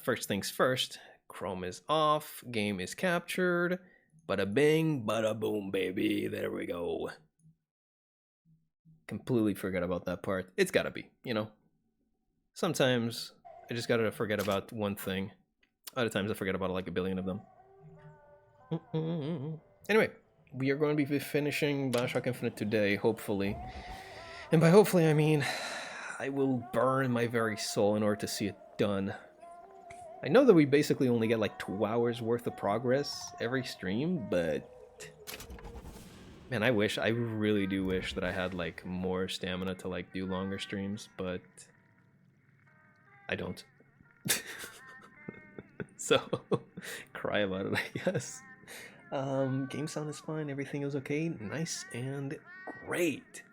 First things first, Chrome is off, game is captured. Bada bing, bada boom, baby. There we go. Completely forget about that part. It's gotta be, you know? Sometimes I just gotta forget about one thing. Other times I forget about like a billion of them. Anyway, we are going to be finishing BioShock Infinite today, hopefully. And by hopefully, I mean I will burn my very soul in order to see it done. I know that we basically only get like 2 hours worth of progress every stream, but man, I really do wish that I had like more stamina to like do longer streams, but I don't. So, cry about it, I guess. Game sound is fine, everything is okay, nice and great.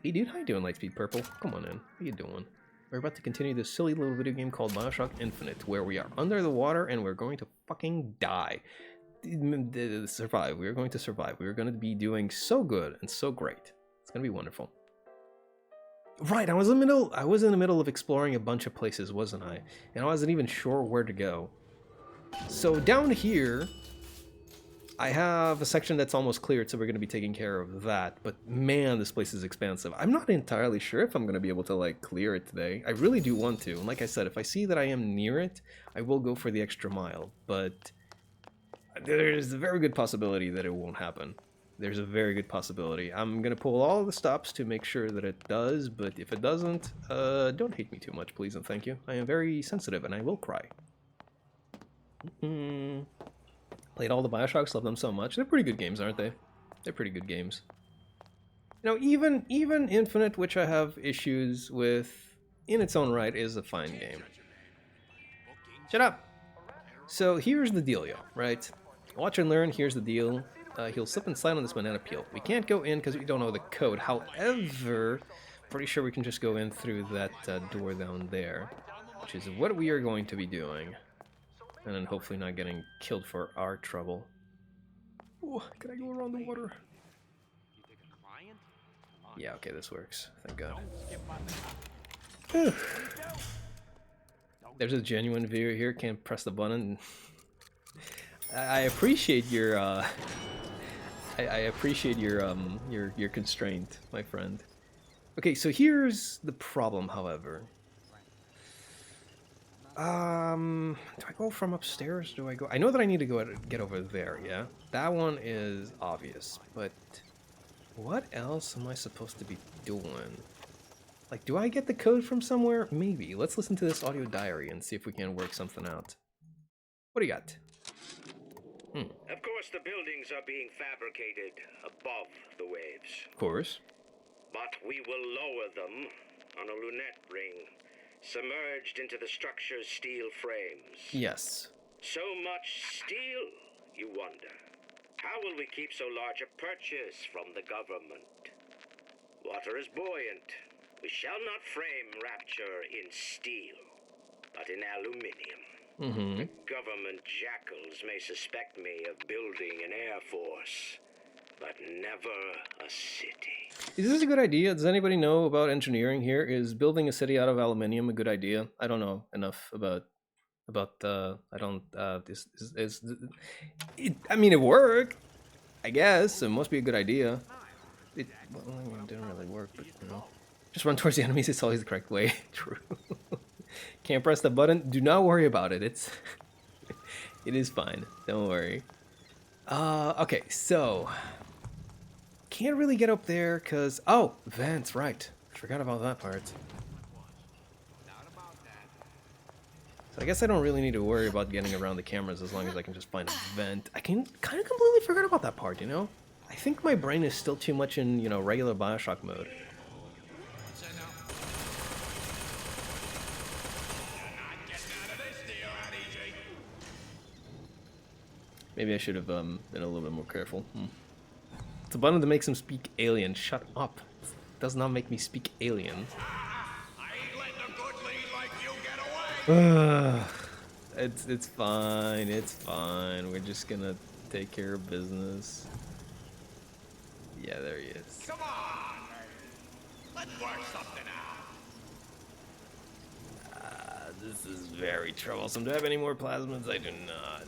Hey dude, how you doing, Lightspeed Purple? Come on in, what are you doing? We're about to continue this silly little video game called BioShock Infinite, where we are under the water and we're going to fucking die. Survive, we are going to survive. We are going to be doing so good and so great. It's going to be wonderful. Right, I was in the middle of exploring a bunch of places, wasn't I? And I wasn't even sure where to go. So down here, I have a section that's almost cleared, so we're going to be taking care of that. But man, this place is expansive. I'm not entirely sure if I'm going to be able to like clear it today. I really do want to. And like I said, if I see that I am near it, I will go for the extra mile. But there's a very good possibility that it won't happen. There's a very good possibility. I'm going to pull all the stops to make sure that it does. But if it doesn't, don't hate me too much, please and thank you. I am very sensitive and I will cry. Played all the BioShocks, love them so much. They're pretty good games, aren't they? They're pretty good games. You know, even Infinite, which I have issues with in its own right, is a fine game. Shut up! So here's the dealio, right? Watch and learn, here's the deal. He'll slip and slide on this banana peel. We can't go in because we don't know the code. However, pretty sure we can just go in through that door down there, which is what we are going to be doing. And then hopefully not getting killed for our trouble. Oh, can I go around the water? Yeah, okay, this works. Thank God. There's a genuine viewer here. Can't press the button. I appreciate your I appreciate your constraint, my friend. Okay, so here's the problem, however. Do I go from upstairs? Do I go? I know that I need to go get over there, yeah? That one is obvious, but what else am I supposed to be doing? Like, do I get the code from somewhere? Maybe. Let's listen to this audio diary and see if we can work something out. What do you got? Of course, the buildings are being fabricated above the waves. Of course. But we will lower them on a lunette ring, submerged into the structure's steel frames. Yes. So much steel, you wonder. How will we keep so large a purchase from the government? Water is buoyant. We shall not frame rapture in steel, but in aluminium. The government jackals may suspect me of building an air force, but never a city. Is this a good idea? Does anybody know about engineering here? Is building a city out of aluminium a good idea? I don't know enough about I don't I mean, it worked, I guess. It must be a good idea. It didn't really work, but you know, just run towards the enemies. It's always the correct way. True. Can't press the button. Do not worry about it. It's it is fine. Don't worry. Okay, so can't really get up there because vents, right? Forgot about that part. So I guess I don't really need to worry about getting around the cameras as long as I can just find a vent. I can kind of completely forgot about that part, you know? I think my brain is still too much in, you know, regular BioShock mode. Maybe I should have been a little bit more careful. It's a button that makes him speak alien. Shut up. It does not make me speak alien. It's fine. It's fine. We're just gonna take care of business. Yeah, there he is. Come on! Let's work something out. This is very troublesome. Do I have any more plasmids? I do not.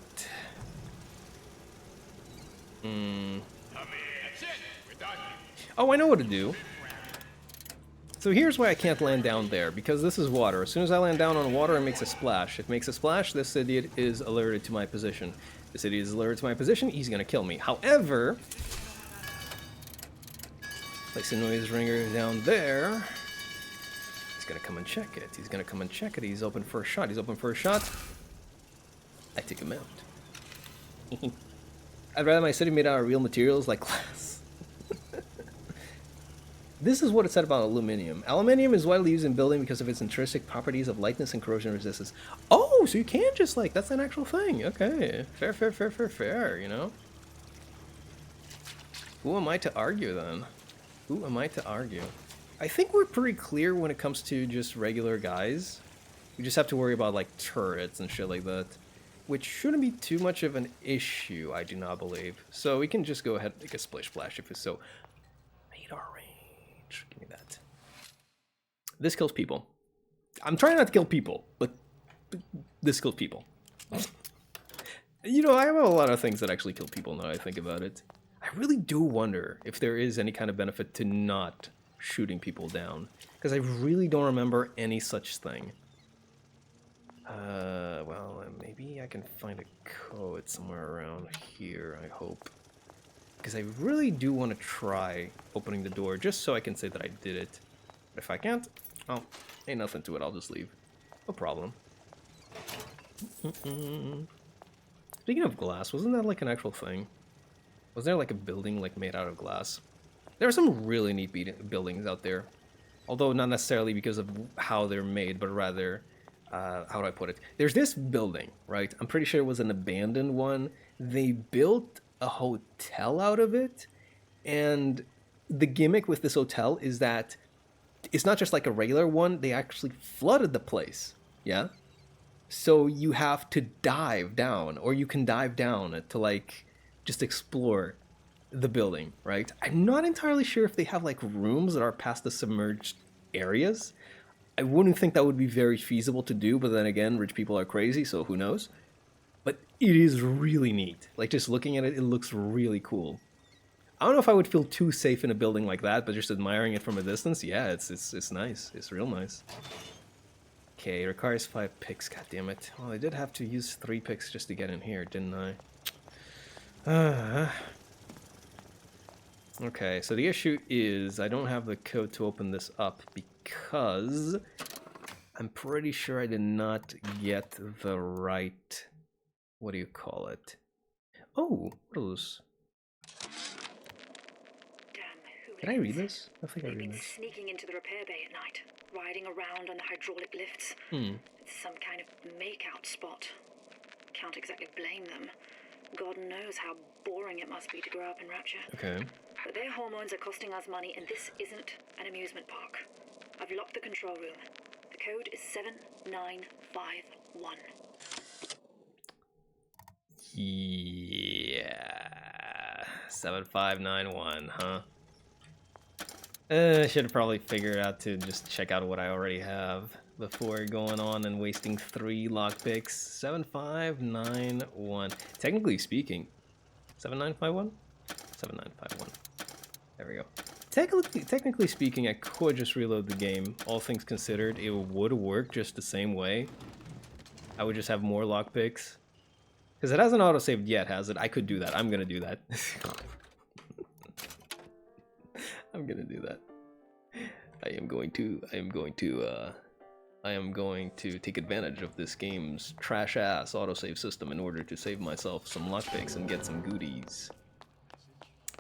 Oh, I know what to do. So here's why I can't land down there, because this is water. As soon as I land down on water, it makes a splash. If it makes a splash, this idiot is alerted to my position. This idiot is alerted to my position, he's gonna kill me. However, place a noise ringer down there. He's gonna come and check it. He's gonna come and check it. He's open for a shot. He's open for a shot. I take him out. I'd rather my city made out of real materials like glass. This is what it said about aluminium. Aluminium is widely used in building because of its intrinsic properties of lightness and corrosion resistance. Oh, so you can just like, that's an actual thing. Okay, fair, you know? Who am I to argue then? Who am I to argue? I think we're pretty clear when it comes to just regular guys. We just have to worry about like turrets and shit like that, which shouldn't be too much of an issue, I do not believe. So we can just go ahead and make a splish splash if it's so. Radar range. Give me that. This kills people. I'm trying not to kill people, but this kills people. You know, I have a lot of things that actually kill people now I think about it. I really do wonder if there is any kind of benefit to not shooting people down, because I really don't remember any such thing. Well, maybe I can find a code somewhere around here, I hope. Because I really do want to try opening the door just so I can say that I did it. But if I can't, oh, ain't nothing to it, I'll just leave. No problem. Speaking of glass, wasn't that like an actual thing? Was there like a building like made out of glass? There are some really neat buildings out there. Although not necessarily because of how they're made, but rather, how do I put it? There's this building, right? I'm pretty sure it was an abandoned one. They built a hotel out of it, and the gimmick with this hotel is that it's not just like a regular one, they actually flooded the place, yeah? So you have to dive down, or you can dive down to like just explore the building, right? I'm not entirely sure if they have like rooms that are past the submerged areas. I wouldn't think that would be very feasible to do, but then again, rich people are crazy, so who knows? But it is really neat. Like, just looking at it, it looks really cool. I don't know if I would feel too safe in a building like that, but just admiring it from a distance, yeah, it's nice. It's real nice. Okay, it requires 5 picks, goddammit. Well, I did have to use 3 picks just to get in here, didn't I? Okay, so the issue is I don't have the code to open this up because I'm pretty sure I did not get the right... What do you call it? Oh, what are those? Can I read this? I think I read this. Sneaking into the repair bay at night, riding around on the hydraulic lifts. It's some kind of make-out spot. Can't exactly blame them. God knows how boring it must be to grow up in Rapture. Okay. But their hormones are costing us money, and this isn't an amusement park. I've locked the control room. The code is 7951. Yeah, 7591, huh? I should have probably figured out to just check out what I already have before going on and wasting 3 lockpicks. 7591. Technically speaking, 7951? 7951. There we go. Technically speaking, I could just reload the game. All things considered, it would work just the same way. I would just have more lockpicks. Because it hasn't autosaved yet, has it? I could do that. I'm gonna do that. I'm gonna do that. I am going to take advantage of this game's trash-ass autosave system in order to save myself some lockpicks and get some goodies.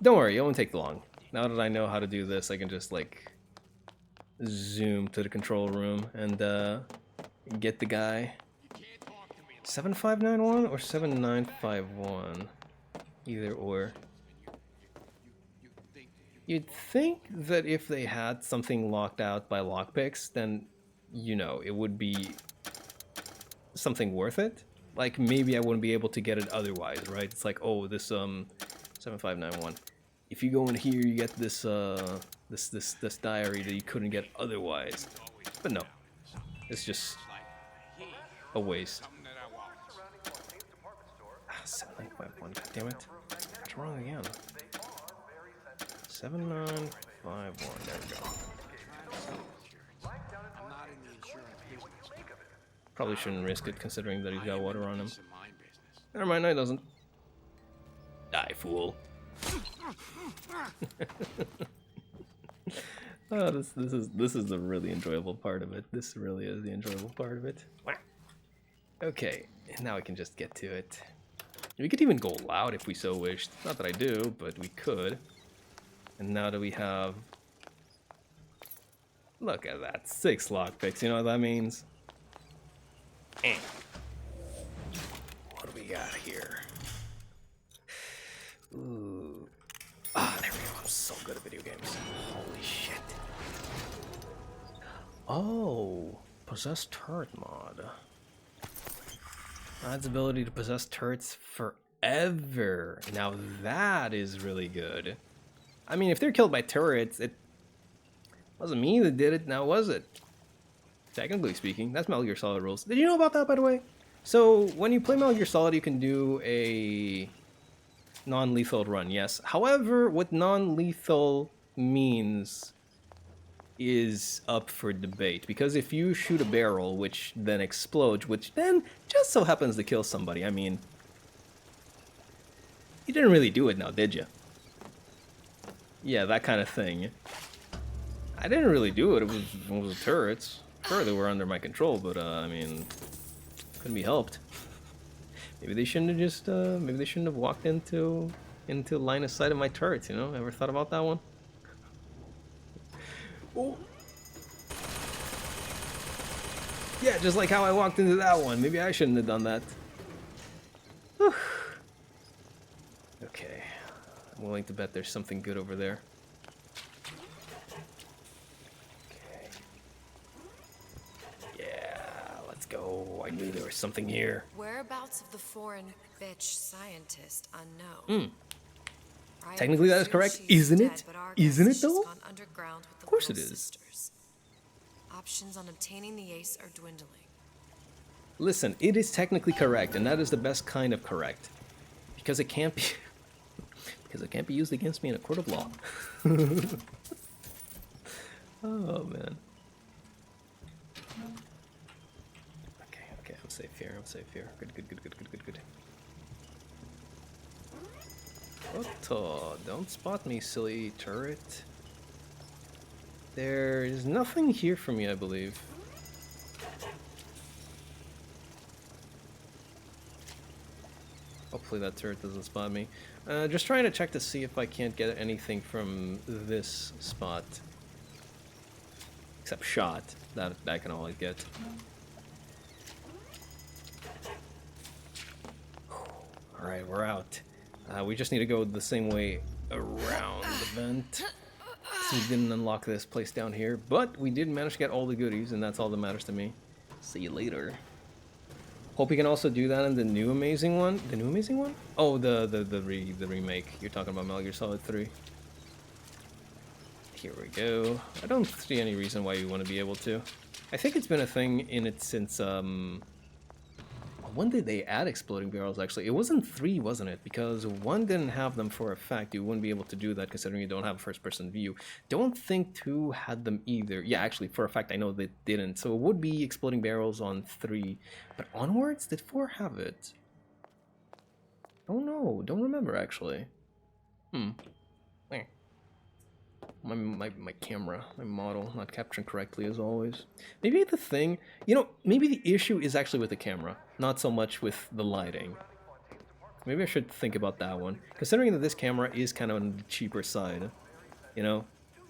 Don't worry, it won't take long. Now that I know how to do this, I can just, like, zoom to the control room and, get the guy. 7591 or 7951? Either or. You'd think that if they had something locked out by lockpicks, then, you know, it would be something worth it. Like, maybe I wouldn't be able to get it otherwise, right? It's like, oh, this, 7591. If you go in here, you get this, this diary that you couldn't get otherwise. But no. It's just a waste. 7951, god damn it. What's wrong again? 7951, there we go. Probably shouldn't risk it considering that he's got water on him. Never mind, no he doesn't. Die, fool. Oh, this is the really enjoyable part of it. This really is the enjoyable part of it. Okay, and now we can just get to it. We could even go loud if we so wished. Not that I do, but we could. And now that we have... Look at that, 6 lockpicks, you know what that means? What do we got here? Ooh. Ah, there we go, I'm so good at video games. Holy shit. Oh, possessed turret mod. Adds ability to possess turrets forever. Now that is really good. I mean, if they're killed by turrets, it wasn't me that did it, now was it? Technically speaking, that's Metal Gear Solid rules. Did you know about that, by the way? So, when you play Metal Gear Solid, you can do a non-lethal run, yes. However, what non-lethal means is up for debate, because if you shoot a barrel which then explodes, which then just so happens to kill somebody, I mean, you didn't really do it now, did you? Yeah, that kind of thing. I didn't really do it, it was turrets. Sure, they were under my control, but I mean, couldn't be helped. Maybe they shouldn't have just maybe they shouldn't have walked into line of sight of my turrets, you know? Ever thought about that one? Oh. Yeah, just like how I walked into that one. Maybe I shouldn't have done that. Whew. Okay. I'm willing to bet there's something good over there. Okay. Yeah, let's go. I knew there was something here. Whereabouts of the foreign bitch scientist unknown. Technically that is correct, isn't it? Isn't it though? Of course it is. Options on obtaining the ace are dwindling. Listen, it is technically correct, and that is the best kind of correct. Because it can't be because it can't be used against me in a court of law. Oh man. Okay, I'm safe here, Good. Otto, don't spot me, silly turret. There's nothing here for me, I believe. Hopefully that turret doesn't spot me. Just trying to check to see if I can't get anything from this spot. Except shot. That I can always get. Alright, we're out. We just need to go the same way around the vent. So we didn't unlock this place down here, but we did manage to get all the goodies, and that's all that matters to me. See you later. Hope we can also do that in the new amazing one. The new amazing one? Oh, the remake. You're talking about Metal Gear Solid 3. Here we go. I don't see any reason why you want to be able to. I think it's been a thing in it since when did they add exploding barrels, actually? It wasn't 3, wasn't it? Because 1 didn't have them for a fact. You wouldn't be able to do that considering you don't have a first-person view. Don't think 2 had them either. Yeah, actually, for a fact, I know they didn't. So it would be exploding barrels on 3. But onwards, did 4 have it? Oh no, don't remember, actually. My camera, my model, not capturing correctly as always. Maybe the thing, you know, maybe the issue is actually with the camera, not so much with the lighting. Maybe I should think about that one. Considering that this camera is kind of on the cheaper side, you know,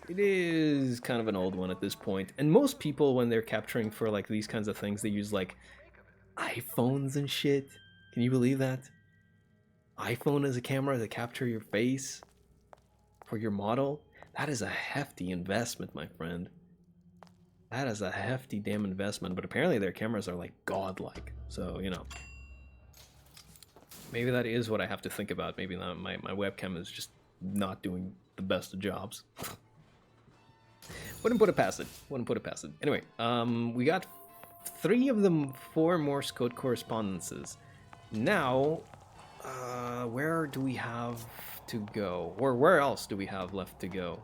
it is kind of an old one at this point. And most people, when they're capturing for like these kinds of things, they use like iPhones and shit. Can you believe that? iPhone as a camera to capture your face for your model? That is a hefty investment, my friend. That is a hefty damn investment, but apparently their cameras are like godlike. So, you know. Maybe that is what I have to think about. Maybe my webcam is just not doing the best of jobs. Wouldn't put it past it. Anyway, we got 3 of them 4 Morse code correspondences. Now, where do we have to go? Or where else do we have left to go?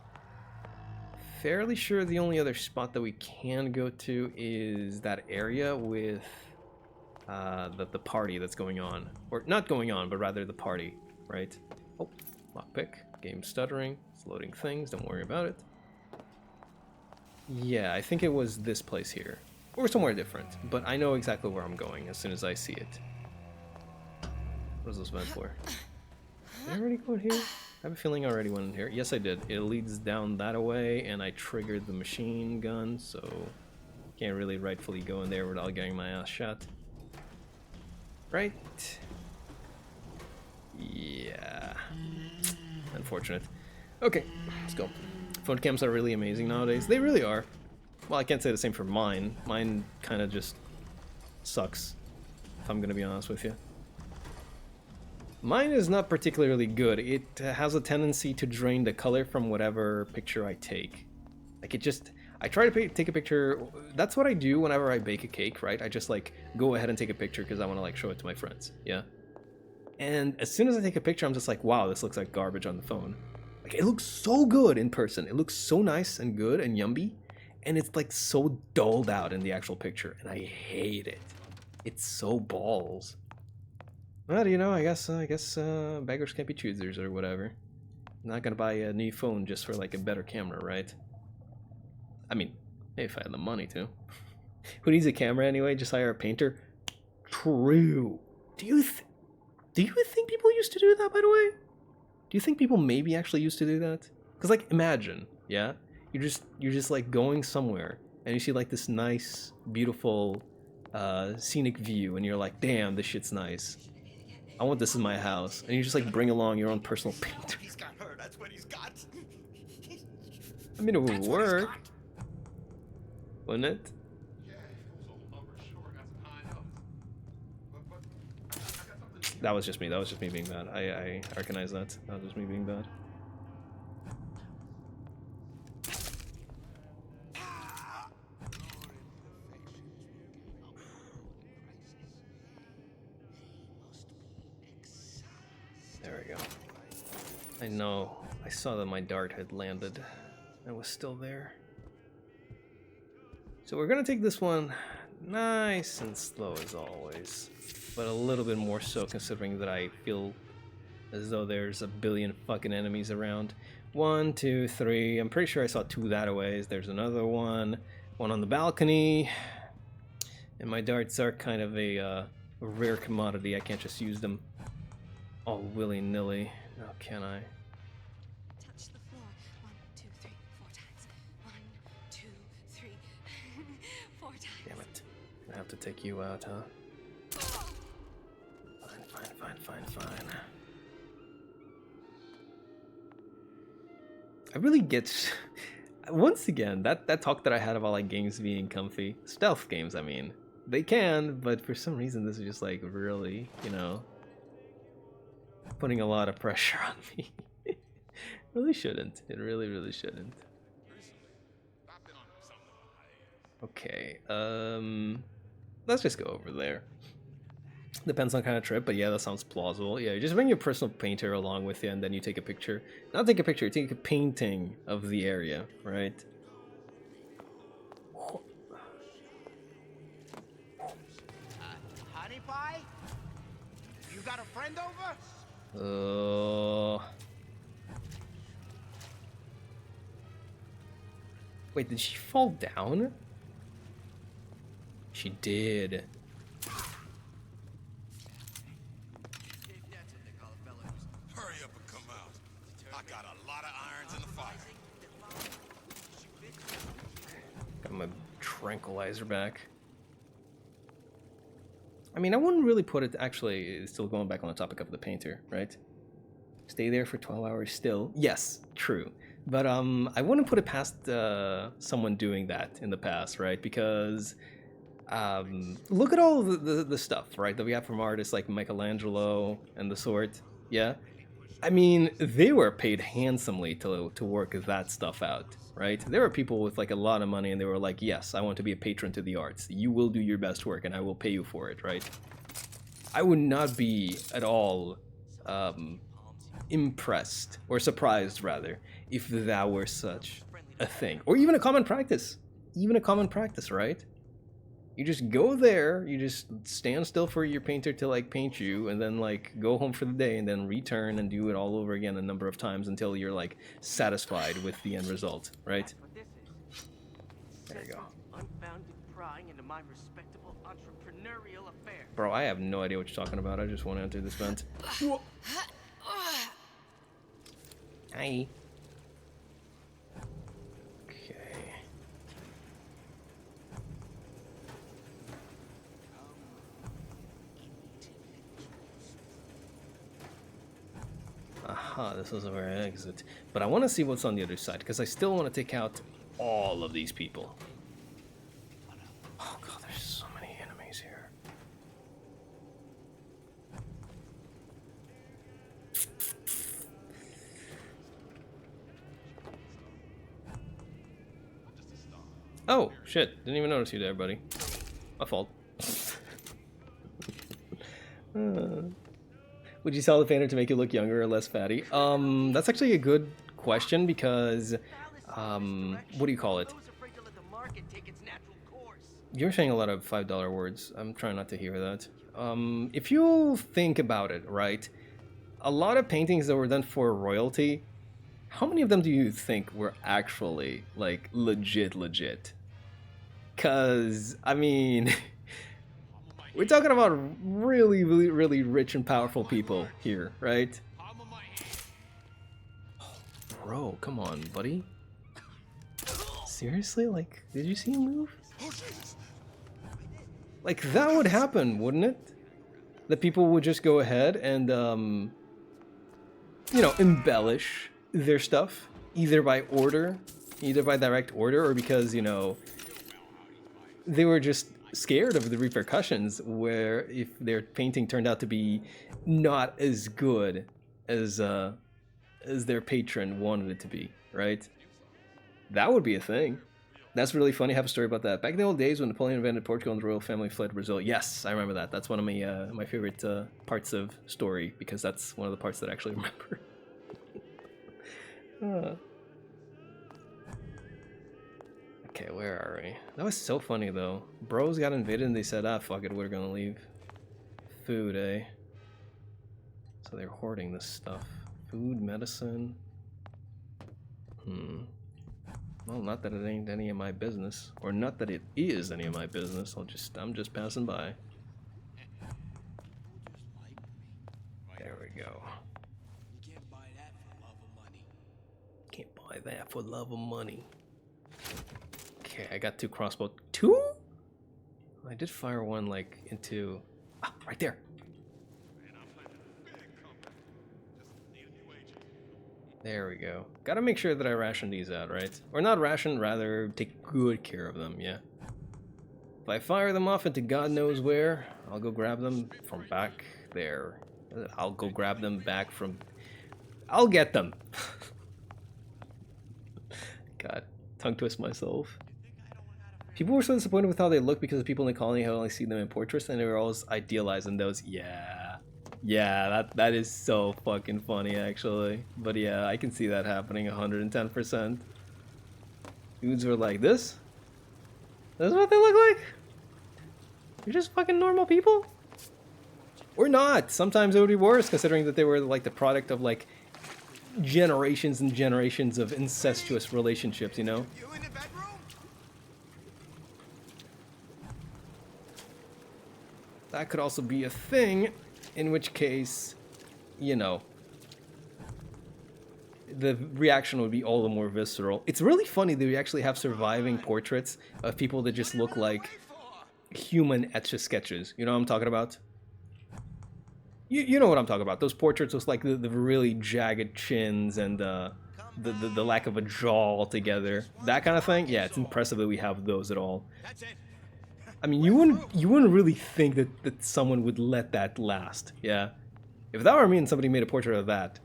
Fairly sure the only other spot that we can go to is that area with the party that's going on. Or not going on, but rather the party, right? Oh, lockpick. Game stuttering. It's loading things, don't worry about it. Yeah, I think it was this place here. Or somewhere different, but I know exactly where I'm going as soon as I see it. What is this meant for? Did I already go in here? I have a feeling I already went in here. Yes, I did. It leads down that way, and I triggered the machine gun, so can't really rightfully go in there without getting my ass shot. Right? Yeah. Unfortunate. Okay, let's go. Phone cams are really amazing nowadays. They really are. Well, I can't say the same for mine. Mine kind of just sucks, if I'm gonna be honest with you. Mine is not particularly good. It has a tendency to drain the color from whatever picture I take. Like it just, I try to take a picture. That's what I do whenever I bake a cake, right? I just like go ahead and take a picture because I want to like show it to my friends, yeah? And as soon as I take a picture, I'm just like, wow, this looks like garbage on the phone. Like it looks so good in person. It looks so nice and good and yummy. And it's like so dulled out in the actual picture, and I hate it. It's so balls. Well, you know, I guess beggars can't be choosers or whatever. I'm not gonna buy a new phone just for like a better camera, right? I mean, if I had the money to. Who needs a camera anyway? Just hire a painter. True. Do you think people used to do that, by the way? Do you think people maybe actually used to do that? Because like, imagine, yeah. You're just like going somewhere and you see like this nice, beautiful, scenic view, and you're like, damn, this shit's nice. I want this in my house, and you just like bring along your own personal painter. He's got her. That's what he's got. I mean, it would work, wouldn't it? That was just me. That was just me being bad. I recognize that. That was just me being bad. There we go. I know. I saw that my dart had landed and was still there. So we're gonna take this one nice and slow as always, but a little bit more so considering that I feel as though there's a billion fucking enemies around. 1, 2, 3. I'm pretty sure I saw 2 that away. There's another one on the balcony. And my darts are kind of a rare commodity. I can't just use them all willy-nilly. Now can I? Touch the floor. 1, 2, 3, 4 times. 1, 2, 3, 4 times. Damn it. I have to take you out, huh? Fine. I really get... Once again, that talk that I had about like games being comfy. Stealth games, I mean. They can, but for some reason this is just like really, you know, putting a lot of pressure on me. It really shouldn't. It really shouldn't. Okay, let's just go over there. Depends on kind of trip, but yeah, that sounds plausible. Yeah, you just bring your personal painter along with you, and then you take a picture. Not take a picture, take a painting of the area, right? Honey pie? You got a friend over? Wait, did she fall down? She did. Hurry up and come out. I got a lot of irons in the fire. Got my tranquilizer back. I mean, I wouldn't really put it, actually, still going back on the topic of the painter, right? Stay there for 12 hours still. Yes, true. But I wouldn't put it past someone doing that in the past, right? Because look at all the stuff, right, that we have from artists like Michelangelo and the sort, yeah? I mean, they were paid handsomely to work that stuff out, right? There were people with like a lot of money and they were like, yes, I want to be a patron to the arts. You will do your best work and I will pay you for it, right? I would not be at all impressed, or surprised rather, if that were such a thing. Or even a common practice. Even a common practice, right? You just go there, you just stand still for your painter to like paint you, and then like go home for the day, and then return and do it all over again a number of times until you're like satisfied with the end result, right? There you go. Unfounded prying into my respectable entrepreneurial affairs. Bro, I have no idea what you're talking about. I just want to enter this vent. Hi. Okay. Aha, this is where I exit. But I want to see what's on the other side, because I still want to take out all of these people. Oh god, there's so many enemies here. Oh, shit. Didn't even notice you there, buddy. My fault. Would you sell the painter to make you look younger or less fatty? That's actually a good question because, what do you call it? You're saying a lot of $5 words. I'm trying not to hear that. If you think about it, right? A lot of paintings that were done for royalty, how many of them do you think were actually, like, legit? Cause, I mean... We're talking about really rich and powerful people here, right? Oh, bro, come on, buddy. Seriously? Like, did you see him move? Like, that would happen, wouldn't it? That people would just go ahead and, you know, embellish their stuff, either by direct order, or because, you know, they were just scared of the repercussions, where if their painting turned out to be not as good as their patron wanted it to be, right? That would be a thing. That's really funny. I have a story about that. Back in the old days when Napoleon invaded Portugal and the royal family fled Brazil. Yes, I remember that. That's one of my my favorite parts of story, because that's one of the parts that I actually remember. Okay, where are we? That was so funny though. Bros got invaded and they said, ah, fuck it, we're gonna leave. Food, eh? So they're hoarding this stuff. Food, medicine. Well, not that it ain't any of my business. Or not that it is any of my business. I'm just passing by. There we go. You can't buy that for love of money. Can't buy that for love of money. Okay, I got 2 crossbow. 2? I did fire one, like, into... Ah, right there. There we go. Gotta make sure that I ration these out, right? Or not ration, rather take good care of them, yeah. If I fire them off into God knows where, I'll go grab them from back there. I'll go grab them back from... I'll get them! God, tongue twist myself. People were so disappointed with how they look because the people in the colony had only seen them in portraits, and they were always idealizing those. Yeah, that is so fucking funny, actually. But yeah, I can see that happening 110%. Dudes were like, this? This is what they look like? You're just fucking normal people? Or not. Sometimes it would be worse, considering that they were like the product of like generations and generations of incestuous relationships, you know? You in the bedroom? That could also be a thing, in which case, you know, the reaction would be all the more visceral. It's really funny that we actually have surviving portraits of people that just look like human etch-a-sketches. You know what I'm talking about? You know what I'm talking about. Those portraits with like the really jagged chins and the lack of a jaw altogether. That kind of thing. Yeah, it's impressive that we have those at all. That's it. I mean, you wouldn't really think that someone would let that last, yeah? If that were me and somebody made a portrait of that,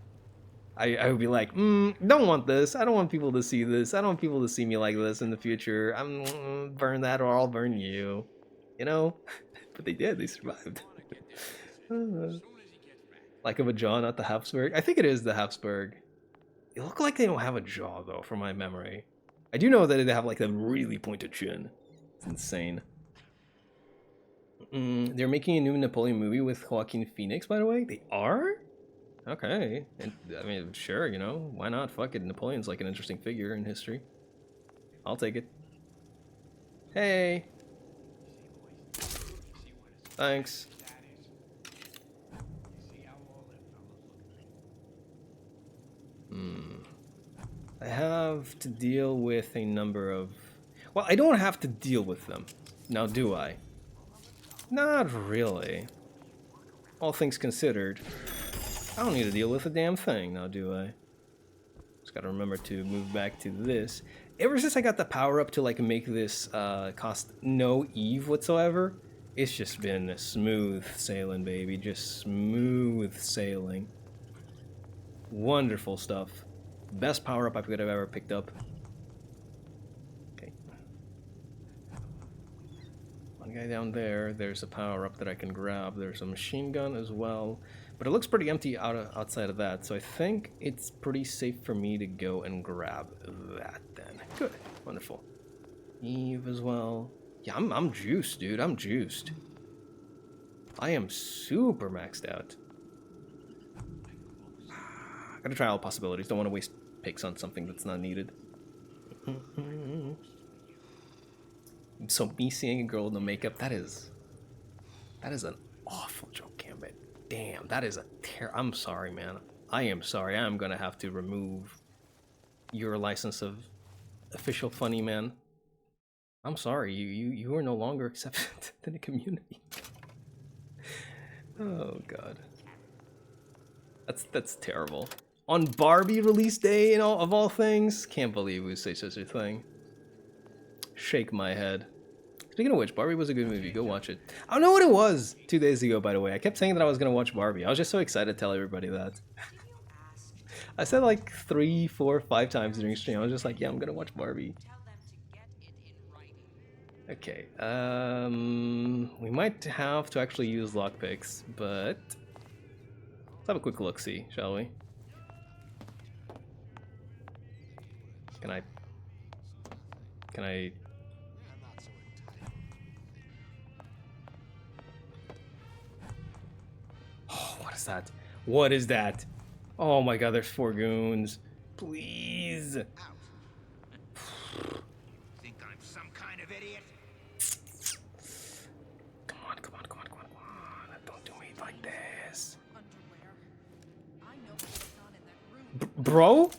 I would be like, don't want this. I don't want people to see this. I don't want people to see me like this in the future. I'm burn that or I'll burn you. You know? But they did. They survived. Like of a jaw, not the Habsburg. I think it is the Habsburg. They look like they don't have a jaw though, from my memory. I do know that they have like a really pointed chin. It's insane. They're making a new Napoleon movie with Joaquin Phoenix, by the way. They are? Okay. And, I mean, sure, you know, why not? Fuck it. Napoleon's like an interesting figure in history. I'll take it. Hey. Thanks. I have to deal with a number of... Well, I don't have to deal with them. Now, do I? Not really. All things considered, I don't need to deal with a damn thing now, do I? Just gotta remember to move back to this. Ever since I got the power up to like make this cost no Eve whatsoever, it's just been smooth sailing, baby. Just smooth sailing. Wonderful stuff. Best power up I could have ever picked up. Okay. One guy down there. There's a power up that I can grab. There's a machine gun as well. But it looks pretty empty outside of that. So I think it's pretty safe for me to go and grab that then. Good. Wonderful. Eve as well. Yeah, I'm juiced, dude. I'm juiced. I am super maxed out. Gotta try all possibilities. Don't want to waste picks on something that's not needed. So me seeing a girl with no makeup, that is an awful joke, Gambit. Damn, that is a I'm sorry, man. I am sorry. I'm gonna have to remove your license of official funny man. I'm sorry. You are no longer accepted in the community. Oh god. That's terrible. On Barbie release day and of all things? Can't believe we say such a thing. Shake my head. Speaking of which, Barbie was a good movie. Go watch it. I don't know what it was 2 days ago, by the way. I kept saying that I was going to watch Barbie. I was just so excited to tell everybody that. I said like 3, 4, 5 times during stream. I was just like, yeah, I'm going to watch Barbie. Okay. We might have to actually use lockpicks, but... Let's have a quick look-see, shall we? Can I... Oh, what is that? What is that? Oh my god, there's 4 goons. Please. Think I'm some kind of idiot? Come on. Don't do me like this. Bro?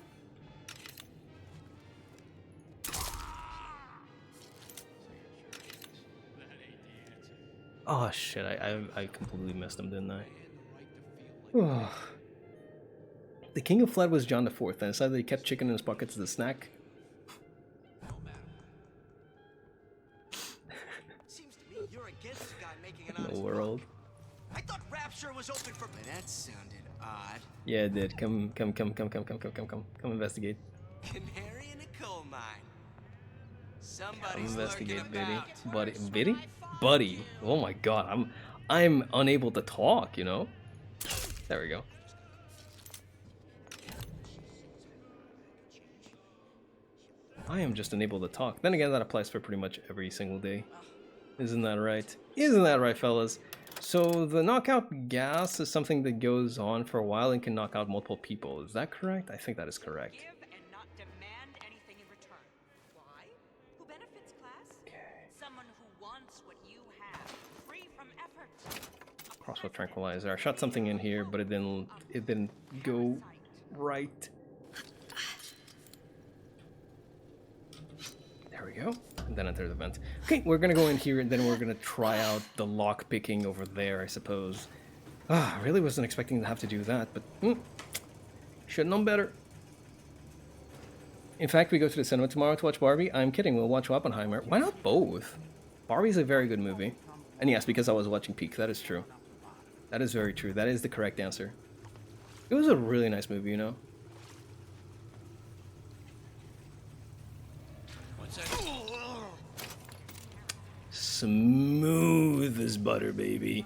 Oh shit, I completely missed him, didn't I? The King of Flood was John IV, and decided that he kept chicken in his pockets as a snack. Seems to me you're against the guy making an In honest the world. buck. I thought Rapture was open for... That sounded odd. Yeah, it did. Come investigate. Canary in a coal mine. Come Somebody's investigate, lurking Biddy. about. Buddy. Oh my god, I'm unable to talk, you know? There we go. I am just unable to talk. Then again, that applies for pretty much every single day. Isn't that right? Isn't that right, fellas? So the knockout gas is something that goes on for a while and can knock out multiple people. Is that correct? I think that is correct. Give and not demand anything in return. Why? Who benefits, class? Okay. Someone who wants what you have, free from effort. Crossbow tranquilizer. I shot something in here, but it didn't go right. There we go. And then enter the vent. Okay, we're gonna go in here and then we're gonna try out the lock picking over there, I suppose. I really wasn't expecting to have to do that, but should have known better. In fact, we go to the cinema tomorrow to watch Barbie. I'm kidding, we'll watch Oppenheimer. Why not both? Barbie's a very good movie. And yes, because I was watching Peak, that is true. That is very true. That is the correct answer. It was a really nice movie, you know? Smooth as butter, baby.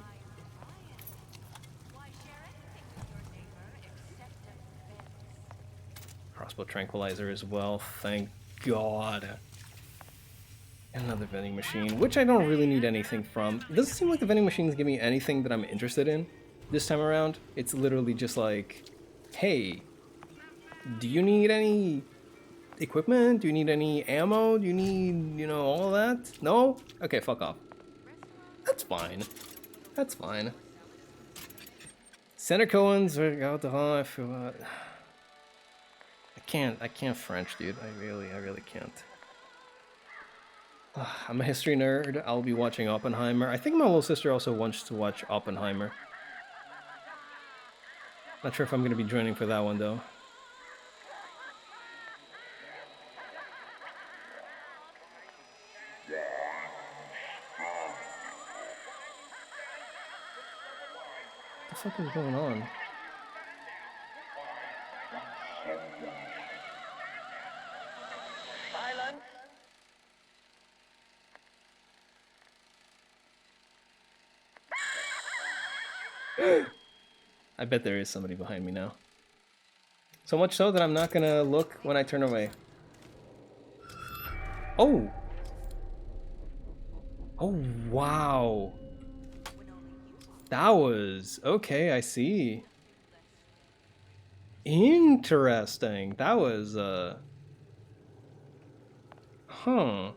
Crossbow tranquilizer as well, thank God. Another vending machine, which I don't really need anything from. It doesn't seem like the vending machines give me anything that I'm interested in this time around. It's literally just like, hey, do you need any equipment? Do you need any ammo? Do you need, you know, all that? No? Okay, fuck off. That's fine. That's fine. Center Cohen's or alcohol, I feel I can't French, dude. I really can't. I'm a history nerd. I'll be watching Oppenheimer. I think my little sister also wants to watch Oppenheimer. Not sure if I'm going to be joining for that one, though. What the fuck is going on? I bet there is somebody behind me now. So much so that I'm not gonna look when I turn away. Oh! Oh, wow! That was... okay, I see. Interesting. That was, huh.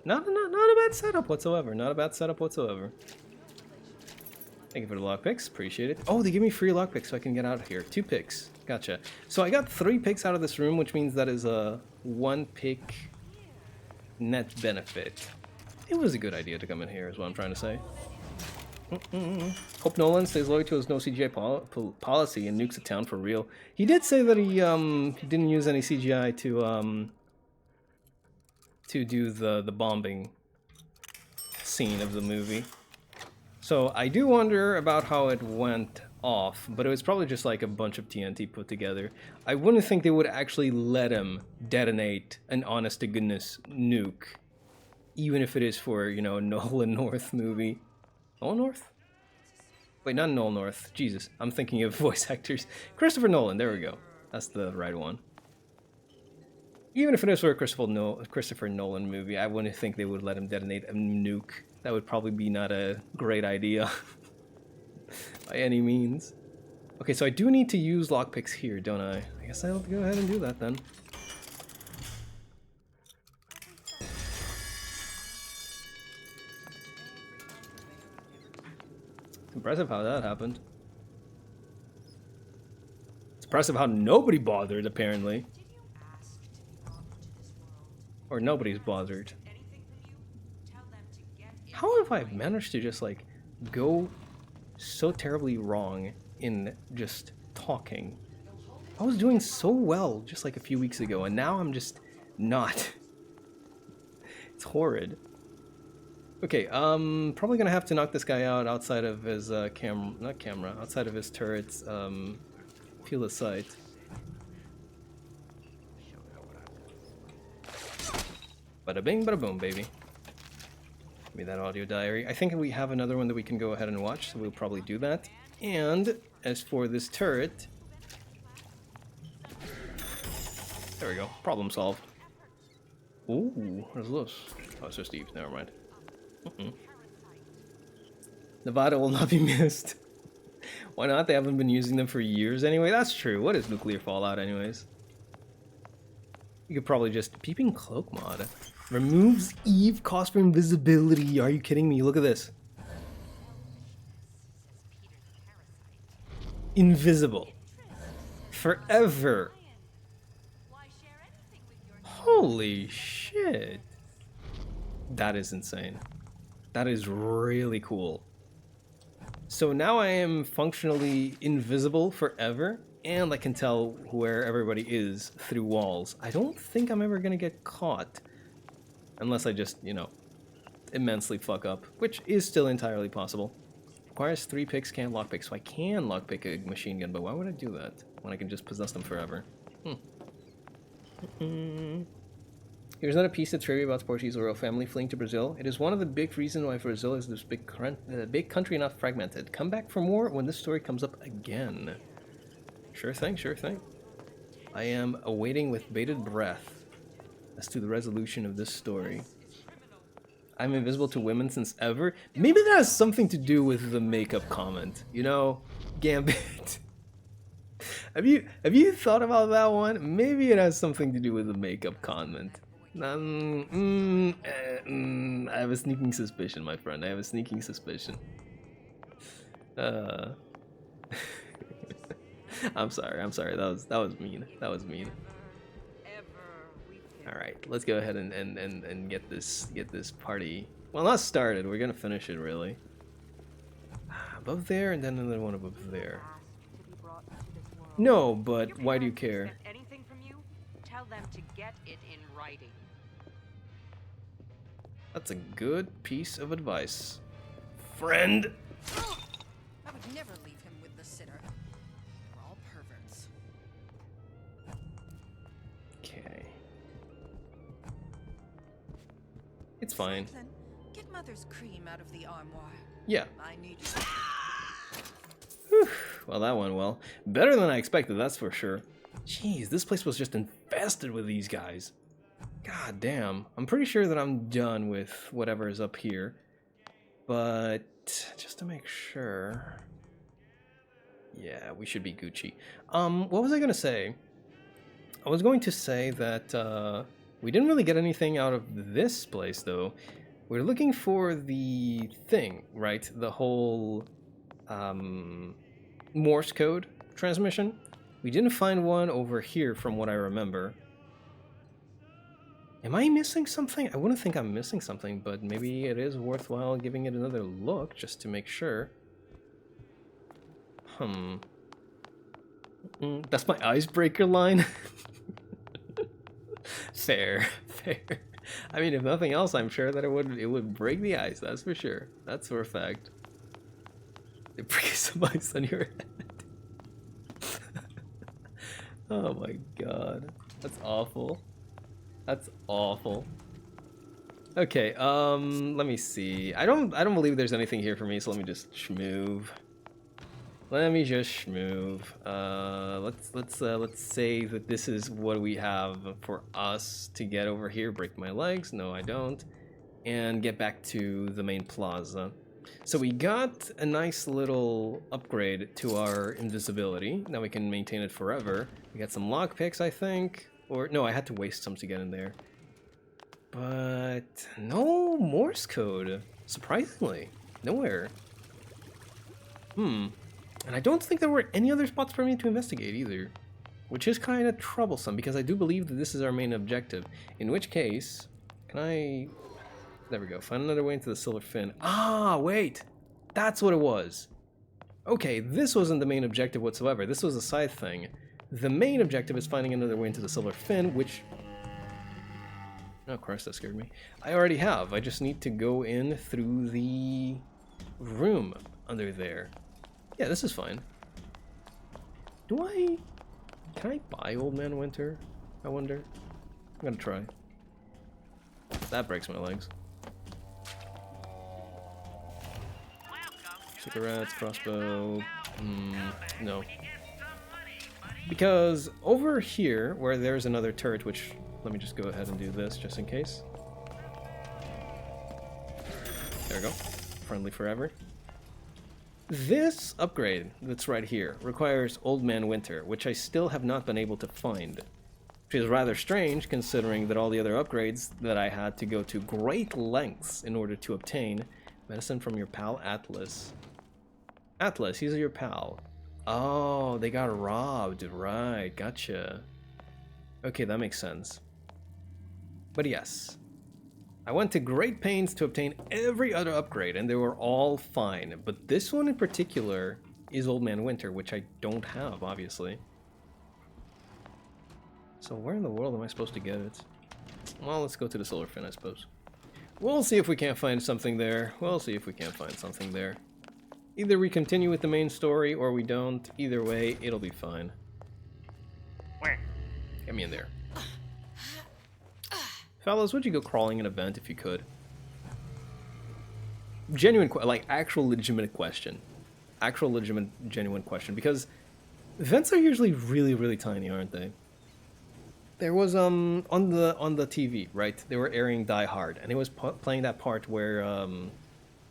Not a bad setup whatsoever. Not a bad setup whatsoever. Thank you for the lockpicks. Appreciate it. Oh, they give me free lockpicks so I can get out of here. 2 picks. Gotcha. So I got 3 picks out of this room, which means that is a 1 pick net benefit. It was a good idea to come in here is what I'm trying to say. Hope Nolan stays loyal to his no CGI policy and nukes the town for real. He did say that he didn't use any CGI to do the bombing scene of the movie. So I do wonder about how it went off, but it was probably just like a bunch of TNT put together. I wouldn't think they would actually let him detonate an honest-to-goodness nuke, even if it is for, you know, a Nolan North movie. Nolan North? Wait, not Nolan North. Jesus, I'm thinking of voice actors. Christopher Nolan, there we go. That's the right one. Even if it is for a Christopher Nolan movie, I wouldn't think they would let him detonate a nuke. That would probably be not a great idea by any means. Okay, so I do need to use lockpicks here, don't I? I guess I'll go ahead and do that then. It's impressive how that happened. It's impressive how nobody bothered, apparently. Or nobody's bothered. How have I managed to just, like, go so terribly wrong in just talking? I was doing so well just, like, a few weeks ago, and now I'm just not. It's horrid. Okay, probably gonna have to knock this guy out outside of his, outside of his turret's, field of sight. Bada bing, bada boom, baby. Give me that audio diary. I think we have another one that we can go ahead and watch, so we'll probably do that. And as for this turret, there we go. Problem solved. Ooh, what is this? Oh, it's just Steve. Never mind. Nevada will not be missed. Why not? They haven't been using them for years anyway. That's true. What is nuclear fallout anyways? You could probably just... Peeping Cloak mod. Removes Eve cost for invisibility. Are you kidding me? Look at this. Invisible. Forever. Holy shit. That is insane. That is really cool. So now I am functionally invisible forever, and I can tell where everybody is through walls. I don't think I'm ever gonna get caught. Unless I just, you know, immensely fuck up, which is still entirely possible. Requires 3 picks, can't lockpick, so I can lockpick a machine gun, but why would I do that when I can just possess them forever? Here's another piece of trivia about the Portuguese royal family fleeing to Brazil. It is one of the big reasons why Brazil is this big country, not fragmented. Come back for more when this story comes up again. Sure thing, sure thing. I am awaiting with bated breath as to the resolution of this story. I'm invisible to women since ever. Maybe that has something to do with the makeup comment. You know, Gambit. Have you thought about that one? Maybe it has something to do with the makeup comment. I have a sneaking suspicion, my friend. I have a sneaking suspicion. I'm sorry. That was mean. That was mean. All right, let's go ahead and get this party. Well, not started. We're gonna finish it really. Above there, and then another one above there. No, but why do you care? Anything from you? Tell them to get it in writing. That's a good piece of advice, friend. I would never leave him with the sitter. We're all perverts. Okay. It's fine. Franklin, get Mother's cream out of the armoire. Yeah. I need Whew. Well, that went well. Better than I expected, that's for sure. Jeez, this place was just infested with these guys. God damn. I'm pretty sure that I'm done with whatever is up here. But just to make sure... Yeah, we should be Gucci. What was I gonna say? I was going to say that we didn't really get anything out of this place, though. We're looking for the thing, right? The whole Morse code transmission. We didn't find one over here from what I remember. Am I missing something? I wouldn't think I'm missing something, but maybe it is worthwhile giving it another look just to make sure. That's my icebreaker line? Fair, fair. I mean, if nothing else, I'm sure that it would break the ice, that's for sure. That's for a fact. It breaks some ice on your head. Oh my god. That's awful. That's awful. Okay, let me see. I don't believe there's anything here for me, so let me just schmoove. Let me just schmoove. Let's say that this is what we have for us to get over here. Break my legs. No, I don't. And get back to the main plaza. So we got a nice little upgrade to our invisibility. Now we can maintain it forever. We got some lockpicks, I think. Or, no, I had to waste some to get in there. But no Morse code. Surprisingly. Nowhere. And I don't think there were any other spots for me to investigate either. Which is kind of troublesome, because I do believe that this is our main objective. In which case, can I... There we go. Find another way into the Silver Fin. Ah, wait! That's what it was! Okay, this wasn't the main objective whatsoever. This was a side thing. The main objective is finding another way into the Silver Fin, which... Oh, Christ, that scared me. I already have. I just need to go in through the room under there. Yeah, this is fine. Can I buy Old Man Winter? I wonder. I'm gonna try. That breaks my legs. Cigarettes, crossbow... no. Because over here, where there's another turret, which... Let me just go ahead and do this, just in case. There we go. Friendly forever. This upgrade that's right here requires Old Man Winter, which I still have not been able to find. Which is rather strange, considering that all the other upgrades that I had to go to great lengths in order to obtain. Medicine from your pal Atlas. Atlas, he's your pal. Oh, they got robbed, right, gotcha. Okay, that makes sense. But yes, I went to great pains to obtain every other upgrade, and they were all fine. But this one in particular is Old Man Winter, which I don't have, obviously. So where in the world am I supposed to get it? Well, let's go to the Silver Fin, I suppose. We'll see if we can't find something there. We'll see if we can't find something there. Either we continue with the main story, or we don't. Either way, it'll be fine. Get me in there. Fellas, would you go crawling in a vent if you could? Genuine, like actual legitimate question. Actual legitimate, genuine question. Because vents are usually really, really tiny, aren't they? There was on the TV, right? They were airing Die Hard, and it was playing that part where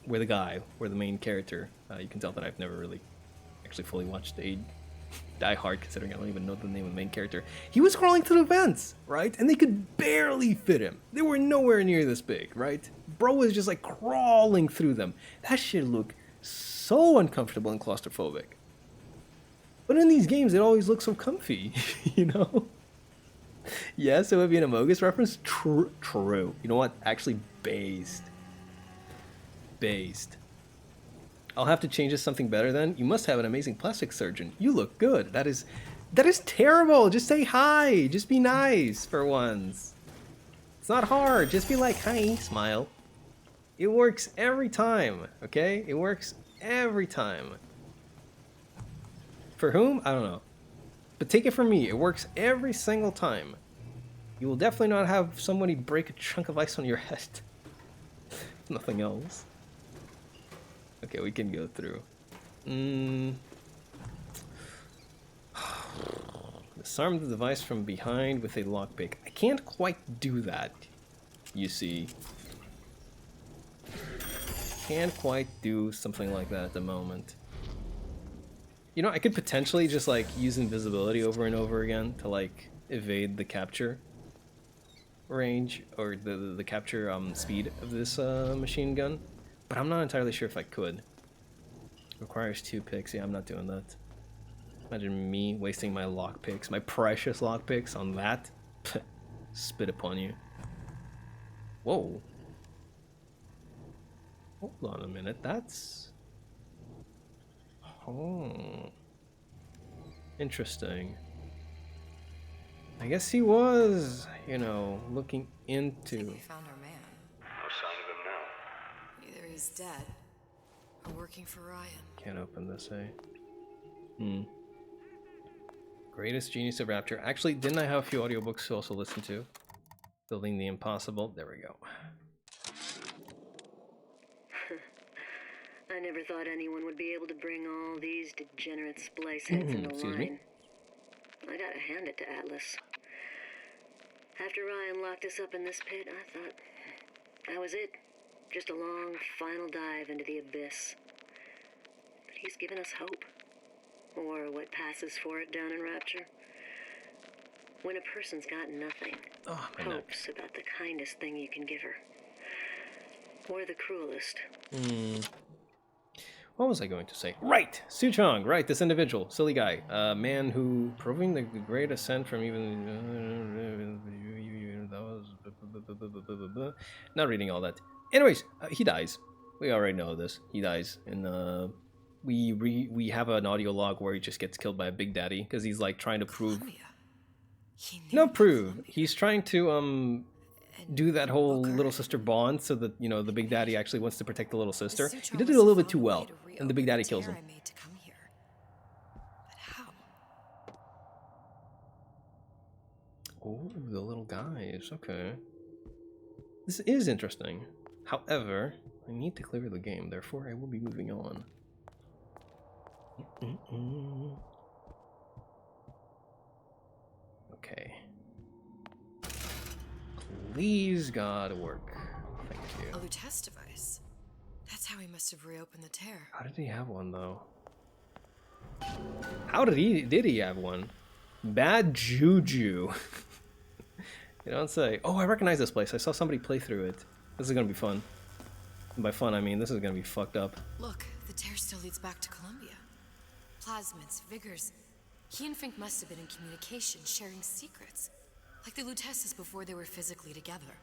the main character. You can tell that I've never really actually fully watched Die Hard, considering I don't even know the name of the main character. He was crawling through the vents, right? And they could barely fit him. They were nowhere near this big, right? Bro was just like crawling through them. That shit looked so uncomfortable and claustrophobic. But in these games, it always looks so comfy, you know? Yes, it would be an Amogus reference. True. You know what? Actually, based. I'll have to change this something better then. You must have an amazing plastic surgeon. You look good. That is terrible. Just say hi. Just be nice for once. It's not hard. Just be like, hi, smile. It works every time, okay? It works every time. For whom? I don't know. But take it from me, it works every single time. You will definitely not have somebody break a chunk of ice on your head. Nothing else. Okay, we can go through. Disarm the device from behind with a lockpick. I can't quite do that, you see. Can't quite do something like that at the moment. You know, I could potentially just like use invisibility over and over again to like evade the capture range or the capture speed of this machine gun, but I'm not entirely sure if I could. Requires 2 picks. Yeah, I'm not doing that. Imagine me wasting my lockpicks, my precious lockpicks on that. Spit upon you. Whoa. Hold on a minute. That's... Oh. Interesting. I guess he was, you know, looking into... I think we found our man. No sign of him now. Either he's dead or working for Ryan. Can't open this, eh? Greatest Genius of Rapture. Actually, didn't I have a few audiobooks to also listen to? Building the Impossible. There we go. I never thought anyone would be able to bring all these degenerate splice heads into line. I gotta hand it to Atlas. After Ryan locked us up in this pit, I thought that was it. Just a long, final dive into the abyss. But he's given us hope. Or what passes for it down in Rapture. When a person's got nothing, hope's about the kindest thing you can give her. Or the cruelest. What was I going to say? Right! Su Chong, right, this individual, silly guy. Man who, proving the great ascent from even... That was... Not reading all that. Anyways, he dies. We already know this. He dies. And we have an audio log where he just gets killed by a Big Daddy, because he's like trying to prove... Not prove. He's trying to, do that whole little sister bond so that, you know, the Big Daddy actually wants to protect the little sister. He did it a little bit too well, and the Big Daddy kills him. Oh, the little guys. Okay. This is interesting. However, I need to clear the game, therefore I will be moving on. Okay. Please, God, work. Thank you. A Lutece device. That's how he must have reopened the tear. How did he have one, though? How did he have one? Bad juju. You don't say. Oh, I recognize this place. I saw somebody play through it. This is gonna be fun. And by fun, I mean this is gonna be fucked up. Look, the tear still leads back to Columbia. Plasmids, vigors. He and Fink must have been in communication, sharing secrets. Like the Lutesses before they were physically together.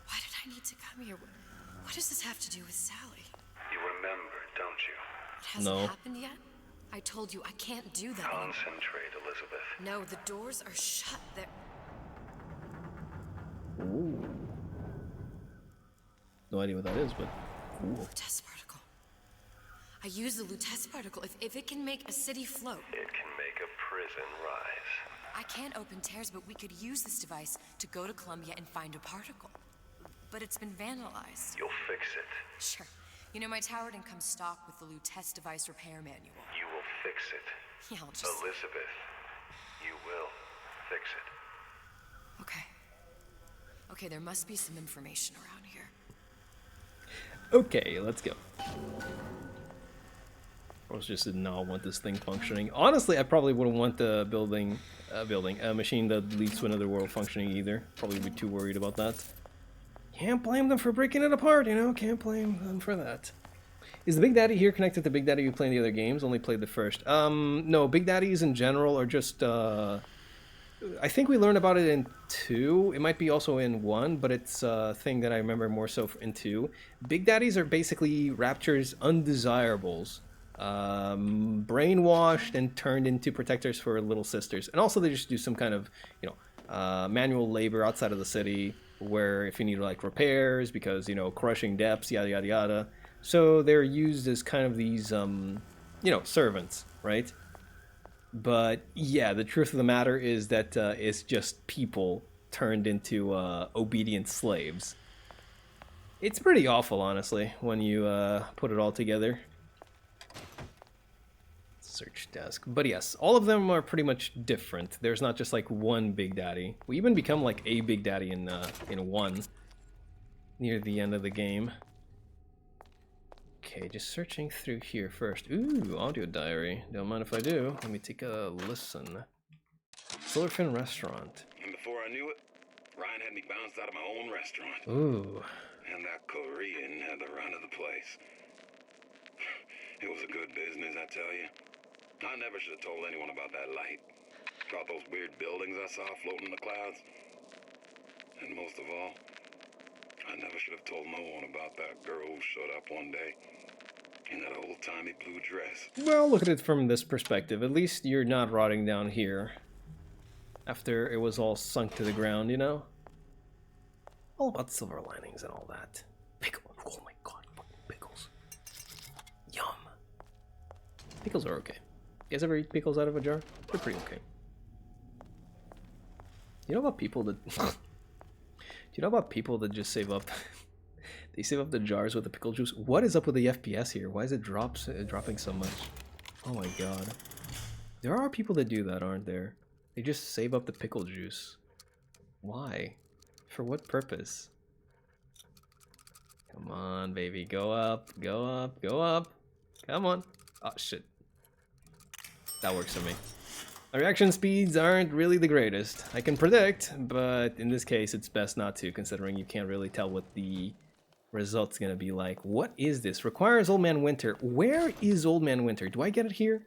Why did I need to come here? What does this have to do with Sally? You remember, don't you? It hasn't happened yet? I told you I can't do that anymore. Concentrate, Elizabeth. No, the doors are shut. They're... Ooh. No idea what that is, but... Ooh. Lutece particle. I use the Lutece particle. If it can make a city float... It can make a prison rise. I can't open tears, but we could use this device to go to Columbia and find a particle. But it's been vandalized. You'll fix it. Sure. You know, my tower didn't come stocked with the Lutece device repair manual. You will fix it. Yeah, I'll just... Elizabeth, you will fix it. Okay. Okay, there must be some information around here. Okay, let's go. I was just did not want this thing functioning. Honestly, I probably wouldn't want the a machine that leads to another world functioning either. Probably be too worried about that. Can't blame them for breaking it apart, you know? Can't blame them for that. Is the Big Daddy here connected to Big Daddy you play in the other games? Only played the first. No, Big Daddies in general are just, I think we learned about it in 2. It might be also in 1, but it's a thing that I remember more so in 2. Big Daddies are basically Rapture's undesirables. Brainwashed and turned into protectors for little sisters. And also they just do some kind of, you know, manual labor outside of the city, where if you need like repairs because, you know, crushing depths, yada yada yada. So they're used as kind of these you know, servants, right? But yeah, the truth of the matter is that it's just people turned into obedient slaves. It's pretty awful, honestly, when you put it all together. Search desk. But yes, all of them are pretty much different. There's not just like one Big Daddy. We even become like a Big Daddy in 1 near the end of the game. Okay, just searching through here first. Ooh, audio diary. Don't mind if I do. Let me take a listen. Solarfin Restaurant. And before I knew it, Ryan had me bounced out of my own restaurant. Ooh. And that Korean had the run of the place. It was a good business, I tell you. I never should have told anyone about that light. About those weird buildings I saw floating in the clouds. And most of all, I never should have told no one about that girl who showed up one day in that old-timey blue dress. Well, look at it from this perspective. At least you're not rotting down here after it was all sunk to the ground, you know? All about silver linings and all that. Pickle. Oh my god, fucking pickles. Yum. Pickles are okay. You guys ever eat pickles out of a jar? They're pretty okay. You know about people that... Do you know about people that just save up... They save up the jars with the pickle juice? What is up with the FPS here? Why is it dropping so much? Oh my god. There are people that do that, aren't there? They just save up the pickle juice. Why? For what purpose? Come on, baby. Go up. Go up. Go up. Come on. Oh, shit. That works for me. My reaction speeds aren't really the greatest. I can predict, but in this case, it's best not to, considering you can't really tell what the result's gonna be like. What is this? Requires Old Man Winter. Where is Old Man Winter? Do I get it here?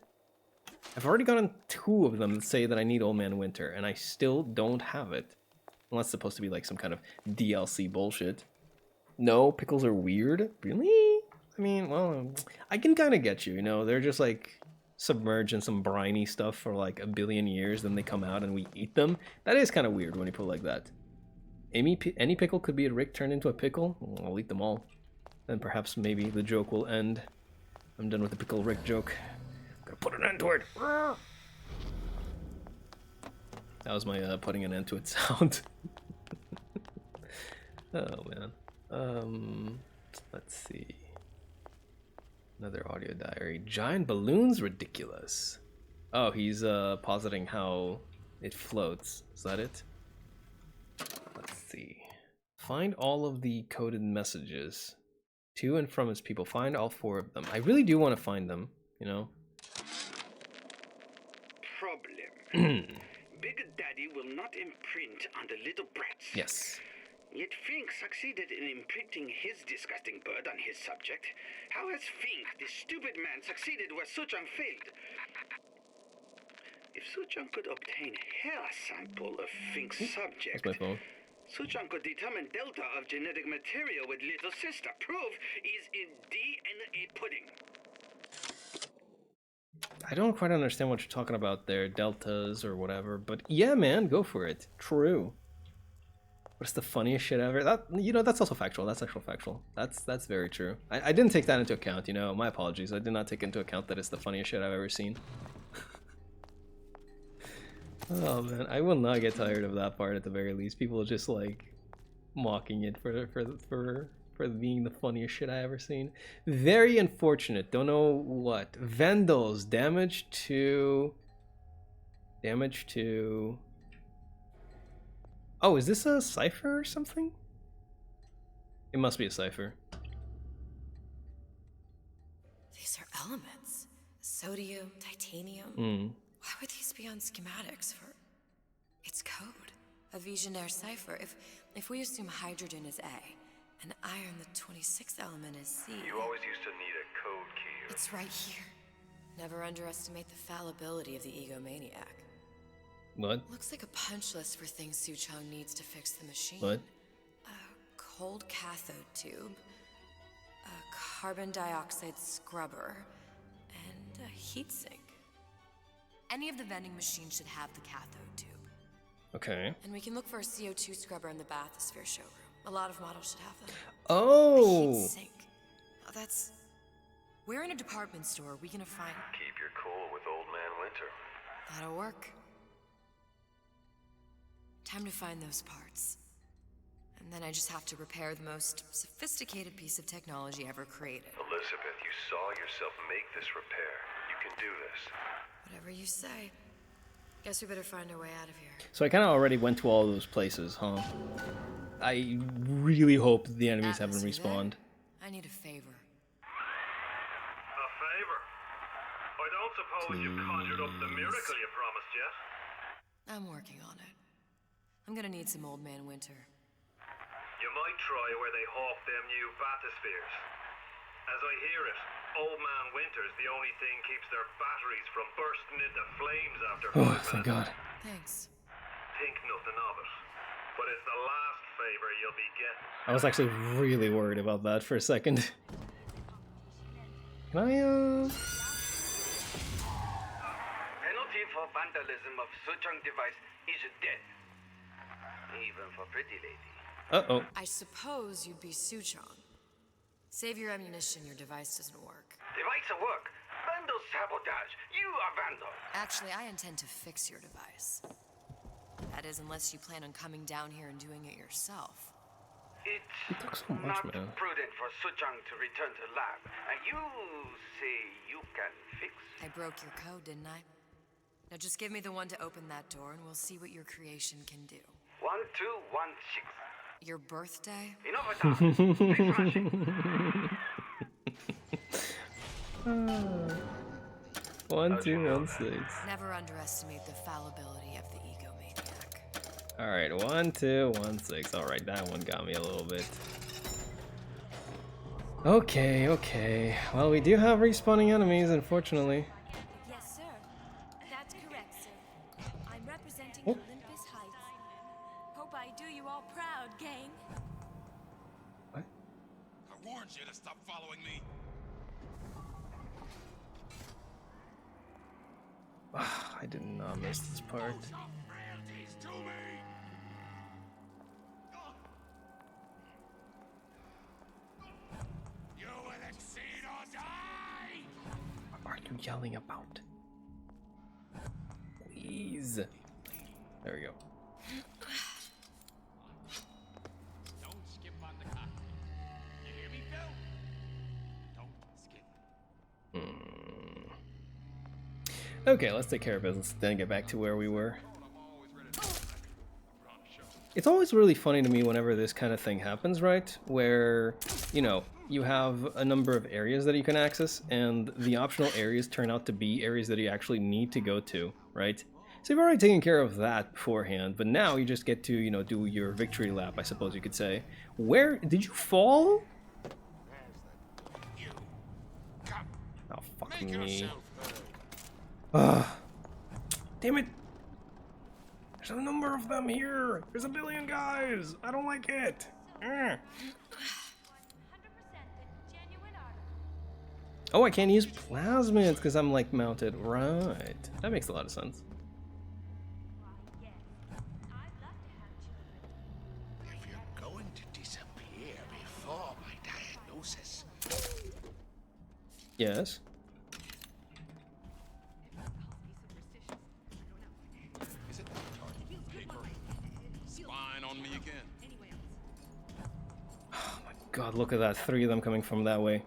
I've already gotten 2 of them that say that I need Old Man Winter, and I still don't have it. Unless it's supposed to be like some kind of DLC bullshit. No, pickles are weird? Really? I mean, well, I can kind of get you, you know? They're just like submerged in some briny stuff for like a billion years, then they come out and we eat them. That is kind of weird when you put it like that. Any pickle could be a Rick turned into a pickle. I'll eat them all. Then perhaps maybe the joke will end. I'm done with the pickle Rick joke. I'm gonna put an end to it. That was my putting an end to it sound. Oh man. Let's see. Another audio diary. Giant balloons, ridiculous. Oh, he's positing how it floats. Is that it? Let's see. Find all of the coded messages to and from his people. Find all 4 of them. I really do want to find them, you know? Problem. Big Daddy will not imprint on the little brats. Yes. Yet Fink succeeded in imprinting his disgusting bird on his subject. How has Fink, this stupid man, succeeded where Suchong failed? If Suchong could obtain hair sample of Fink's subject, that's my phone. Suchong could determine delta of genetic material with little sister. Proof is in DNA pudding. I don't quite understand what you're talking about there, deltas or whatever, but yeah, man, go for it. True. What's the funniest shit ever? That, you know, that's also factual. That's actual factual. That's very true. I didn't take that into account, you know. My apologies. I did not take into account that it's the funniest shit I've ever seen. Oh man, I will not get tired of that part at the very least. People just like mocking it for being the funniest shit I ever seen. Very unfortunate. Don't know what. Vandals damage to. Oh, is this a cipher or something? It must be a cipher. These are elements. Sodium, titanium. Why would these be on schematics for... It's code. A Visionaire cipher. If we assume hydrogen is A, and iron, the 26th element, is C... You always used to need a code key. It's right here. Never underestimate the fallibility of the egomaniac. What? Looks like a punch list for things Suchong needs to fix the machine. What? A cold cathode tube, a carbon dioxide scrubber, and a heatsink. Any of the vending machines should have the cathode tube. Okay. And we can look for a CO2 scrubber in the bathysphere showroom. A lot of models should have them. Oh! A heatsink. Oh, that's... We're in a department store. We gonna find... Keep your cool with Old Man Winter. That'll work. Time to find those parts. And then I just have to repair the most sophisticated piece of technology ever created. Elizabeth, you saw yourself make this repair. You can do this. Whatever you say. Guess we better find our way out of here. So I kind of already went to all those places, huh? I really hope the enemies haven't respawned. I need a favor. A favor? I don't suppose you've conjured up the miracle you promised yet? I'm working on it. I'm gonna need some Old Man Winter. You might try where they hawk them new bathyspheres. As I hear it, Old Man Winter's the only thing keeps their batteries from bursting into flames after 5 minutes. Thank God. Thanks. Think nothing of it. But it's the last favor you'll be getting. I was actually really worried about that for a second. Can I, Penalty for vandalism of Suchong device is death. Even for pretty lady. Uh-oh. I suppose you'd be Suchong. Save your ammunition, your device doesn't work. Device at work. Vandal sabotage. You are vandal. Actually, I intend to fix your device. That is, unless you plan on coming down here and doing it yourself. It's so much, not man. prudent for Suchong to return to lab. And you say you can fix? I broke your code, didn't I? Now just give me the one to open that door and we'll see what your creation can do. 1216. Your birthday? Enough of that. 1216. Never underestimate the fallibility of the egomaniac. Alright, 1216. Alright, that one got me a little bit. Okay, okay. Well, we do have respawning enemies, unfortunately. Yes, sir. That's correct, sir. I'm representing Oh. Olympus Heights. Hope I do you all proud, gang. I warned you to stop following me. I did not miss this part. You will exceed or die! What are you yelling about? Please. There we go. Don't skip on the cockpit. You hear me, Phil? Don't skip. Okay, let's take care of business, then get back to where we were. It's always really funny to me whenever this kind of thing happens, right? Where, you know, you have a number of areas that you can access, and the optional areas turn out to be areas that you actually need to go to, right? So you've already taken care of that beforehand, but now you just get to, you know, do your victory lap, I suppose you could say. Where did you fall? Oh, fuck me. Ugh. Damn it. There's a number of them here. There's a billion guys. I don't like it. Oh, I can't use plasmids because I'm like mounted. Right. That makes a lot of sense. If you're going to disappear before my diagnosis. Yes. Is Oh my god, look at that. 3 of them coming from that way.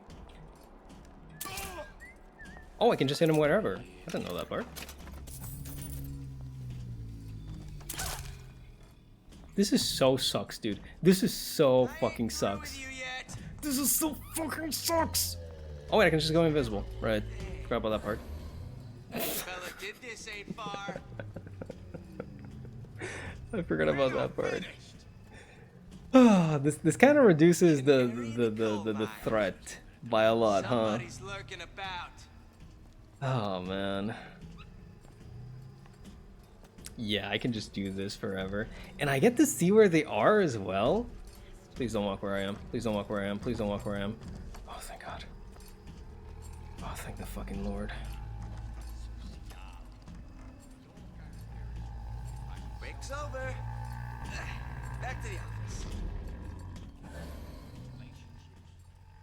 Oh, I can just hit him wherever. I didn't know that part. This is so sucks, dude. This is so fucking sucks. This is so fucking sucks. Oh wait, I can just go invisible. Right. Forgot about that part. Fella did this ain't far. I forgot about that part. Ah, this kind of reduces the threat by a lot, huh? Somebody's lurking about. Oh man. Yeah, I can just do this forever. And I get to see where they are as well. Please don't walk where I am. Please don't walk where I am. Please don't walk where I am. Oh, thank God. Oh, thank the fucking Lord. Break's over. Back to the office.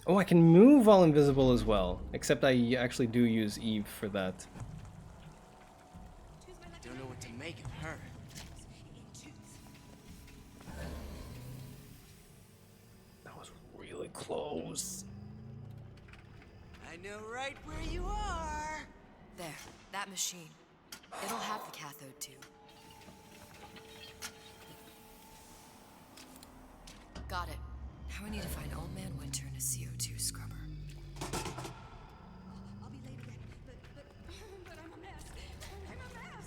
Oh, I can move while invisible as well. Except I actually do use Eve for that. Don't know what to make of her. That was really close. I know right where you are. There, that machine. It'll have the cathode too. Got it. Now we need to find Old Man Winter and a CO2 scrubber. I'll be late again, but I'm a mess. I'm a mess.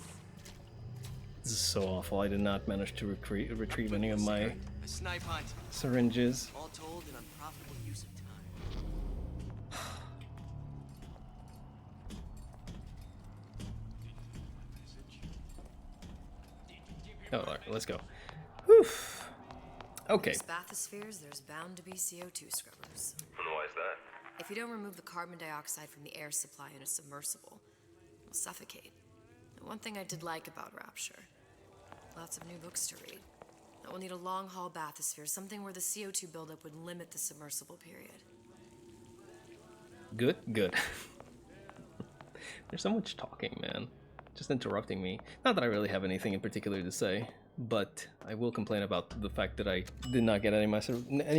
This is so awful. I did not manage to retrieve any of my A snipe hunt. syringes. All told, an unprofitable use of time. Oh, all right, let's go. Whew. Okay. There's bathyspheres, there's bound to be CO2 scrubbers. And why is that? If you don't remove the carbon dioxide from the air supply in a submersible, you'll suffocate. And one thing I did like about Rapture, lots of new books to read. But we'll need a long-haul bathysphere, something where the CO2 buildup would limit the submersible period. Good, good. There's so much talking, man. Just interrupting me. Not that I really have anything in particular to say, but I will complain about the fact that I did not get any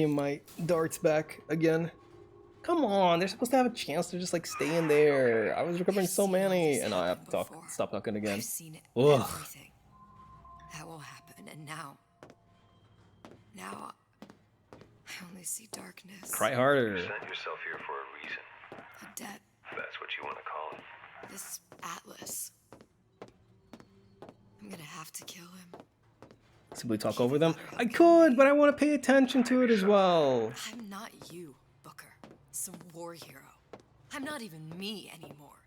of my darts back again. Come on, they're supposed to have a chance to just like stay in there. I was recovering so many, and I have to stop talking again. I've seen Ugh. everything. That will happen, and now I only see darkness. Cry harder. You sent yourself here for a reason. A debt. That's what you want to call it. This Atlas. I'm gonna have to kill him. Simply talk over them? I could, but I want to pay attention to it as well. I'm not you, Booker. Some war hero. I'm not even me anymore.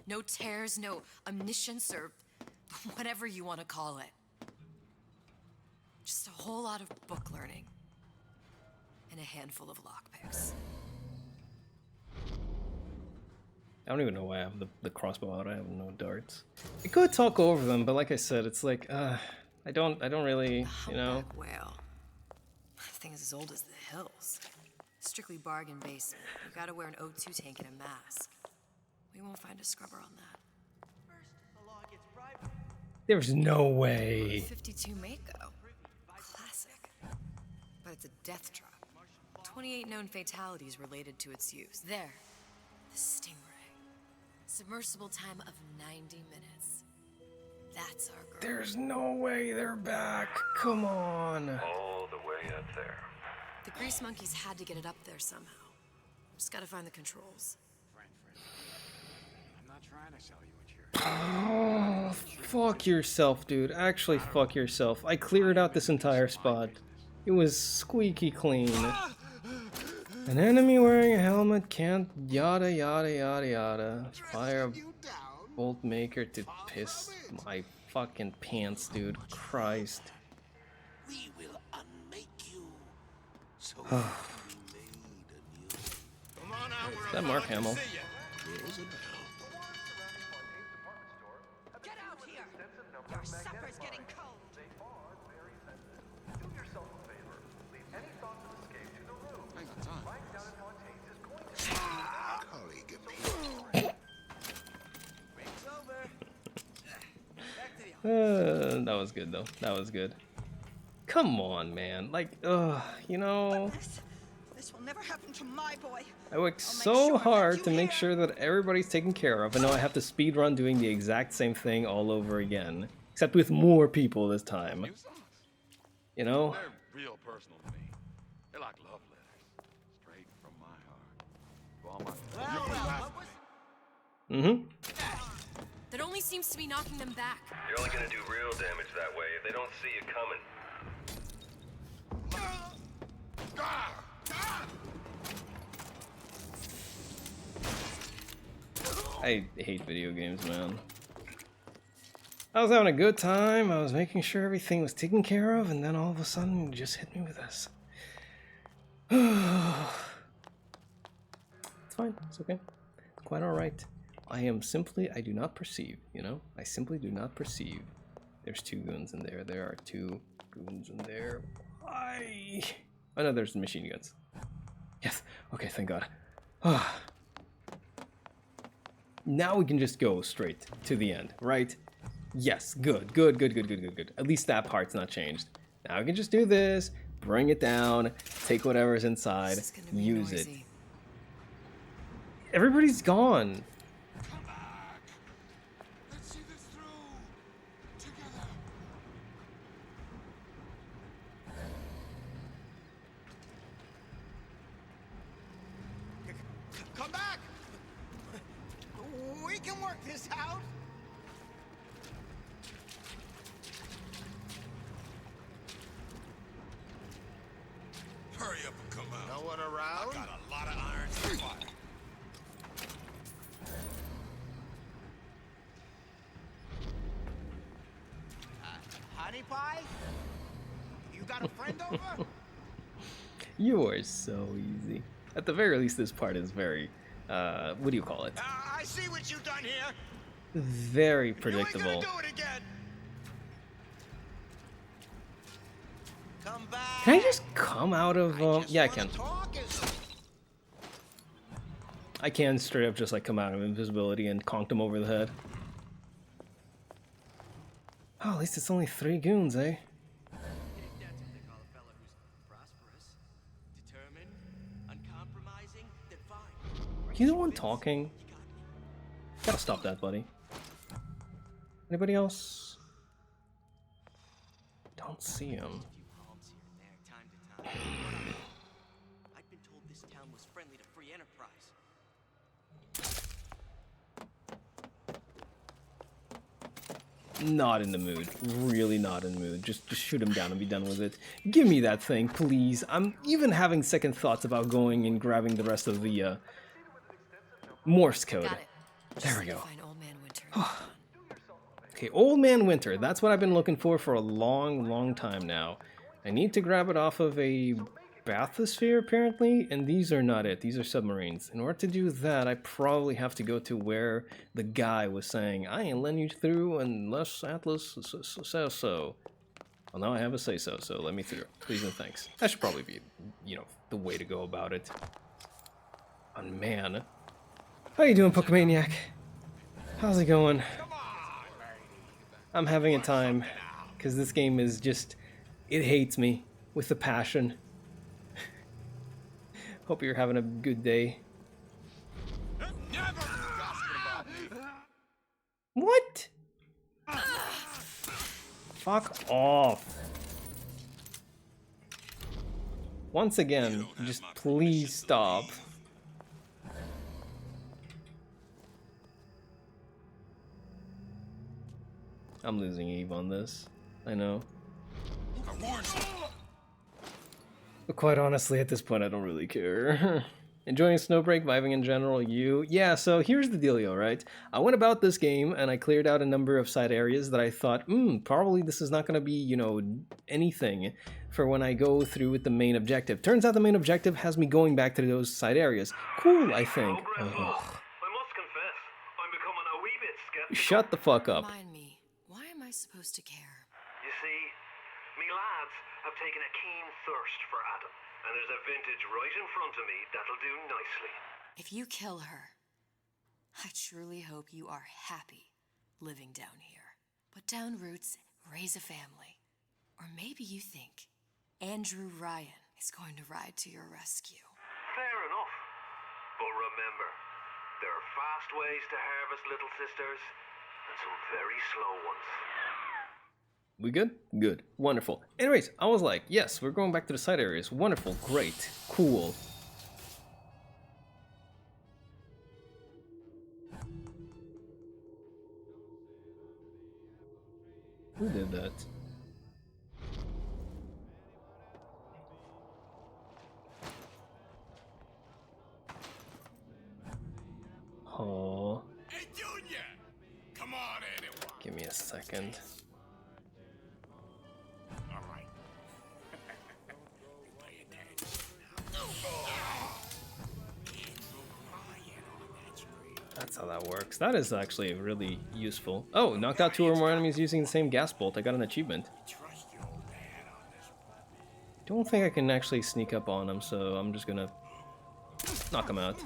No tears, no omniscience, or whatever you want to call it. Just a whole lot of book learning. And a handful of lockpicks. I don't even know why I have the crossbow out. I have no darts. I could talk over them, but like I said, it's like, I don't really, you know. Humpback whale. That thing is as old as the hills. Strictly bargain basement. You gotta wear an O2 tank and a mask. We won't find a scrubber on that. There's no way. 52 Mako. Classic. But it's a death drop. 28 known fatalities related to its use. There. The Stingray. Submersible time of 90 minutes. That's our girl. There's no way they're back. Come on. All the way up there. The grease monkeys had to get it up there somehow. Just gotta find the controls. I'm not trying to sell you a chair. Oh, fuck yourself, dude. Actually, fuck yourself. I cleared out this entire spot. It was squeaky clean. An enemy wearing a helmet can't yada yada yada yada. Fire a bolt maker to piss my fucking pants, dude. Christ. We will unmake you. So Is that Mark Hamill? Get out here! Your supper's getting cold. That was good though. That was good. come on, man. Like, you know... This will never happen to my boy. I work so hard to make sure that everybody's taken care of, and now I have to speedrun doing the exact same thing all over again. Except with more people this time. You know? They're real personal to me. They're like love letters. Straight from my heart. To all my... That only seems to be knocking them back. You're only gonna do real damage that way if they don't see you coming. I hate video games, man. I was having a good time, I was making sure everything was taken care of, and then all of a sudden it just hit me with this. It's fine, it's okay. It's quite alright. I do not perceive, you know? I simply do not perceive. There's 2 goons in there, there are 2 goons in there. Why? Oh no, there's the machine guns. Yes, okay, thank God. Now we can just go straight to the end, right? Yes, good. At least that part's not changed. Now we can just do this, bring it down, take whatever's inside, use it. Everybody's gone. Come back. Let's see this through. Together. Come back! We can work this out! Hurry up and come out. No one around? I got a lot of irons to fire. Honey pie? You got a friend over? You are so easy. At the very least, this part is very, what do you call it? I see what you've done here. Very predictable. You ain't gonna do it again. Come back. Can I just come out of, yeah, I can. I can straight up just like come out of invisibility and conk them over the head. Oh, at least it's only 3 goons, eh? Are you the one talking? Gotta stop that, buddy. Anybody else? Don't see him. I'd been told this town was friendly to free enterprise. Not in the mood. Really not in the mood. Just shoot him down and be done with it. Give me that thing, please. I'm even having second thoughts about going and grabbing the rest of the Morse code. There we go. Okay, Old Man Winter. That's what I've been looking for a long time now. I need to grab it off of a bathysphere, apparently, and these are not it. These are submarines. In order to do that, I probably have to go to where the guy was saying, I ain't letting you through unless Atlas says so. Well, now I have a say-so, so let me through. Please and thanks. That should probably be, you know, the way to go about it. Oh, man. How you doing, Pokemaniac? How's it going? I'm having a time, because this game is just... It hates me with a passion. Hope you're having a good day. What? Fuck off. Once again, just please stop. I'm losing Eve on this. I know. But quite honestly, at this point, I don't really care. Enjoying Snowbreak, vibing in general, you? Yeah, so here's the dealio, right? I went about this game, and I cleared out a number of side areas that I thought, probably this is not going to be, you know, anything for when I go through with the main objective. Turns out the main objective has me going back to those side areas. Cool, I think. I must confess, I'm becoming a wee bit skeptical. Shut the fuck up. Remind me, why am I supposed to care? You see, me lads have taken a keen thirst for Adam, and there's a vintage right in front of me that'll do nicely. If you kill her, I truly hope you are happy living down here. Put down roots, raise a family. Or maybe you think Andrew Ryan is going to ride to your rescue. Fair enough. But remember, there are fast ways to harvest little sisters, and some very slow ones. We good? Good. Wonderful. Anyways, I was like, yes, we're going back to the side areas. Wonderful. Great. Cool. Who did that? Oh. Hey, Junior! Come on, anyone. Give me a second. All right. Pay attention. That's how that works. That is actually really useful. Oh, knocked out 2 or more enemies using the same gas bolt. I got an achievement. Don't think I can actually sneak up on him, so I'm just gonna knock him out.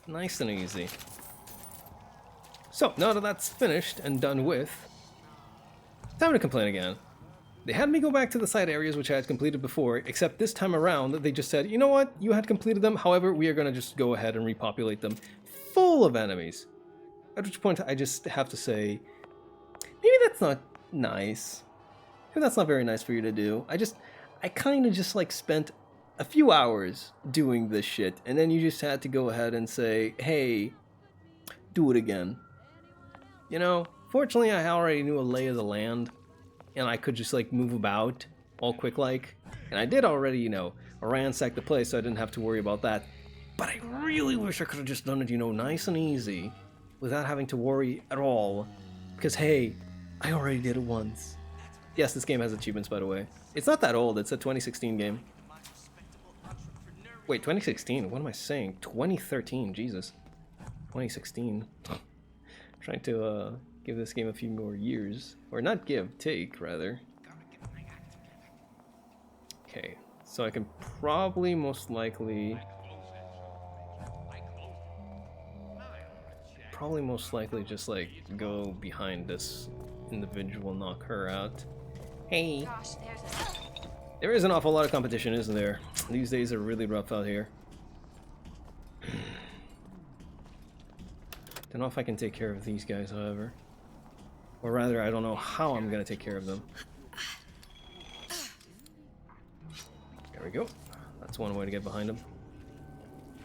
Nice and easy. So, now that that's finished and done with, time to complain again. They had me go back to the side areas which I had completed before, except this time around they just said, you know what, you had completed them, however, we are going to just go ahead and repopulate them full of enemies. At which point I just have to say, maybe that's not nice. Maybe that's not very nice for you to do. I kind of just like spent a few hours doing this shit, and then you just had to go ahead and say, hey, do it again. You know, fortunately I already knew a lay of the land, and I could just like move about all quick like, and I did already, you know, ransack the place, so I didn't have to worry about that. But I really wish I could have just done it, you know, nice and easy, without having to worry at all, because hey, I already did it once. Yes, this game has achievements, by the way. It's not that old, it's a 2016 game. Wait, 2016? What am I saying? 2013, Jesus. 2016. Trying to give this game a few more years. Or not give, take, rather. Okay, so I can probably most likely just like go behind this individual, knock her out. Hey! Gosh, There is an awful lot of competition, isn't there? These days are really rough out here. Don't know if I can take care of these guys, however. Or rather, I don't know how I'm gonna take care of them. There we go. That's one way to get behind them.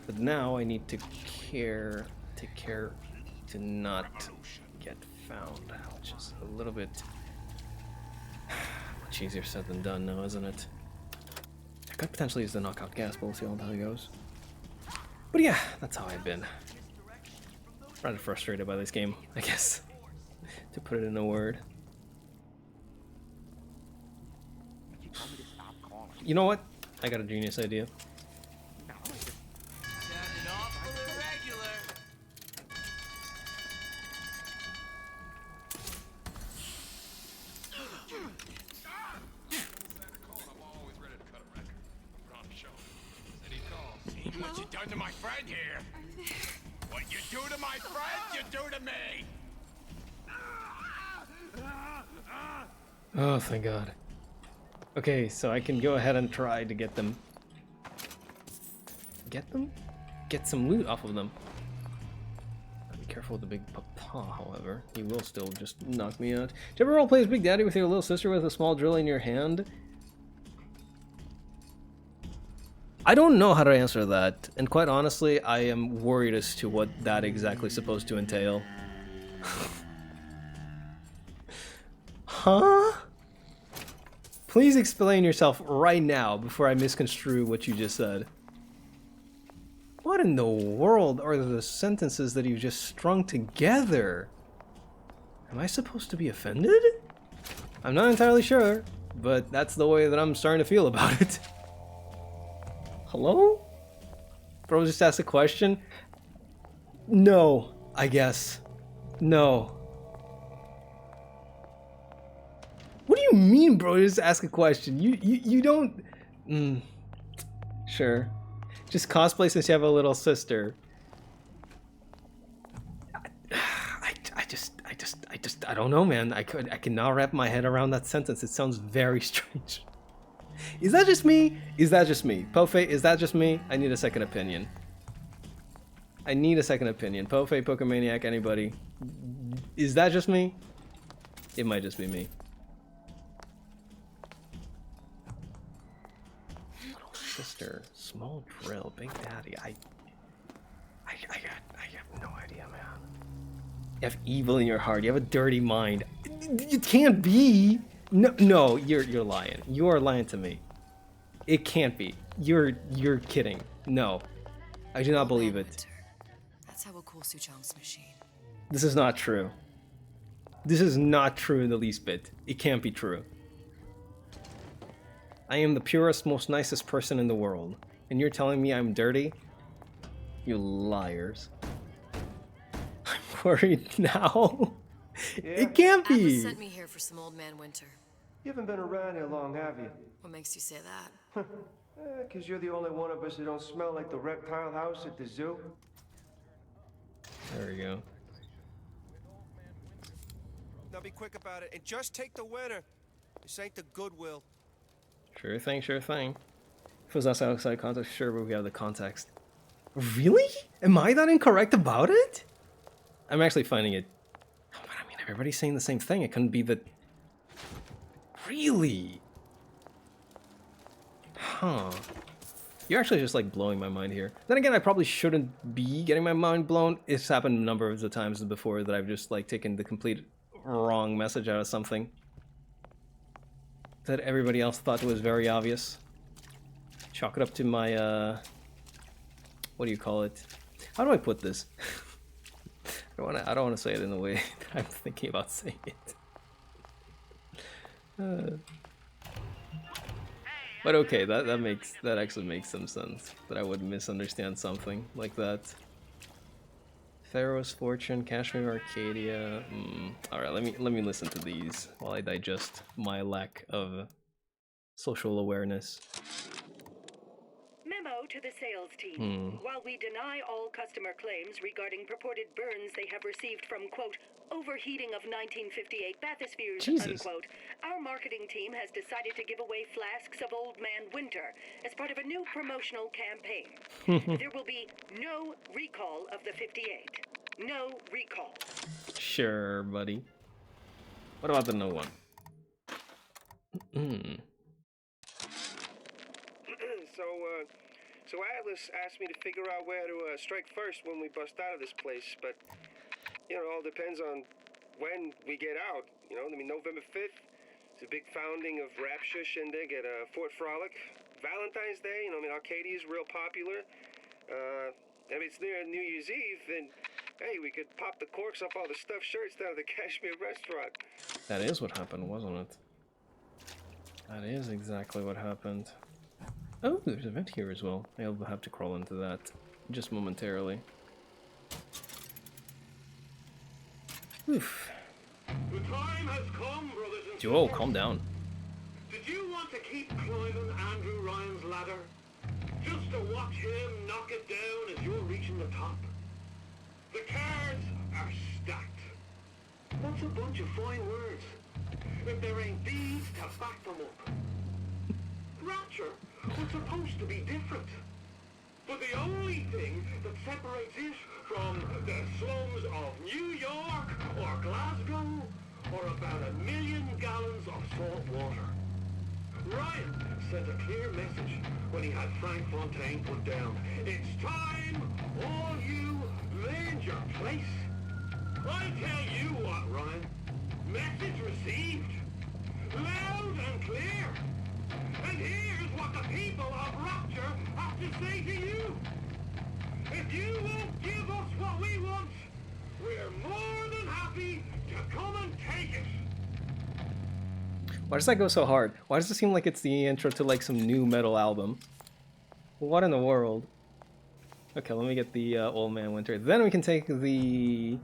But now I need to take care to not get found, which is a little bit much easier said than done now, isn't it? I could potentially use the knockout gas, but we'll see how it goes. But yeah, that's how I've been. Rather frustrated by this game, I guess, to put it in a word. You know what? I got a genius idea. What you done to my friend here? What you do to my friend, you do to me. Oh, thank God. Okay, so I can go ahead and try to get them. Get some loot off of them. Be careful with the big papa, however. He will still just knock me out. Do you ever roleplay as Big Daddy with your little sister with a small drill in your hand? I don't know how to answer that, and quite honestly, I am worried as to what that exactly is supposed to entail. Huh? Please explain yourself right now before I misconstrue what you just said. What in the world are the sentences that you just strung together? Am I supposed to be offended? I'm not entirely sure, but that's the way that I'm starting to feel about it. Hello? Bro just asked a question? No, I guess. No. What do you mean, bro? Just ask a question. You don't... Sure. Just cosplay since you have a little sister. I just I don't know, man. I cannot wrap my head around that sentence. It sounds very strange. Is that just me? Is that just me? Pofe, is that just me? I need a second opinion. I need a second opinion. Pofe, Pokemaniac, anybody? Is that just me? It might just be me. Little sister, small drill, Big Daddy. I have no idea, man. You have evil in your heart. You have a dirty mind. It can't be. No, you're lying. You are lying to me. It can't be. You're kidding. No, I do not believe it. That's how we'll cool Suchong's machine. This is not true. This is not true in the least bit. It can't be true. I am the purest, most nicest person in the world, and you're telling me I'm dirty? You liars. I'm worried now. Yeah. It can't be. Atlas sent me here for some Old Man Winter. You haven't been around here long, have you? What makes you say that? 'Cause you're the only one of us who don't smell like the reptile house at the zoo. There we go. Now be quick about it and just take the winner. This ain't the Goodwill. Sure thing, sure thing. If it was us outside context, sure, but we have the context. Really? Am I that incorrect about it? I'm actually finding it... Oh, but I mean, everybody's saying the same thing. It couldn't be that... Really? Huh. You're actually just, like, blowing my mind here. Then again, I probably shouldn't be getting my mind blown. It's happened a number of the times before that I've just, like, taken the complete wrong message out of something that everybody else thought was very obvious. Chalk it up to my, what do you call it? How do I put this? I don't want to say it in the way that I'm thinking about saying it. But okay, that actually makes some sense. That I would misunderstand something like that. Pharaoh's Fortune, Kashmir Arcadia. Alright, let me listen to these while I digest my lack of social awareness. Memo to the sales team. While we deny all customer claims regarding purported burns they have received from, quote, overheating of 1958 bathyspheres, unquote, our marketing team has decided to give away flasks of Old Man Winter as part of a new promotional campaign. There will be no recall of the 58. No recall. Sure, buddy. What about the no one? So Atlas asked me to figure out where to strike first when we bust out of this place, but, you know, it all depends on when we get out, you know? I mean, November 5th is a big founding of Rapture Shindig at Fort Frolic. Valentine's Day, you know, I mean, Arcadia is real popular. If it's near New Year's Eve, then, hey, we could pop the corks off all the stuffed shirts down at the Kashmir restaurant. That is what happened, wasn't it? That is exactly what happened. Oh, there's a vent here as well. I'll have to crawl into that just momentarily. Oof. The time has come, brothers and Joel, calm down. Did you want to keep climbing Andrew Ryan's ladder? Just to watch him knock it down as you're reaching the top? The cards are stacked. That's a bunch of fine words. If there ain't deeds to back them up. Rapture was supposed to be different. But the only thing that separates it from the slums of New York or Glasgow or about 1 million gallons of salt water. Ryan sent a clear message when he had Frank Fontaine put down. It's time all you learned your place. I tell you what, Ryan. Message received. Loud and clear. And here's what the people of Rapture have to say to you. If you won't give us what we want, we're more than happy to come and take it. Why does that go so hard? Why does it seem like it's the intro to like some new metal album? What in the world? Okay, let me get the Old Man Winter. Then we can take the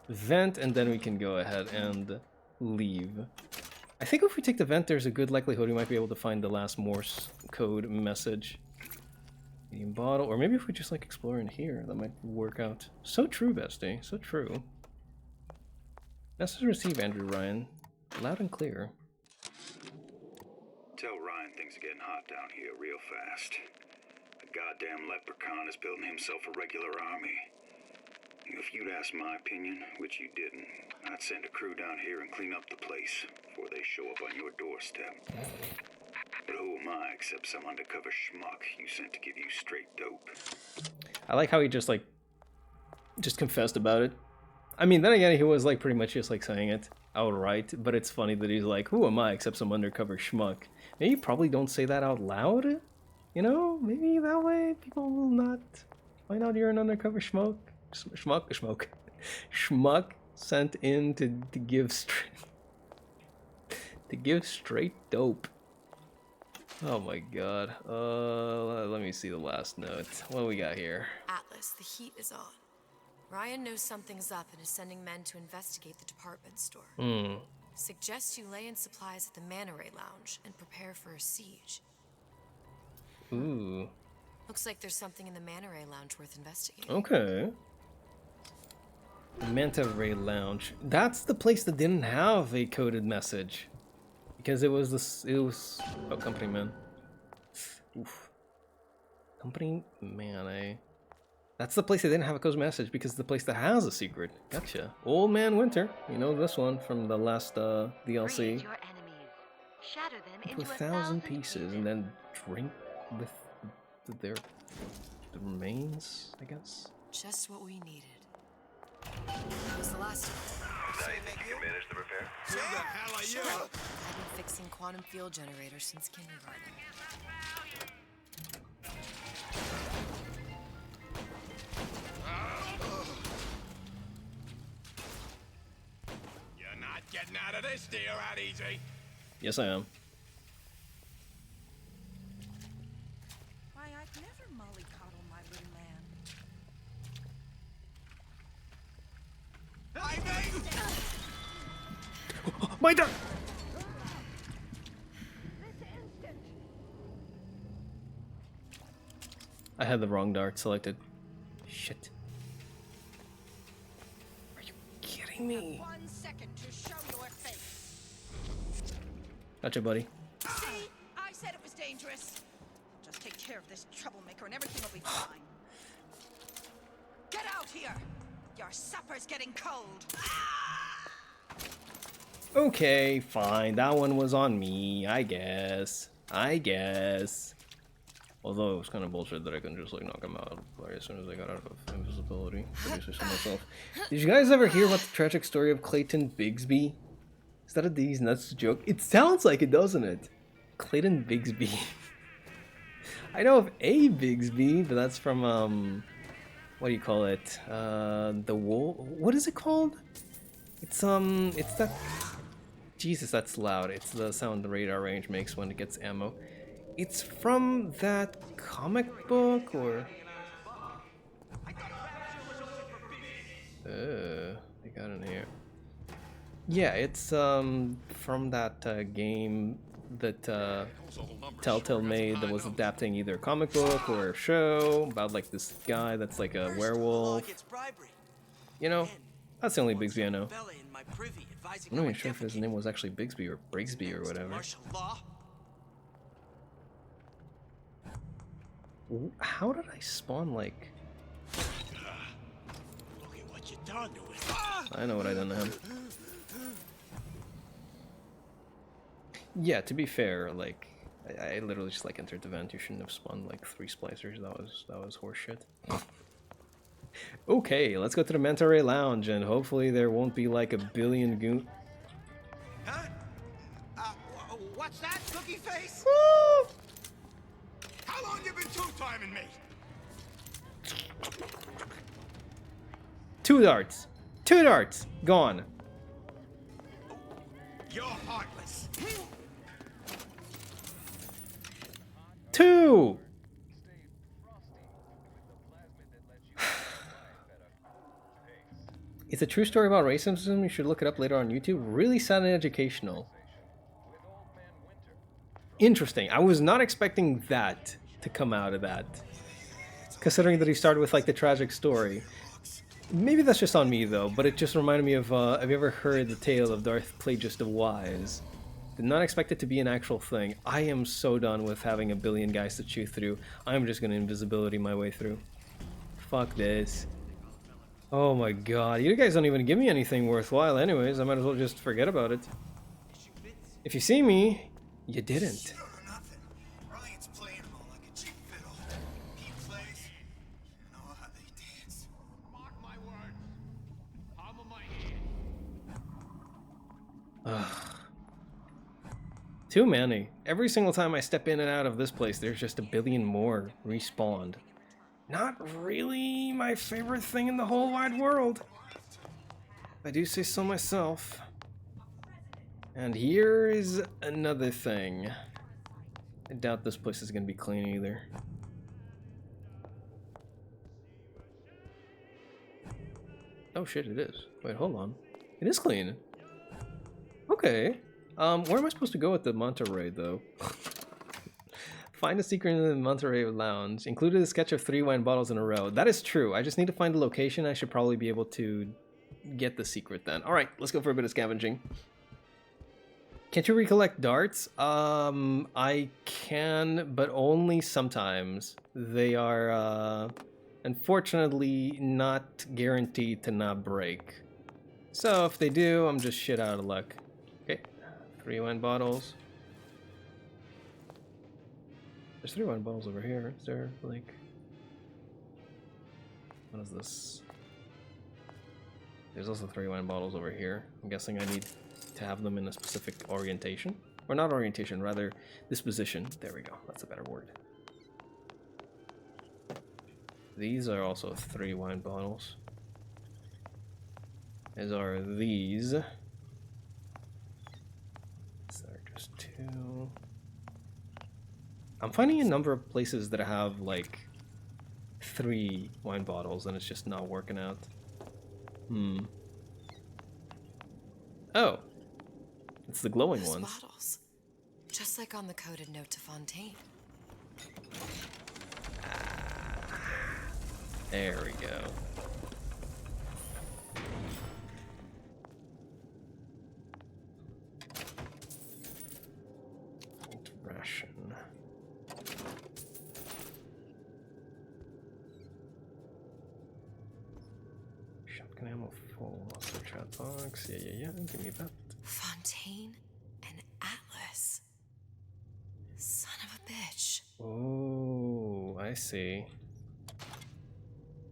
vent and then we can go ahead and leave. I think if we take the vent, there's a good likelihood we might be able to find the last Morse code message. Medium bottle, or maybe if we just like explore in here, that might work out. So true, bestie, so true. Message received, Andrew Ryan. Loud and clear. Tell Ryan things are getting hot down here real fast. The goddamn leprechaun is building himself a regular army. If you'd asked my opinion, which you didn't, I'd send a crew down here and clean up the place before they show up on your doorstep. But who am I except some undercover schmuck you sent to give you straight dope? I like how he just confessed about it. I mean, then again, he was like pretty much just like saying it outright, but it's funny that he's like, who am I except some undercover schmuck? Maybe you probably don't say that out loud, you know? Maybe that way people will not find out you're an undercover schmuck sent in to give straight dope. Oh my god. Let me see the last note. What do we got here? Atlas, the heat is on. Ryan knows something's up and is sending men to investigate the department store. Suggests you lay in supplies at the Manta Ray Lounge and prepare for a siege. Ooh. Looks like there's something in the Manta Ray Lounge worth investigating. Okay. Manta Ray Lounge. That's the place that didn't have a coded message. Because it was oh, Company Man. Oof. Company Man, eh? That's the place that didn't have a coded message because it's the place that has a secret. Gotcha. Old Man Winter. You know this one from the last DLC. Shatter them Into into 1,000 pieces and then drink with the remains, I guess. Just what we needed. That was the last one. Now you think you can manage the repair? Who the hell are you? I've been fixing quantum field generators since kindergarten. You're not getting out of this deal that easy. Yes, I am. Why, I'd never mollycoddle my little man. My dog! I had the wrong dart selected. Shit. Are you kidding me? 1 second to show your face. Gotcha, buddy. See? I said it was dangerous. Just take care of this troublemaker and everything will be fine. Get out here! Your supper's getting cold. Okay, fine. That one was on me, I guess. Although it was kind of bullshit that I couldn't just like knock him out like, as soon as I got out of invisibility. Produces myself. Did you guys ever hear about the tragic story of Clayton Bigsby? Is that a D's Nuts joke? It sounds like it, doesn't it? Clayton Bigsby. I know of a Bigsby, but that's from what do you call it? The Wolf. What is it called? It's that. Jesus, that's loud. It's the sound the radar range makes when it gets ammo. It's from that comic book, or... they got in here. Yeah, it's from that game that Telltale made that was adapting either a comic book or a show about like this guy that's like a werewolf. You know, that's the only Bigsby I know. I'm not even sure if his name was actually Bigsby or Brigsby or whatever. How did I spawn like... Look at what you done to it. I know what I done to him. Yeah, to be fair, like I literally just like entered the vent. You shouldn't have spawned like 3 splicers. That was horseshit. Okay, let's go to the Manta Ray Lounge and hopefully there won't be like a billion goon. Huh? What's that, cookie face? Woo! How long you been two-timing me? 2 darts. 2 darts. Gone. You're heartless. 2. It's a true story about racism. You should look it up later on YouTube. Really sad and educational. Interesting. I was not expecting that to come out of that. Considering that he started with like the tragic story. Maybe that's just on me though, but it just reminded me of, have you ever heard the tale of Darth Plagueis the Wise? Did not expect it to be an actual thing. I am so done with having a billion guys to chew through. I'm just gonna invisibility my way through. Fuck this. Oh my god, you guys don't even give me anything worthwhile anyways. I might as well just forget about it. If you see me, you didn't. Ugh. Too many. Every single time I step in and out of this place, there's just a billion more respawned. Not really my favorite thing in the whole wide world. I do say so myself. And here is another thing. I doubt this place is gonna be clean either. Oh shit, it is. Wait, hold on. It is clean. Okay. Where am I supposed to go with the Monterey, though? Find a secret in the Monterey Lounge. Included a sketch of 3 wine bottles in a row. That is true. I just need to find the location. I should probably be able to get the secret then. Alright, let's go for a bit of scavenging. Can't you recollect darts? I can, but only sometimes. They are, unfortunately not guaranteed to not break. So if they do, I'm just shit out of luck. Okay, 3 wine bottles. There's 3 wine bottles over here. Is there, like... What is this? There's also 3 wine bottles over here. I'm guessing I need to have them in a specific orientation. Or not orientation, rather disposition. There we go. That's a better word. These are also 3 wine bottles. As are these. These are just 2. I'm finding a number of places that have like 3 wine bottles and it's just not working out. Oh. It's the glowing Those ones. Bottles. Just like on the coded note to Fontaine. There we go. Ration. Shotgun ammo full. Also chat box. Yeah. Give me that. Fontaine and Atlas. Son of a bitch. Oh, I see.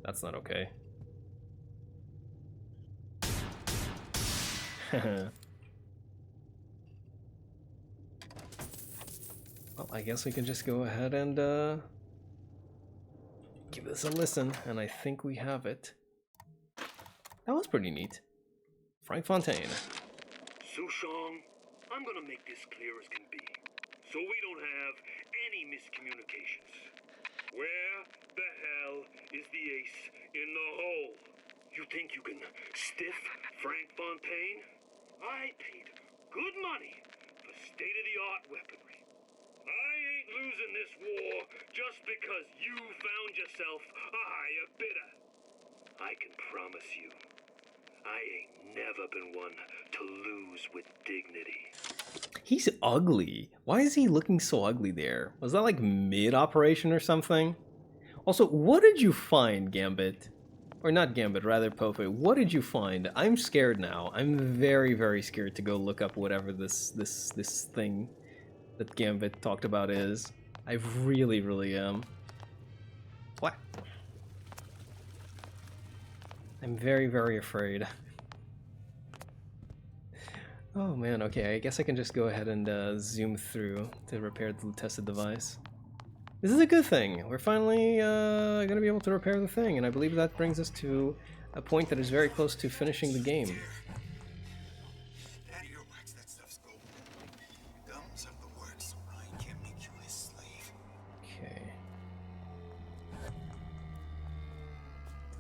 That's not okay. Well, I guess we can just go ahead and give this a listen, and I think we have it. That was pretty neat. Frank Fontaine. Sushong, I'm gonna make this clear as can be, so we don't have any miscommunications. Where the hell is the ace in the hole? You think you can stiff Frank Fontaine? I paid good money for state-of-the-art weaponry. I ain't losing this war just because you found yourself a higher bidder. I can promise you, I ain't never been one to lose with dignity. He's ugly. Why is he looking so ugly there? Was that like mid-operation or something? Also, what did you find, Gambit? Or not Gambit, rather Pofe. What did you find? I'm scared now. I'm very, very scared to go look up whatever this thing that Gambit talked about is. I really, really am. What? I'm very, very afraid. Oh man, okay, I guess I can just go ahead and zoom through to repair the tested device. This is a good thing. We're finally going to be able to repair the thing, and I believe that brings us to a point that is very close to finishing the game. Okay.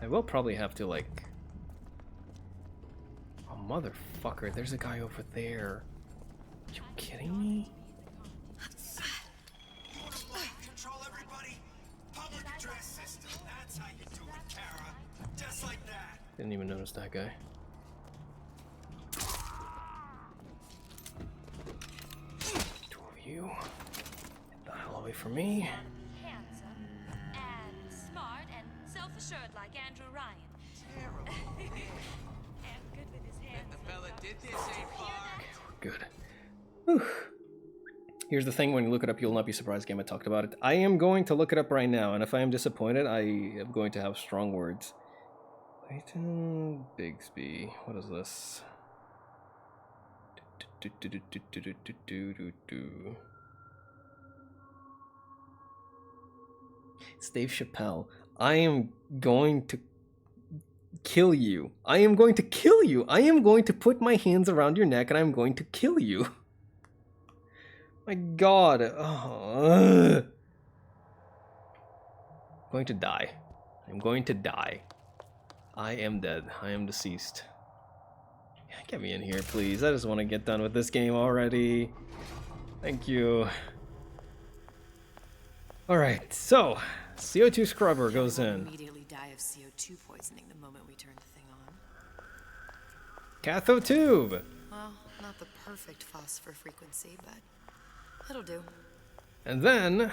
I will probably have to, like... Oh, motherfucker, there's a guy over there. Are you kidding me? Control everybody. Public address system. That's how you do it, Kara. Just like that. Didn't even notice that guy. Two of you. Get the hell away from me. Handsome and smart and self-assured like Andrew Ryan. Terrible. And good with his hands. The fella did this ain't far. Good. Whew. Here's the thing, when you look it up, you'll not be surprised, game. I talked about it. I am going to look it up right now, and if I am disappointed, I am going to have strong words. Clayton Bigsby. What is this? It's Dave Chappelle. I am going to kill you. I am going to kill you. I am going to put my hands around your neck and I'm going to kill you. My God. Oh. I'm going to die. I'm going to die. I am dead. I am deceased. Get me in here, please. I just want to get done with this game already. Thank you. Alright, so CO2 scrubber goes in. Immediately die of CO2 poisoning the moment we turn the thing on. Cathode tube. Well, not the perfect phosphor frequency, but it'll do. And then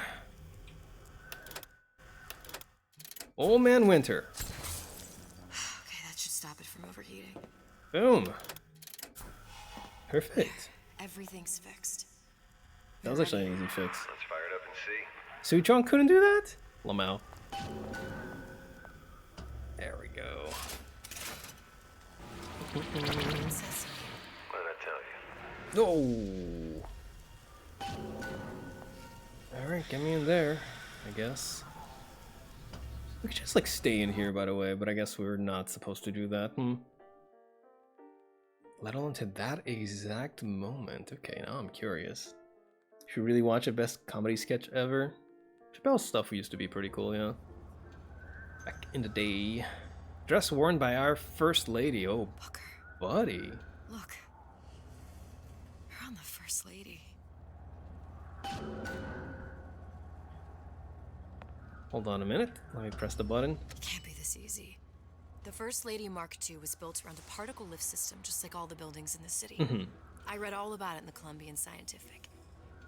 Old Man Winter. Okay, that should stop it from overheating. Boom. Perfect. Everything's fixed. That was actually an easy fix. Let's fire it up and see. Suchong couldn't do that? Lamau. There we go. What did I tell you? No. Alright, get me in there, I guess. We could just like stay in here, by the way, but I guess we're not supposed to do that. Let alone to that exact moment. Okay, now I'm curious. Should we really watch a best comedy sketch ever? Chappelle's stuff used to be pretty cool, yeah. Back in the day. Dress worn by our first lady. Oh, Booker. Buddy. Look. You're on the first lady. Hold on a minute. Let me press the button. It can't be this easy. The First Lady Mark II was built around a particle lift system, just like all the buildings in the city. I read all about it in the Columbian Scientific.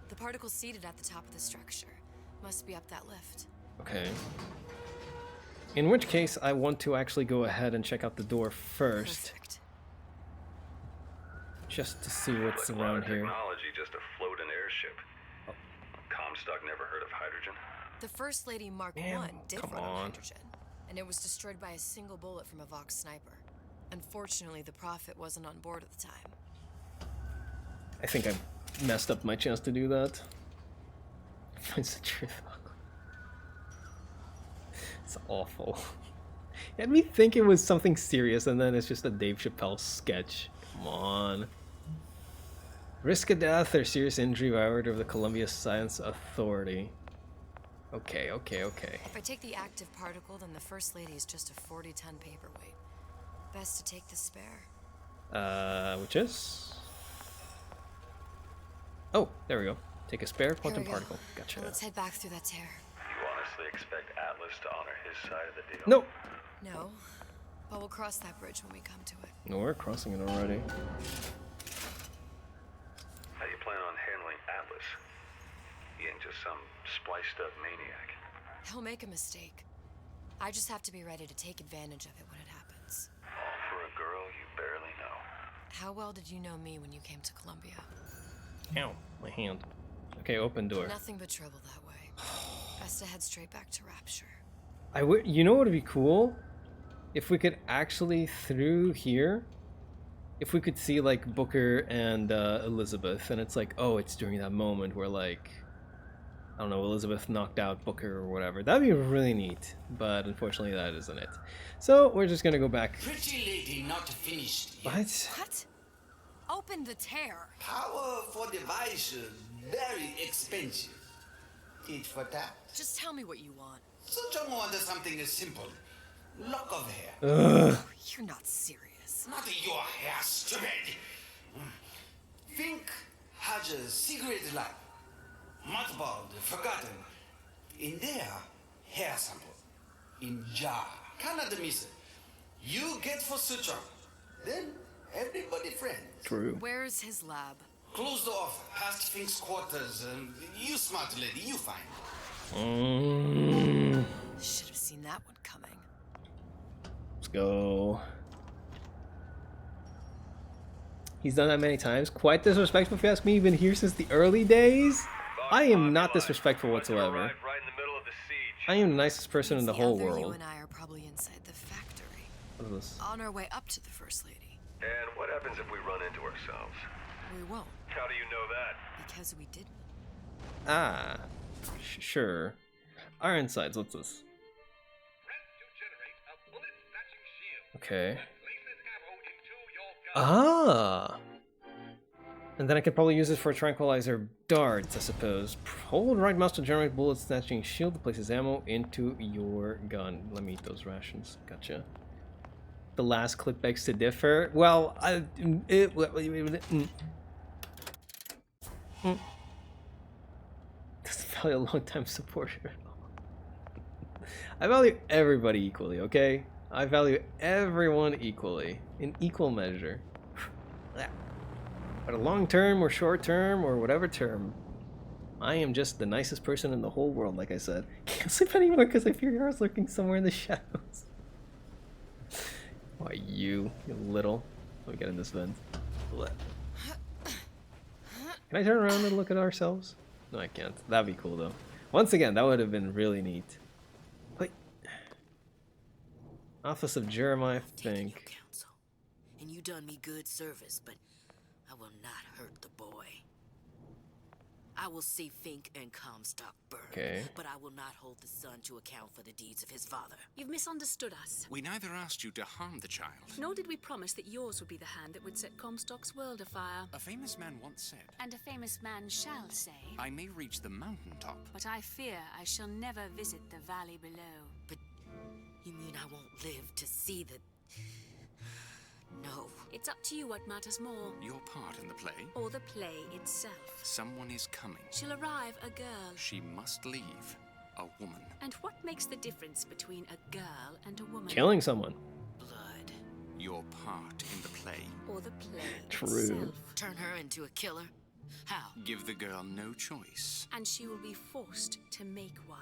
The particles seated at the top of the structure must be up that lift. Okay. In which case, I want to actually go ahead and check out the door first. Perfect. Just to see what's Like around here. Technology just to float an airship. Comstock never heard of hydrogen. The First Lady Mark I did run on hydrogen, and it was destroyed by a single bullet from a Vox sniper. Unfortunately, the Prophet wasn't on board at the time. I think I messed up my chance to do that. It's the truth. It's awful. It had me think it was something serious, and then it's just a Dave Chappelle sketch. Come on. Risk of death or serious injury by order of the Columbia Science Authority. Okay. If I take the active particle, then the First Lady is just a 40-ton paperweight. Best to take the spare. Which is? Oh, there we go. Take a spare quantum particle. Gotcha. Well, let's head back through that tear. You honestly expect Atlas to honor his side of the deal? Nope. No, but we'll cross that bridge when we come to it. No, we're crossing it already. How do you plan on handling Atlas? He ain't just some spliced up maniac. He'll make a mistake. I just have to be ready to take advantage of it when it happens. All for a girl you barely know. How well did you know me when you came to Columbia? Ow, my hand. Okay, open door. Nothing but trouble that way. Best to head straight back to Rapture. You know what would be cool? If we could actually, through here, if we could see, like, Booker and Elizabeth, and it's like, oh, it's during that moment where, like, I don't know, Elizabeth knocked out Booker or whatever. That'd be really neat, but unfortunately that isn't it. So, we're just gonna go back. Pretty lady not finished yet. What? Open the tear. Power for device, very expensive. Tit for tat. Just tell me what you want. Such a wonder something is simple. Lock of hair. Ugh. You're not serious. Not your hair, stupid. Think has a secret lab. Mothballed, forgotten. In there, hair sample. In jar. Cannot miss it. You get for suture. Then everybody friends. True. Where's his lab? Closed off, past Fink's quarters. You smart lady, you find. Should have seen that one coming. Let's go. He's done that many times. Quite disrespectful if you ask me. Been here since the early days. I am not disrespectful whatsoever. I am the nicest person in the whole world. You and I are probably inside the factory. What is this? On our way up to the First Lady. And what happens if we run into ourselves? We won't. How do you know that? Because we didn't. Ah, sure. Iron sides. What's this? Okay. Ah. And then I could probably use it for tranquilizer darts, I suppose. Hold right mouse to generate bullet snatching shield that places ammo into your gun. Let me eat those rations. Gotcha. The last clip begs to differ. Well, doesn't value a long time supporter. I value everybody equally, okay? I value everyone equally, in equal measure. But a long term or short term or whatever term, I am just the nicest person in the whole world, like I said. Can't sleep anymore because I fear yours lurking somewhere in the shadows. Why you little. Let me get in this vent. Can I turn around and look at ourselves? No, I can't. That'd be cool though. Once again, that would have been really neat. Wait. Office of Jeremiah Fink. And you done me good service, but I will not hurt the boy. I will see Fink and Comstock burn, but I will not hold the son to account for the deeds of his father. You've misunderstood us. We neither asked you to harm the child. Nor did we promise that yours would be the hand that would set Comstock's world afire. A famous man once said, and a famous man shall say, I may reach the mountaintop, but I fear I shall never visit the valley below. But you mean I won't live to see the... No. It's up to you what matters more. Your part in the play? Or the play itself. Someone is coming. She'll arrive, a girl. She must leave, a woman. And what makes the difference between a girl and a woman? Killing someone. Blood. Your part in the play. Or the play True. itself. Turn her into a killer? How? Give the girl no choice. And she will be forced to make one.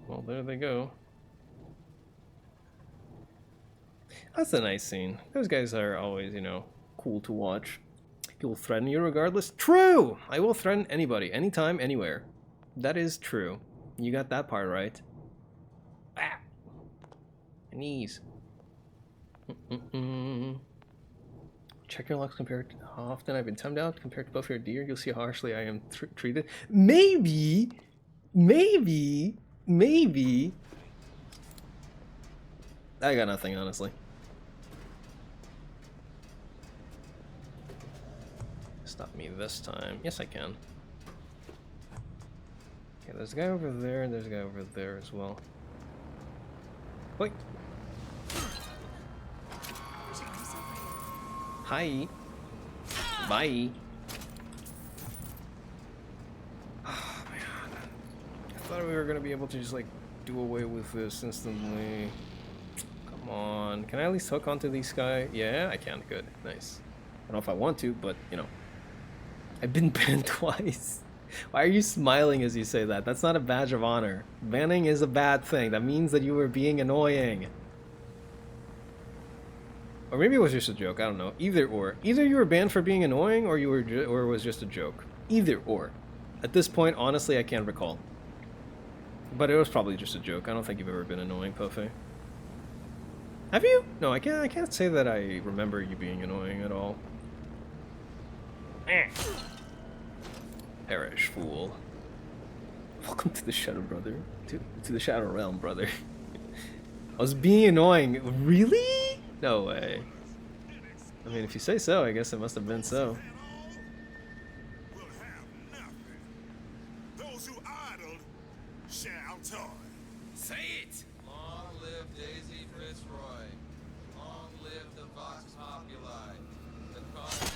Well, there they go. That's a nice scene. Those guys are always, you know, cool to watch. People threaten you regardless. True! I will threaten anybody, anytime, anywhere. That is true. You got that part right. Ah! My knees. Check your locks compared to how often I've been timed out compared to both your deer. You'll see how harshly I am treated. Maybe. I got nothing, honestly. Stop me this time. Yes, I can. Okay, there's a guy over there, and there's a guy over there as well. Wait. Hi. Bye. Oh, man. I thought we were gonna be able to just, like, do away with this instantly. Come on. Can I at least hook onto these guys? Yeah, I can. Good. Nice. I don't know if I want to, but, you know. I've been banned twice. Why are you smiling as you say that? That's not a badge of honor. Banning is a bad thing. That means that you were being annoying. Or maybe it was just a joke. I don't know. Either or. Either you were banned for being annoying, or you were, or it was just a joke. Either or. At this point, honestly, I can't recall. But it was probably just a joke. I don't think you've ever been annoying, Puffy. Have you? No, I can't say that I remember you being annoying at all. Perish, fool. Welcome to the Shadow Brother. To the Shadow Realm, brother. I was being annoying. Really? No way. I mean, if you say so, I guess it must have been so. Those who idled shall toil. Say it! Long live Daisy Fitzroy. Long live the Vox Populi. The cause...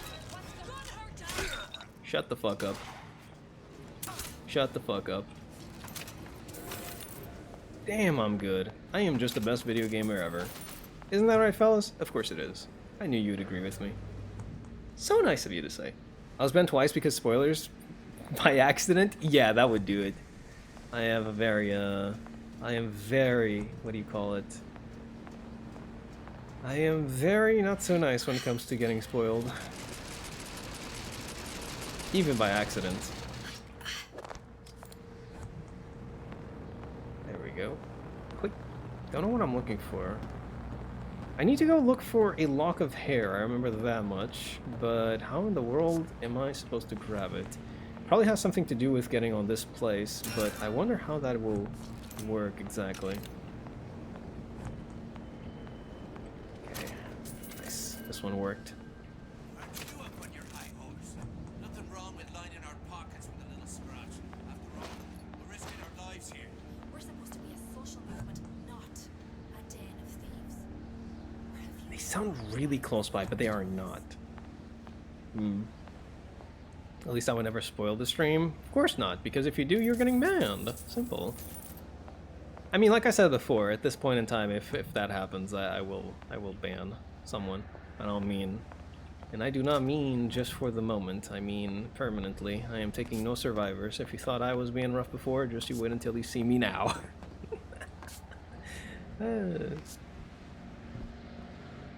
Shut the fuck up. Shut the fuck up. Damn, I'm good. I am just the best video gamer ever. Isn't that right, fellas? Of course it is. I knew you'd agree with me. So nice of you to say. I was banned twice because spoilers by accident? Yeah, that would do it. I have a very, I am very, what do you call it? I am very not so nice when it comes to getting spoiled. Even by accident. There we go. Quick. Don't know what I'm looking for. I need to go look for a lock of hair, I remember that much, but how in the world am I supposed to grab it? Probably has something to do with getting on this place, but I wonder how that will work exactly. Okay, nice. This one worked. Nothing wrong with lining our pockets with a little scratch. After all, we're risking our lives here. We're supposed to be a social movement, not a den of thieves. They sound really close by, but they are not. At least I would never spoil the stream. Of course not, because if you do, you're getting banned. Simple. I mean, like I said before, at this point in time, if that happens, I will ban someone. I don't mean, and I do not mean just for the moment. I mean permanently. I am taking no survivors. If you thought I was being rough before, just you wait until you see me now.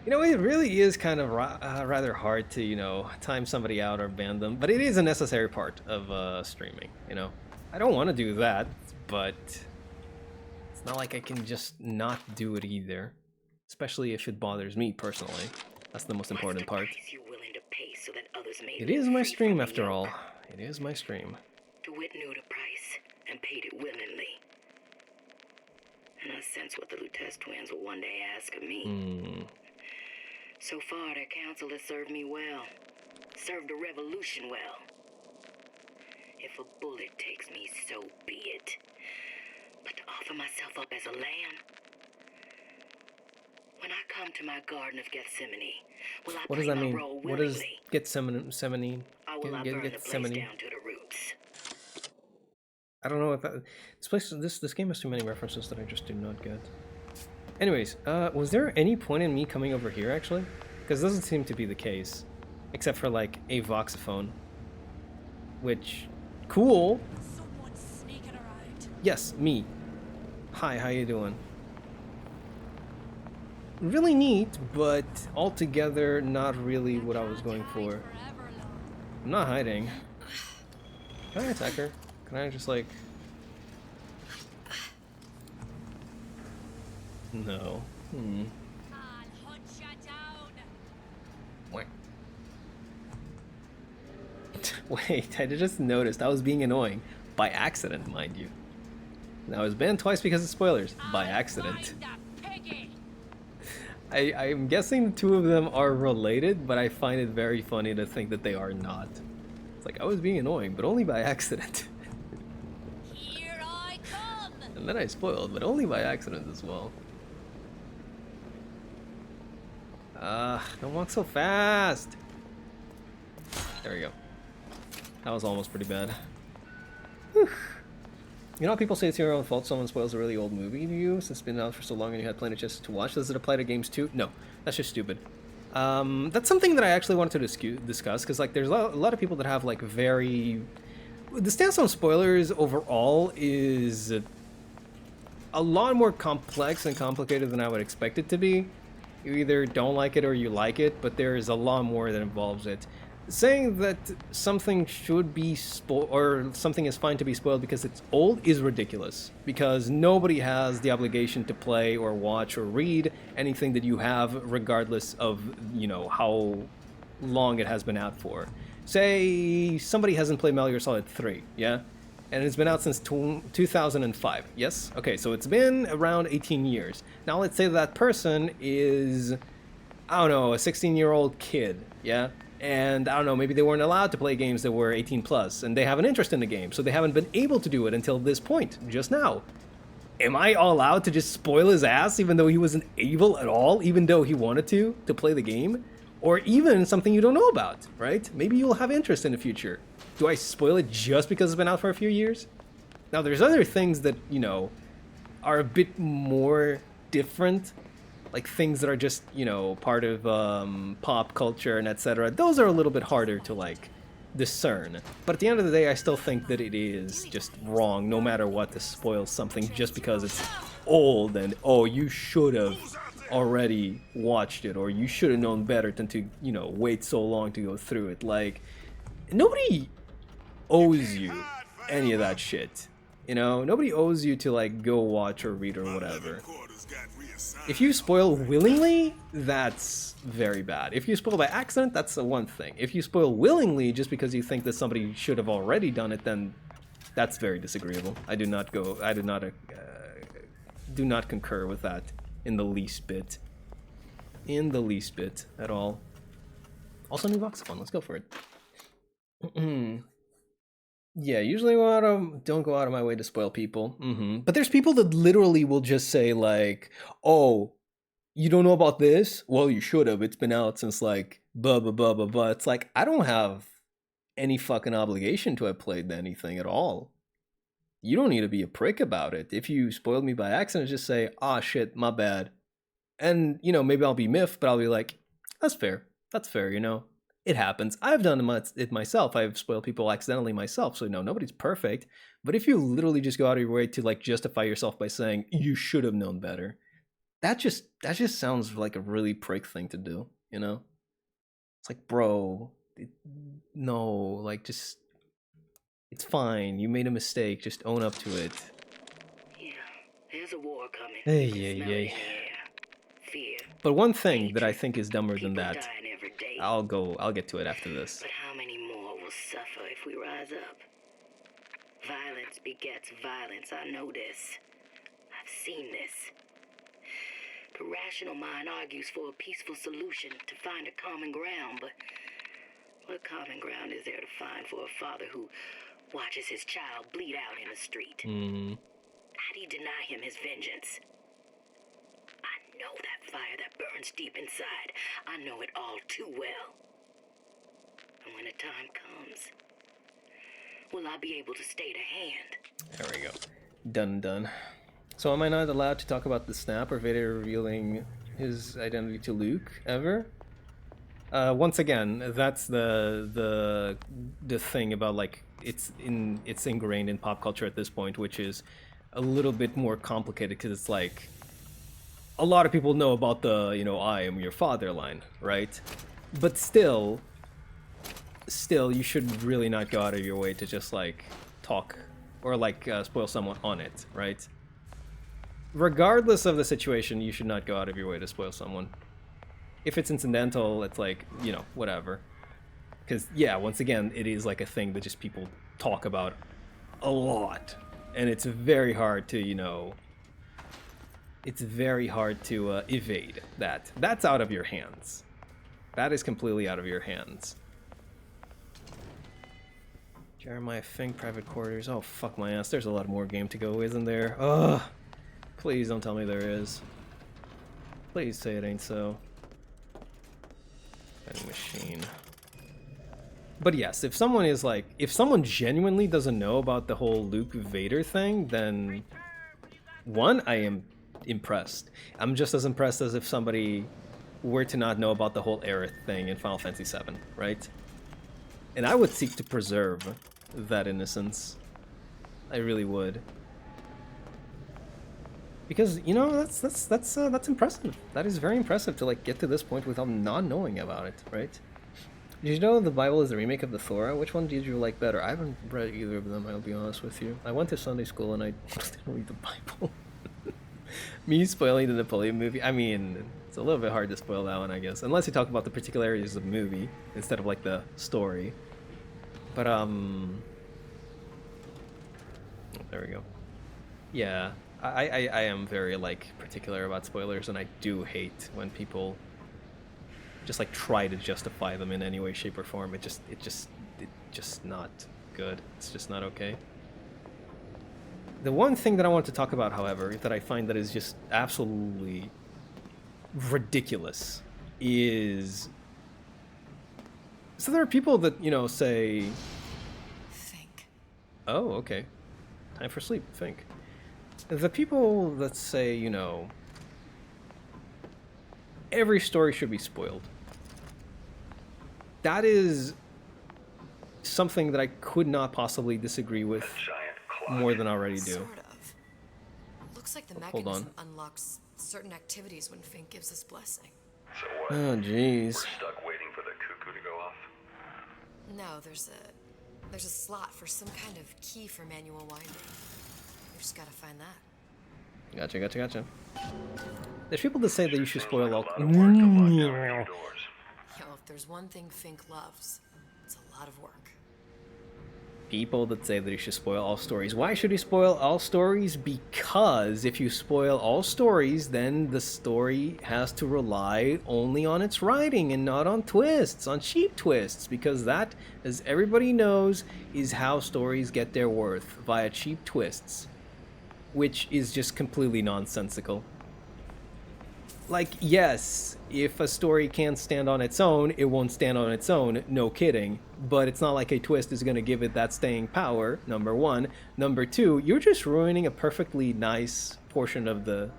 You know, it really is kind of rather hard to, you know, time somebody out or ban them, but it is a necessary part of streaming, you know. I don't want to do that, but it's not like I can just not do it either, especially if it bothers me personally. That's the most important part. It is my stream after all. It is my stream. DeWitt knew the price and paid it willingly. And I sense what the Lutece twins will one day ask of me. So far, their counsel has served me well. Served the revolution well. If a bullet takes me, so be it. But to offer myself up as a lamb? When I come to my Garden of Gethsemane, will I What does play that my mean? role What does willingly? Gethsemane? Or will I burn the place down to the roots? I don't know if that, this game has too many references that I just do not get. Anyways, was there any point in me coming over here, actually? Because it doesn't seem to be the case. Except for, like, a voxophone. Which, cool. Someone's sneaking around. Yes, me. Hi, how you doing? Really neat, but altogether not really what I was going for. I'm not hiding. Can I attack her? Can I just, like... No. I'll hunt you down. Wait, I just noticed I was being annoying. By accident, mind you. And I was banned twice because of spoilers. By accident. I'm guessing the two of them are related, but I find it very funny to think that they are not. It's like, I was being annoying, but only by accident. Here I come. And then I spoiled, but only by accident as well. Don't walk so fast! There we go. That was almost pretty bad. Whew. You know how people say it's your own fault someone spoils a really old movie to you since it's been out for so long and you had plenty of chances to watch? Does it apply to games too? No, that's just stupid. That's something that I actually wanted to discuss, because like there's a lot of people that have like very... The stance on spoilers overall is a lot more complex and complicated than I would expect it to be. You either don't like it or you like it, but there is a lot more that involves it. Saying that something should be spoiled or something is fine to be spoiled because it's old is ridiculous, because nobody has the obligation to play or watch or read anything that you have regardless of, you know, how long it has been out for. Say somebody hasn't played Metal Gear Solid 3, yeah? And it's been out since 2005, yes? Okay, so it's been around 18 years. Now let's say that person is, I don't know, a 16-year-old kid, yeah? And I don't know, maybe they weren't allowed to play games that were 18 plus, and they have an interest in the game, so they haven't been able to do it until this point, just now. Am I allowed to just spoil his ass even though he wasn't able at all, even though he wanted to play the game? Or even something you don't know about, right? Maybe you'll have interest in the future. Do I spoil it just because it's been out for a few years? Now, there's other things that, you know, are a bit more different, like things that are just, you know, part of pop culture and etc. Those are a little bit harder to like discern. But at the end of the day, I still think that it is just wrong, no matter what, to spoil something just because it's old and, oh, you should have already watched it, or you should have known better than to, you know, wait so long to go through it. Like, nobody owes you any of that shit. You know, nobody owes you to like go watch or read or whatever. If you spoil willingly, that's very bad. If you spoil by accident, that's the one thing. If you spoil willingly just because you think that somebody should have already done it, then that's very disagreeable. I do not concur with that in the least bit. In the least bit at all. Also, new voxophone. Let's go for it. Yeah, usually don't go out of my way to spoil people. But there's people that literally will just say like, "Oh, you don't know about this? Well, you should have. It's been out since like blah blah blah blah blah." It's like, I don't have any fucking obligation to have played anything at all. You don't need to be a prick about it. If you spoiled me by accident, just say, "Ah, shit, my bad." And, you know, maybe I'll be miffed, but I'll be like, "That's fair. That's fair, you know." It happens. I've done it myself. I've spoiled people accidentally myself, so no, nobody's perfect. But if you literally just go out of your way to like justify yourself by saying you should have known better, that just sounds like a really prick thing to do, you know? It's like, bro, no, like just, it's fine. You made a mistake. Just own up to it. Yeah, there's a war coming. Hey. Fear. But one thing that I think is dumber than that, I'll get to it after this. But how many more will suffer if we rise up? Violence begets violence, I know this. I've seen this. The rational mind argues for a peaceful solution to find a common ground, but what common ground is there to find for a father who watches his child bleed out in the street? How do you deny him his vengeance? I know that fire that burns deep inside. I know it all too well. And when the time comes, will I be able to stay to hand? There we go. Done. So am I not allowed to talk about the snap or Vader revealing his identity to Luke ever? Once again, that's the thing about like it's ingrained in pop culture at this point, which is a little bit more complicated because it's like a lot of people know about the, you know, I am your father line, right? But still you should really not go out of your way to just like talk or like spoil someone on it, right? Regardless of the situation, you should not go out of your way to spoil someone. If it's incidental, it's like, you know, whatever. Because, yeah, once again, it is like a thing that just people talk about a lot. And it's very hard to, you know, it's very hard to evade that. That's out of your hands. That is completely out of your hands. Jeremiah Fink, private quarters. Oh, fuck my ass. There's a lot more game to go, isn't there? Ugh. Please don't tell me there is. Please say it ain't so. Vending machine. But yes, if someone is like, if someone genuinely doesn't know about the whole Luke Vader thing, then one, I am impressed. I'm just as impressed as if somebody were to not know about the whole Aerith thing in Final Fantasy VII, right? And I would seek to preserve that innocence. I really would. Because, you know, that's impressive. That is very impressive to like get to this point without not knowing about it, right? Did you know the Bible is a remake of the Torah? Which one did you like better? I haven't read either of them, I'll be honest with you. I went to Sunday school and I didn't read the Bible. Me spoiling the Napoleon movie? I mean, it's a little bit hard to spoil that one, I guess. Unless you talk about the particularities of the movie instead of like the story. But, there we go. Yeah, I am very, like, particular about spoilers, and I do hate when people just, like, try to justify them in any way, shape, or form. It's just not good. It's just not okay. The one thing that I want to talk about, however, that I find that is just absolutely ridiculous is... So there are people that, you know, say... Think. Oh, okay. Time for sleep, think. The people that say, you know, every story should be spoiled, that is something that I could not possibly disagree with more than I already do. Sort of. Looks like the mechanism unlocks certain activities when Fink gives his blessing. So what? Oh, jeez. We're stuck waiting for the cuckoo to go off? No, there's a slot for some kind of key for manual winding. We just gotta find that. Gotcha. There's people that say that you should spoil all. Yo, if there's one thing Fink loves, it's a lot of work. People that say that you should spoil all stories. Why should you spoil all stories? Because if you spoil all stories, then the story has to rely only on its writing and not on twists, on cheap twists. Because that, as everybody knows, is how stories get their worth, via cheap twists. Which is just completely nonsensical. Like, yes, if a story can't stand on its own, it won't stand on its own, no kidding. But it's not like a twist is going to give it that staying power, number one. Number two, you're just ruining a perfectly nice portion of the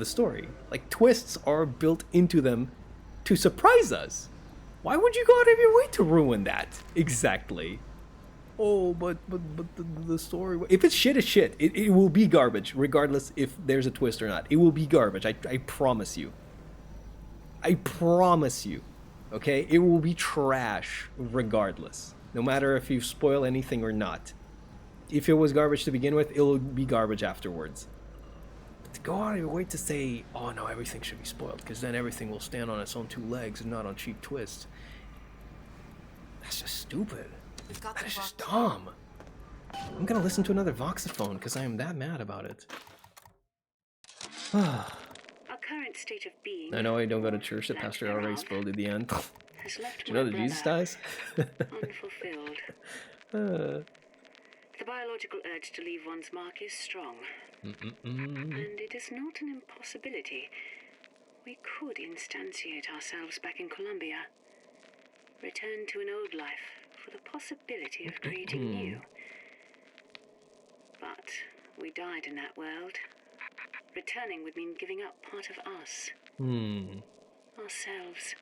story. Like, twists are built into them to surprise us. Why would you go out of your way to ruin that? Exactly. Oh, but the story... If it's shit, it's shit. It will be garbage, regardless if there's a twist or not. It will be garbage, I promise you. I promise you. Okay? It will be trash, regardless. No matter if you spoil anything or not. If it was garbage to begin with, it'll be garbage afterwards. But to go out of your way to say, oh no, everything should be spoiled, because then everything will stand on its own two legs and not on cheap twists. That's just stupid. That is just dumb. I'm gonna listen to another voxophone because I am that mad about it. Our current state of being. I know I don't go to church. The pastor already spoiled at the end. Do you know that Jesus dies? Unfulfilled. The biological urge to leave one's mark is strong. And it is not an impossibility. We could instantiate ourselves back in Columbia. Return to an old life for the possibility of creating new. But we died in that world. Returning would mean giving up part of us. Ourselves.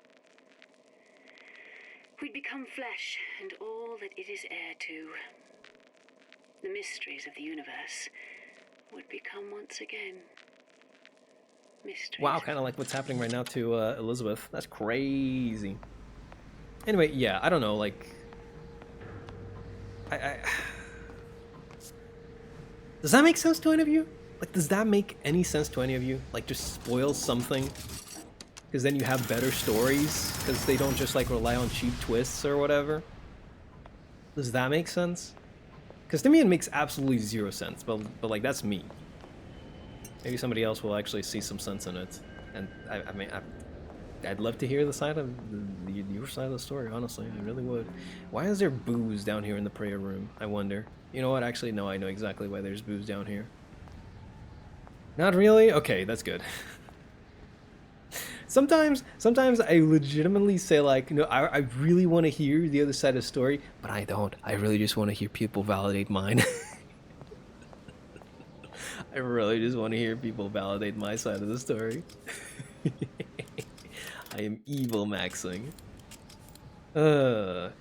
We'd become flesh and all that it is heir to. The mysteries of the universe would become once again mysteries. Wow, kind of like what's happening right now to Elizabeth. That's crazy. Anyway, yeah, I don't know, like... Does that make sense to any of you? Like, does that make any sense to any of you? Like, just spoil something? Because then you have better stories? Because they don't just, like, rely on cheap twists or whatever? Does that make sense? Because to me it makes absolutely zero sense, but like, that's me. Maybe somebody else will actually see some sense in it. And, I mean, I'd love to hear the side of your side of the story, honestly. I really would. Why is there booze down here in the prayer room? I wonder. You know what? Actually, no, I know exactly why there's booze down here. Not really? Okay, that's good. Sometimes I legitimately say, like, no, I really want to hear the other side of the story, but I don't. I really just want to hear people validate mine. I really just want to hear people validate my side of the story. I am evil maxing.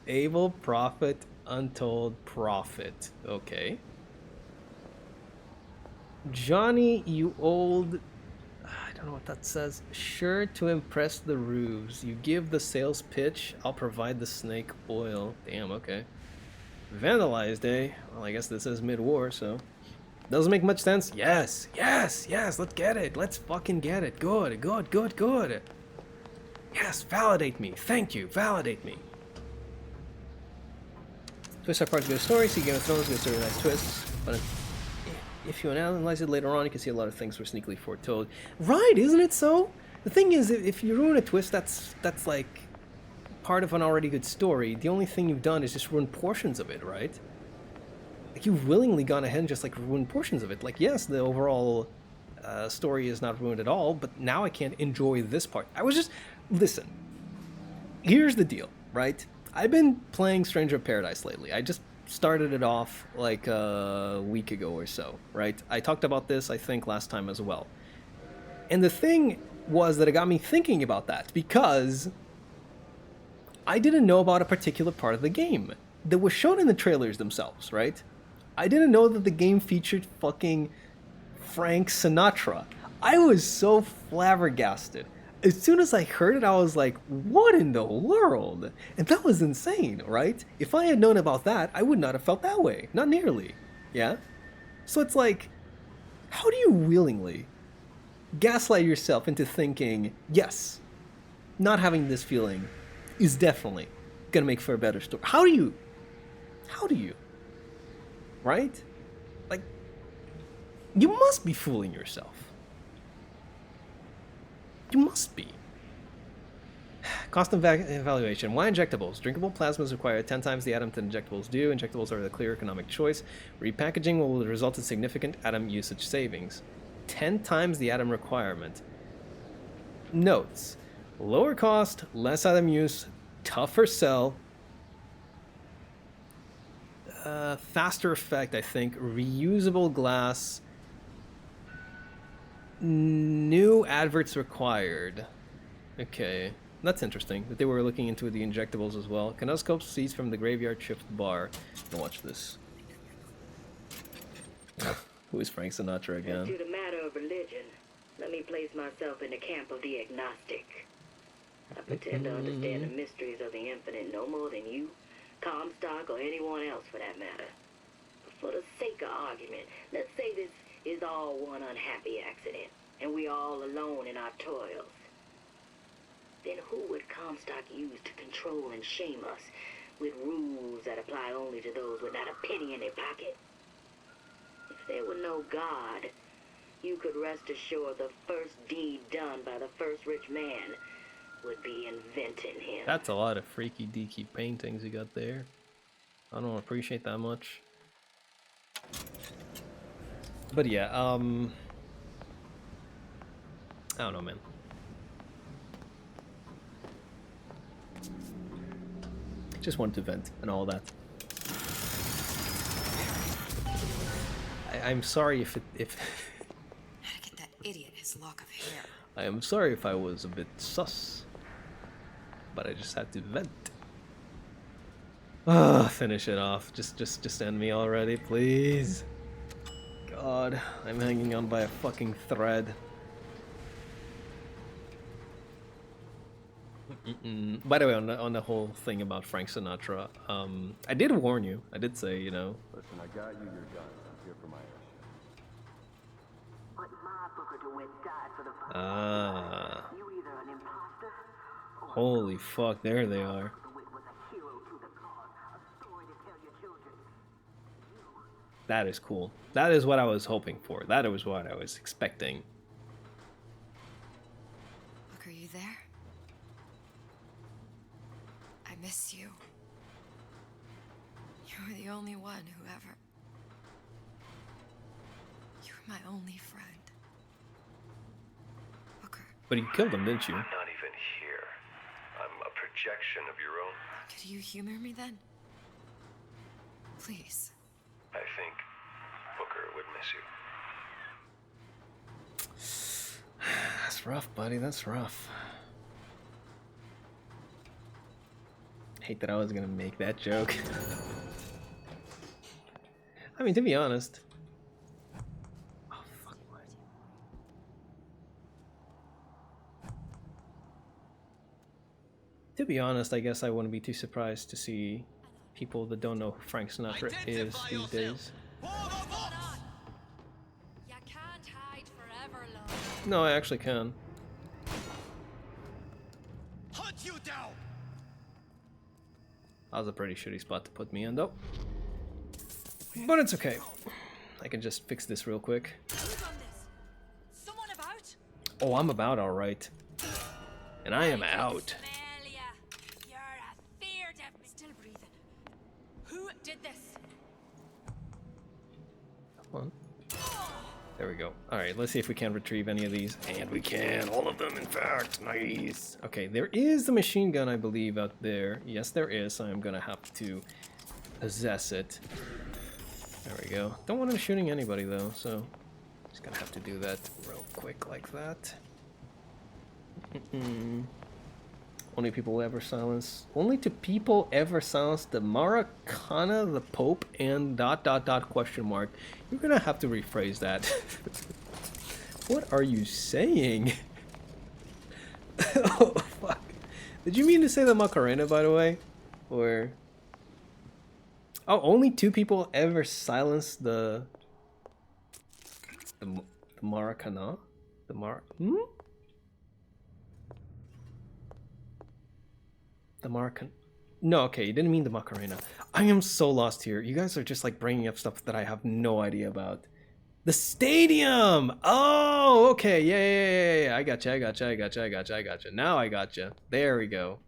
Able prophet, untold prophet. Okay. Johnny, you old... I don't know what that says. Sure to impress the ruse. You give the sales pitch, I'll provide the snake oil. Damn, okay. Vandalized, eh? Well, I guess this is mid-war, so... Doesn't make much sense. Yes, yes, yes, let's get it. Let's fucking get it. Good, good, good, good. Yes, validate me. Thank you, validate me. Twists are part of a good story. See Game of Thrones, good story, nice twists. But if you analyze it later on, you can see a lot of things were sneakily foretold. Right, isn't it so? The thing is, if you ruin a twist, that's like part of an already good story. The only thing you've done is just ruin portions of it, right? Like, you've willingly gone ahead and just, like, ruined portions of it. Like, yes, the overall story is not ruined at all, but now I can't enjoy this part. I was just... Listen. Here's the deal, right? I've been playing Stranger of Paradise lately. I just started it off like a week ago or so, right? I talked about this, I think, last time as well. And the thing was that it got me thinking about that because I didn't know about a particular part of the game that was shown in the trailers themselves, right? I didn't know that the game featured fucking Frank Sinatra. I was so flabbergasted. As soon as I heard it, I was like, what in the world? And that was insane, right? If I had known about that, I would not have felt that way. Not nearly. Yeah? So it's like, how do you willingly gaslight yourself into thinking, yes, not having this feeling is definitely gonna make for a better story? How do you? Right? Like, you must be fooling yourself. You must be. Cost evaluation. Why injectables? Drinkable plasmas require 10 times the atom that injectables do. Injectables are the clear economic choice. Repackaging will result in significant atom usage savings. 10 times the atom requirement. Notes. Lower cost, less atom use, tougher sell. Faster effect, I think. Reusable glass. New adverts required. Okay, that's interesting that they were looking into the injectables as well. Kinescope seeds from the graveyard shift bar. Now watch this. Who is Frank Sinatra again? As to the matter of religion, let me place myself in the camp of the agnostic. I pretend to understand the mysteries of the infinite no more than you, Comstock, or anyone else for that matter. But for the sake of argument, let's say this is all one unhappy accident, and we all alone in our toils. Then who would Comstock use to control and shame us with rules that apply only to those with not a penny in their pocket? If there were no God, you could rest assured the first deed done by the first rich man would be inventing him. That's a lot of freaky deaky paintings you got there. I don't appreciate that much. But yeah, I don't know, man. Just wanted to vent and all that. I'm sorry if How to get that idiot his lock of hair. I am sorry if I was a bit sus, but I just had to vent. Finish it off. Just end me already, please. God, I'm hanging on by a fucking thread. By the way, on the whole thing about Frank Sinatra, I did warn you. I did say, you know. Listen, I got you your gun. I'm here for my But my booker to win died for the Ah. You either an imposter or Holy fuck, there they are. That is cool. That is what I was hoping for. That was what I was expecting. Look, are you there? I miss you. You were the only one who ever... You were my only friend. Booker. But you killed him, didn't you? I'm not even here. I'm a projection of your own. Could you humor me then? Please. I think Booker would miss you. That's rough, buddy. That's rough. Hate that I was gonna make that joke. I mean, to be honest. Oh, fuck what? To be honest, I guess I wouldn't be too surprised to see people that don't know who Frank Sinatra is these days. You can't hide forever, love. No, I actually can. Hunt you down. That was a pretty shitty spot to put me in, though. But it's okay. I can just fix this real quick. Someone about? Oh, I'm about all right. And I am out. You're a fear of me. Still breathing. Who did this? Come on. There we go. Alright, let's see if we can retrieve any of these. And we can. All of them, in fact. Nice. Okay, there is a machine gun, I believe, out there. Yes, there is. So I'm gonna have to possess it. There we go. Don't want him shooting anybody though, so just gonna have to do that real quick like that. Only people ever silence. Only two people ever silence the Maracana, the Pope, and ... question mark. You're gonna have to rephrase that. What are you saying? Oh fuck! Did you mean to say the Macarena, by the way, or? Oh, only two people ever silenced the Maracana? The Maracan... No, okay, you didn't mean the Macarena. I am so lost here. You guys are just like bringing up stuff that I have no idea about. The stadium! Oh, okay, yeah. I gotcha. Now I gotcha. There we go.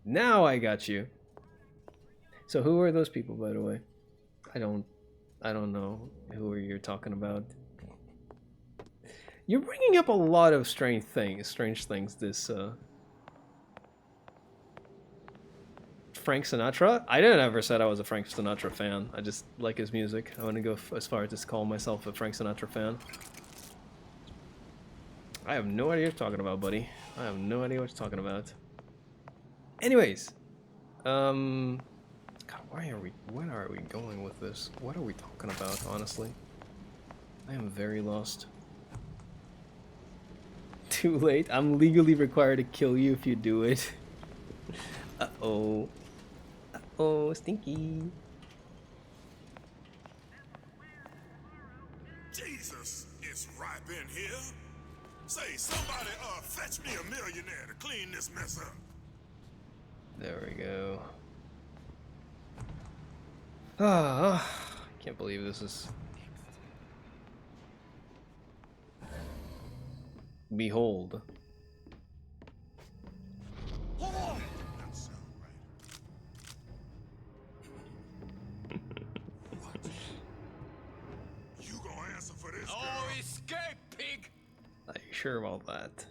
Now I got you. So who are those people, by the way? I don't know who you're talking about. You're bringing up a lot of strange things. This Frank Sinatra? I didn't ever said I was a Frank Sinatra fan. I just like his music. I want to go as far as to call myself a Frank Sinatra fan. I have no idea what you're talking about, buddy. I have no idea what you're talking about. Anyways, God, where are we going with this? What are we talking about, honestly? I am very lost. Too late. I'm legally required to kill you if you do it. Uh-oh. Uh-oh, stinky. Jesus, it's ripe in here. Say, somebody fetch me a millionaire to clean this mess up. There we go. Ah, can't believe this is... Behold. You gonna answer for this, girl? Oh, escape, pig! Are you sure about that?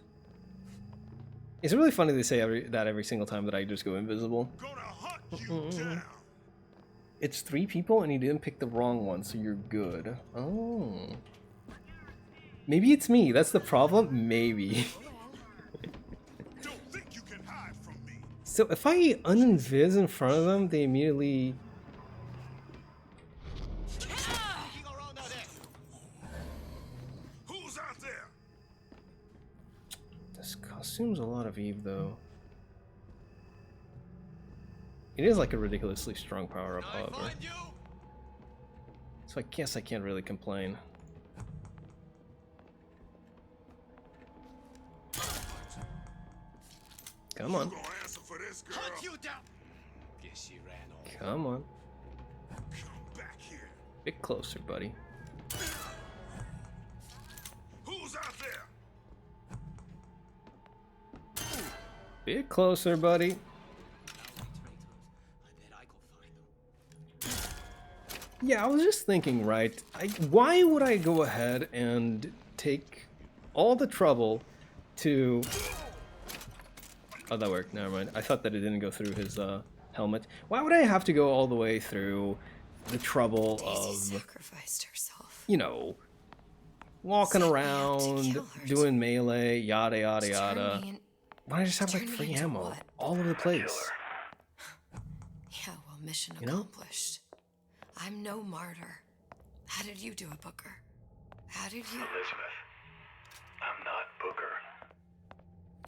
It's really funny they say every single time that I just go invisible. Gonna hunt you down. It's 3 people and you didn't pick the wrong one, so you're good. Oh. Maybe it's me. That's the problem? Maybe. Don't think you can hide from me. So if I uninvis in front of them, they immediately... Who's out there? This costume's a lot of Eve, though. It is like a ridiculously strong power-up, however. So I guess I can't really complain. Come on. Come on. Bit closer, buddy. Who's out there? Bit closer, buddy. Yeah, I was just thinking, right? Why would I go ahead and take all the trouble to... Oh, that worked. Never mind. I thought that it didn't go through his helmet. Why would I have to go all the way through the trouble of... sacrificed herself. You know, walking around, doing melee, yada yada yada. Why don't I just have like free ammo all over the place? Yeah, well, mission accomplished. I'm no martyr. How did you do it, Booker? How did you... Elizabeth, I'm not Booker.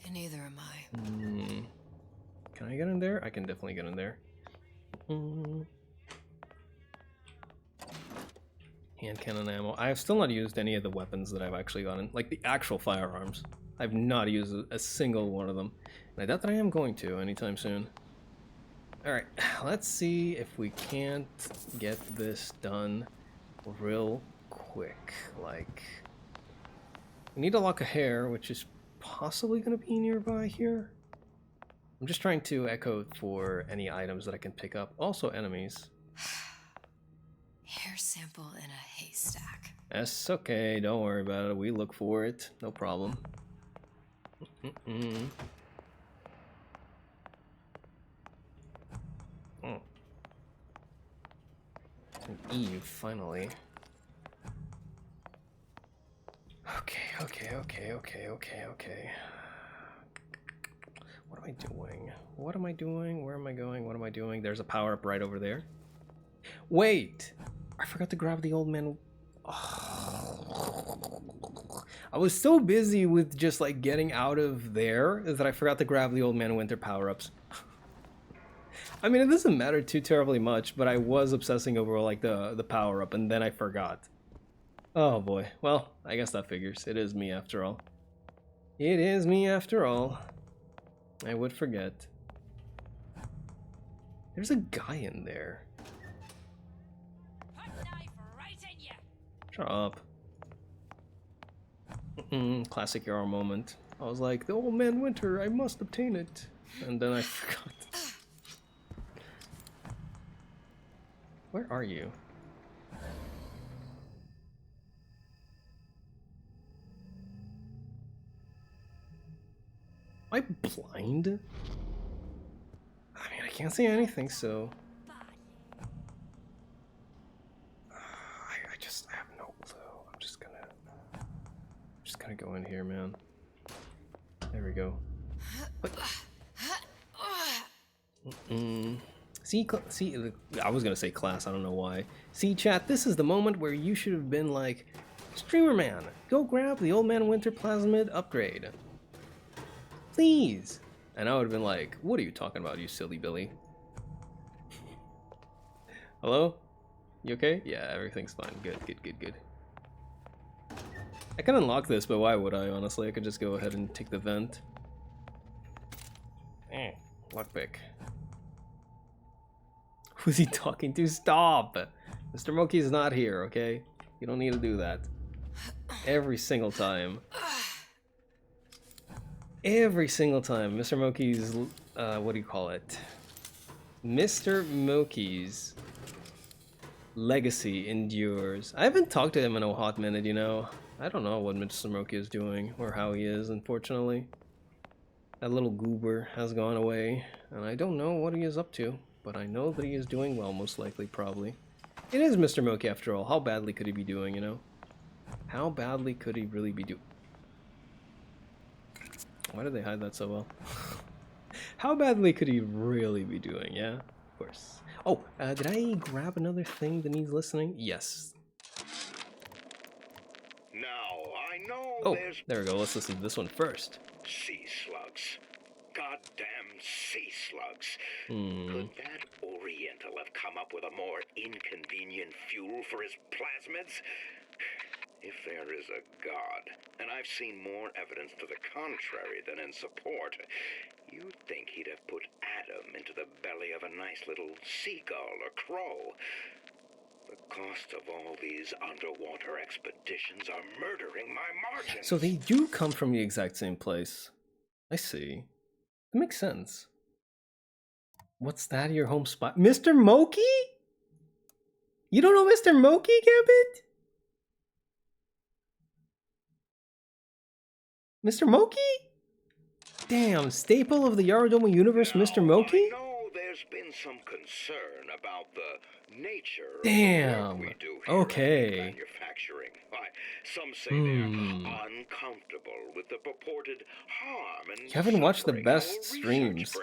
And neither am I. Can I get in there? I can definitely get in there. Hand cannon ammo. I have still not used any of the weapons that I've actually gotten. Like the actual firearms. I've not used a single one of them. And I doubt that I am going to anytime soon. Alright, let's see if we can't get this done real quick. Like, we need a lock of hair, which is possibly going to be nearby here. I'm just trying to echo for any items that I can pick up. Also enemies. Hair sample in a haystack. That's okay, don't worry about it. We look for it, no problem. Eve, finally. Okay. What am I doing? What am I doing? Where am I going? What am I doing? There's a power-up right over there. Wait! I forgot to grab the old man. Oh. I was so busy with just like getting out of there that I forgot to grab the old man winter power-ups. I mean, it doesn't matter too terribly much, but I was obsessing over like the power-up and then I forgot. Oh boy. Well, I guess that figures. It is me after all. It is me after all. I would forget. There's a guy in there. Shut up. Classic hero moment. I was like, the old man winter, I must obtain it. And then I forgot. Where are you? Am I blind? I mean, I can't see anything, so... I have no clue. I'm just gonna go in here, man. There we go. What? See, I was gonna say class, I don't know why. See, chat, this is the moment where you should have been like, Streamer Man, go grab the old man winter plasmid upgrade. Please. And I would have been like, what are you talking about, you silly Billy? Hello? You okay? Yeah, everything's fine. Good. I can unlock this, but why would I, honestly? I could just go ahead and take the vent. Lockpick. Who's he talking to? Stop! Mr. Moki's not here, okay? You don't need to do that. Every single time. Every single time. Mr. Moki's, what do you call it? Mr. Moki's legacy endures. I haven't talked to him in a hot minute, you know. I don't know what Mr. Moki is doing, or how he is, unfortunately. That little goober has gone away, and I don't know what he is up to, but I know that he is doing well, most likely, probably. It is Mr. Moki, after all. How badly could he be doing, you know? How badly could he really be doing? Why did they hide that so well? How badly could he really be doing, yeah? Of course. Oh, did I grab another thing that needs listening? Yes. Now, I know Oh, there's... there we go. Let's listen to this one first. Sea slugs. Goddamn sea slugs. Could that Oriental have come up with a more inconvenient fuel for his plasmids? If there is a God, and I've seen more evidence to the contrary than in support, you'd think he'd have put Adam into the belly of a nice little seagull or crow. The cost of all these underwater expeditions are murdering my margins. So they do come from the exact same place. I see. That makes sense. What's that, your home spot? Mr. Moki? You don't know Mr. Moki, Gambit? Mr. Moki? Damn, staple of the Yarodoma universe, now, Mr. Moki? I know there's been some concern about the nature Damn. of the work we do here Okay. at manufacturing. Why, some say they're uncomfortable with the purported harm and you haven't watched the best streams.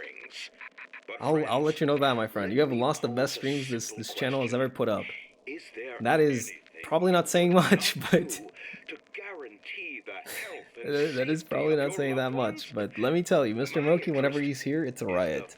I'll let you know that, my friend. You have lost the best streams this channel has ever put up. That is probably not saying much, but that is probably not saying that much. But let me tell you, Mr. Moki, whenever he's here, it's a riot.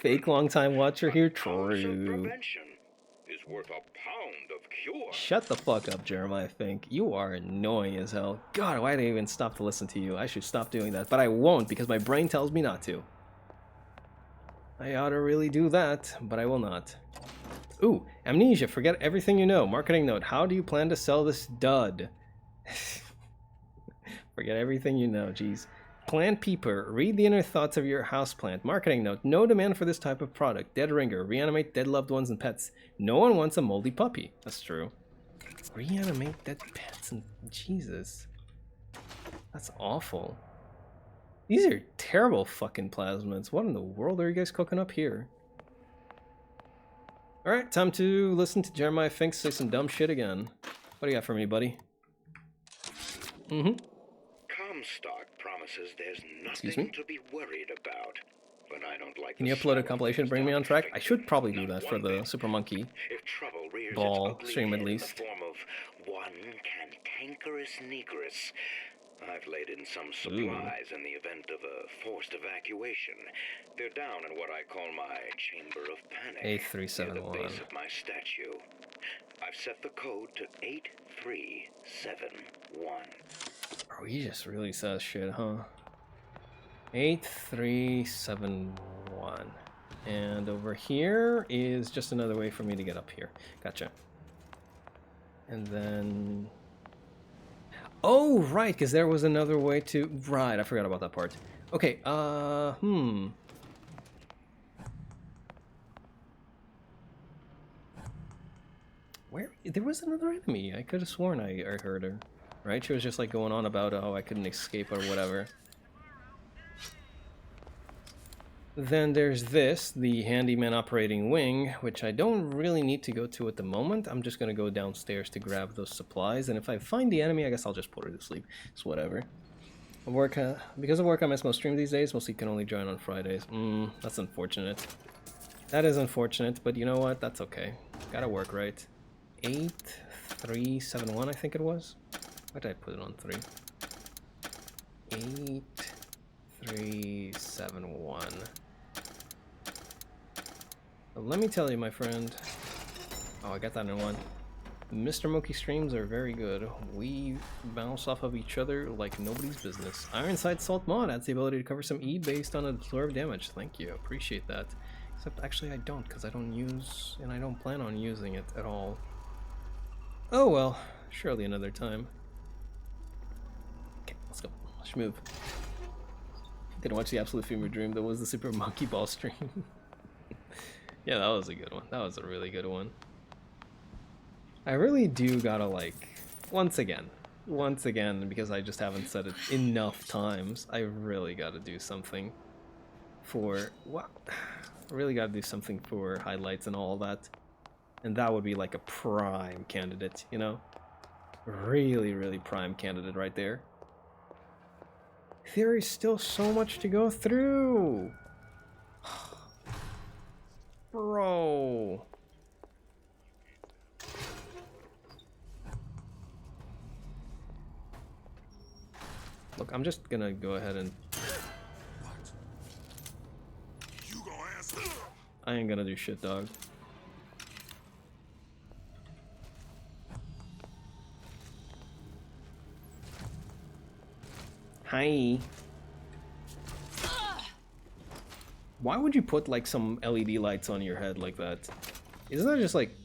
Fake long-time watcher here, true. Is worth a pound of cure. Shut the fuck up, Jeremiah Fink. You are annoying as hell. God, why did I even stop to listen to you? I should stop doing that, but I won't because my brain tells me not to. I ought to really do that, but I will not. Ooh, amnesia, forget everything you know. Marketing note, how do you plan to sell this dud? Forget everything you know, jeez. Plant peeper, read the inner thoughts of your houseplant. Marketing note, no demand for this type of product. Dead ringer, reanimate dead loved ones and pets. No one wants a moldy puppy. That's true. Reanimate dead pets and Jesus. That's awful. These are terrible fucking plasmids. What in the world are you guys cooking up here? Alright, time to listen to Jeremiah Fink say some dumb shit again. What do you got for me, buddy? Comstock promises there's nothing to be worried about. But I don't like. Can you upload a compilation to bring me on track? I should probably do that for the Super Monkey Ball stream at least. In the form of one cantankerous negress. I've laid in some supplies in the event of a forced evacuation. They're down in what I call my chamber of panic. 8371. Near the base of my statue. I've set the code to 8371. Oh, he just really says shit, huh? 8371. And over here is just another way for me to get up here. Gotcha. And then... Oh, right, because there was another way to... Right, I forgot about that part. Okay, Where? There was another enemy. I could have sworn I heard her. Right? She was just like going on about, oh, I couldn't escape or whatever. Then there's this, the handyman operating wing, which I don't really need to go to at the moment. I'm just going to go downstairs to grab those supplies, and if I find the enemy, I guess I'll just put her to sleep. It's whatever. Because of work, I miss most stream these days. Mostly can only join on Fridays. That's unfortunate. That is unfortunate, but you know what? That's okay. Gotta work, right? 8371, I think it was. Why did I put it on 3? 8371. Let me tell you, my friend. Oh, I got that in one. Mr. Moki streams are very good. We bounce off of each other like nobody's business. Ironside Salt Mod adds the ability to cover some E based on absorbed damage. Thank you, appreciate that. Except actually I don't, because I don't use, and I don't plan on using it at all. Oh well, surely another time. Okay, let's go. Let's move. Didn't watch the Absolute Fever Dream. That was the Super Monkey Ball stream. Yeah, that was a good one. That was a really good one. I really do gotta, like, once again, because I just haven't said it enough times, I really gotta do something for, what? I really gotta do something for highlights and all that. And that would be like a prime candidate, you know? Really, really prime candidate right there. There is still so much to go through! Bro! Look, I'm just gonna go ahead and... I ain't gonna do shit, dog. Hi. Why would you put like some LED lights on your head like that? Isn't that just like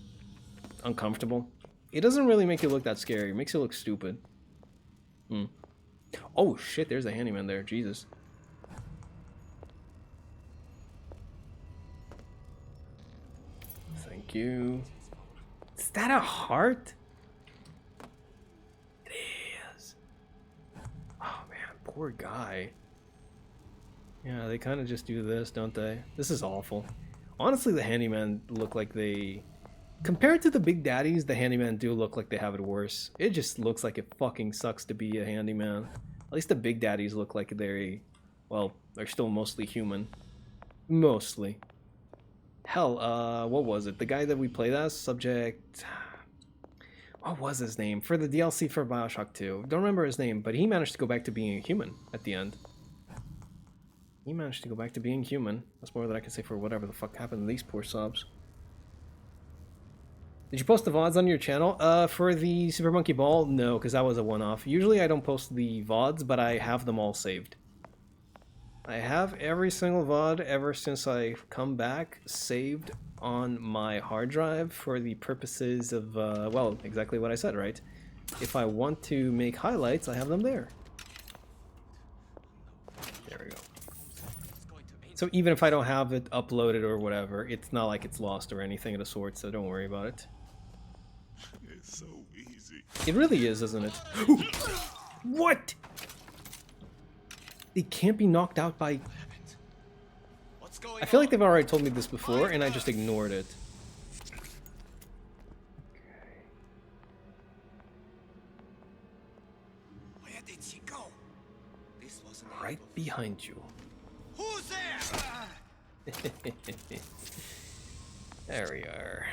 uncomfortable? It doesn't really make you look that scary. It makes you look stupid. Oh shit, there's a handyman there. Jesus. Thank you. Is that a heart? It is. Oh man, poor guy. Yeah, they kind of just do this, don't they? This is awful. Honestly, the handyman look like they... Compared to the big daddies, the handyman do look like they have it worse. It just looks like it fucking sucks to be a handyman. At least the big daddies look like they're... Well, they're still mostly human. Mostly. Hell, what was it? The guy that we played as? Subject... What was his name? For the DLC for BioShock 2. Don't remember his name, but he managed to go back to being a human at the end. He managed to go back to being human. That's more than I can say for whatever the fuck happened to these poor subs. Did you post the VODs on your channel? For the Super Monkey Ball? No, because that was a one-off. Usually I don't post the VODs, but I have them all saved. I have every single VOD ever since I've come back saved on my hard drive for the purposes of, well, exactly what I said, right? If I want to make highlights, I have them there. There we go. So even if I don't have it uploaded or whatever, it's not like it's lost or anything of the sort, so don't worry about it. It's so easy. It really is, isn't it? What? They can't be knocked out by... I feel like they've already told me this before, and I just ignored it. behind you. Who's there? There we are.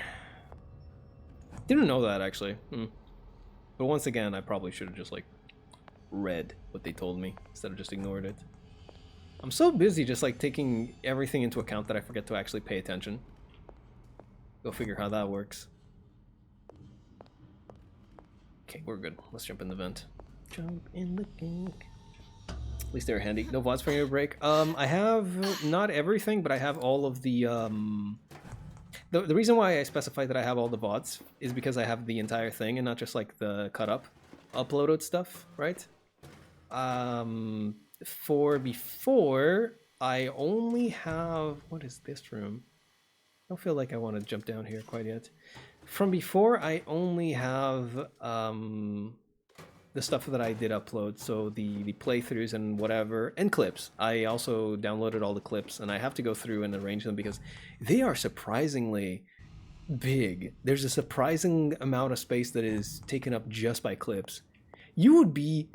Didn't know that actually. But once again, I probably should have just like read what they told me instead of just ignored it. I'm so busy just like taking everything into account that I forget to actually pay attention. Go figure how that works. Okay, we're good. Let's jump in the vent. Jump in the kink. At least they're handy. No VODs for your break. I have not everything, but I have all of the the reason why I specified that I have all the VODs is because I have the entire thing and not just like the cut up uploaded stuff, right? For before, I only have, what is this room? I don't feel like I want to jump down here quite yet. From before, I only have the stuff that I did upload, so the playthroughs and whatever, and clips. I also downloaded all the clips, and I have to go through and arrange them because they are surprisingly big. There's a surprising amount of space that is taken up just by clips. You would be,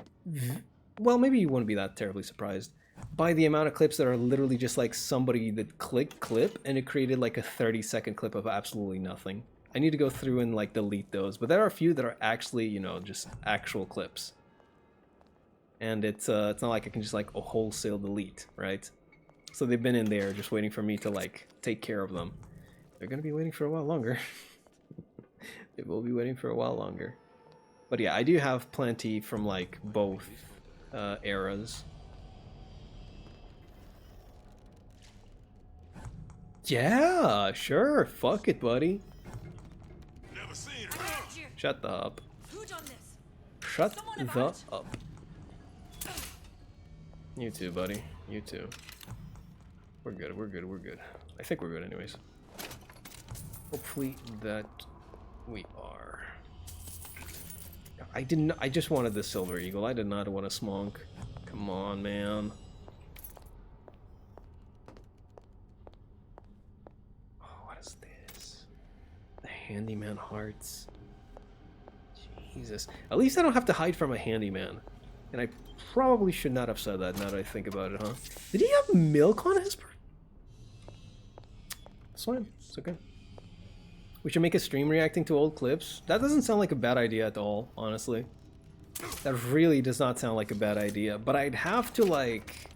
well, maybe you wouldn't be that terribly surprised by the amount of clips that are literally just like somebody that clicked clip and it created like a 30-second clip of absolutely nothing. I need to go through and like delete those, but there are a few that are actually, you know, just actual clips. And it's not like I can just like wholesale delete, right? So they've been in there just waiting for me to like take care of them. They're gonna be waiting for a while longer. They will be waiting for a while longer. But yeah, I do have plenty from like both eras. Yeah, sure. Fuck it, buddy. Shut the up. Shut the up. You too, buddy. You too. We're good, we're good, we're good. I think we're good anyways. Hopefully that we are. I just wanted the Silver Eagle. I did not want a Smonk. Come on, man. Oh, what is this? The Handyman Hearts. Jesus. At least I don't have to hide from a handyman. And I probably should not have said that now that I think about it, huh? Did he have milk on his bird? It's fine. It's okay. We should make a stream reacting to old clips. That doesn't sound like a bad idea at all, honestly. That really does not sound like a bad idea. But I'd have to, like...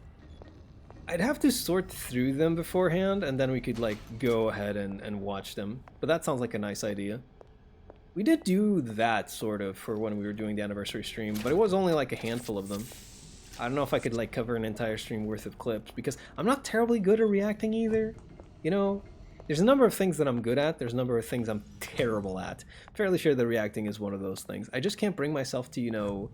I'd have to sort through them beforehand, and then we could, like, go ahead and watch them. But that sounds like a nice idea. We did do that, sort of, for when we were doing the anniversary stream, but it was only like a handful of them. I don't know if I could like cover an entire stream worth of clips, because I'm not terribly good at reacting either. You know, there's a number of things that I'm good at, there's a number of things I'm terrible at. Fairly sure that reacting is one of those things. I just can't bring myself to, you know,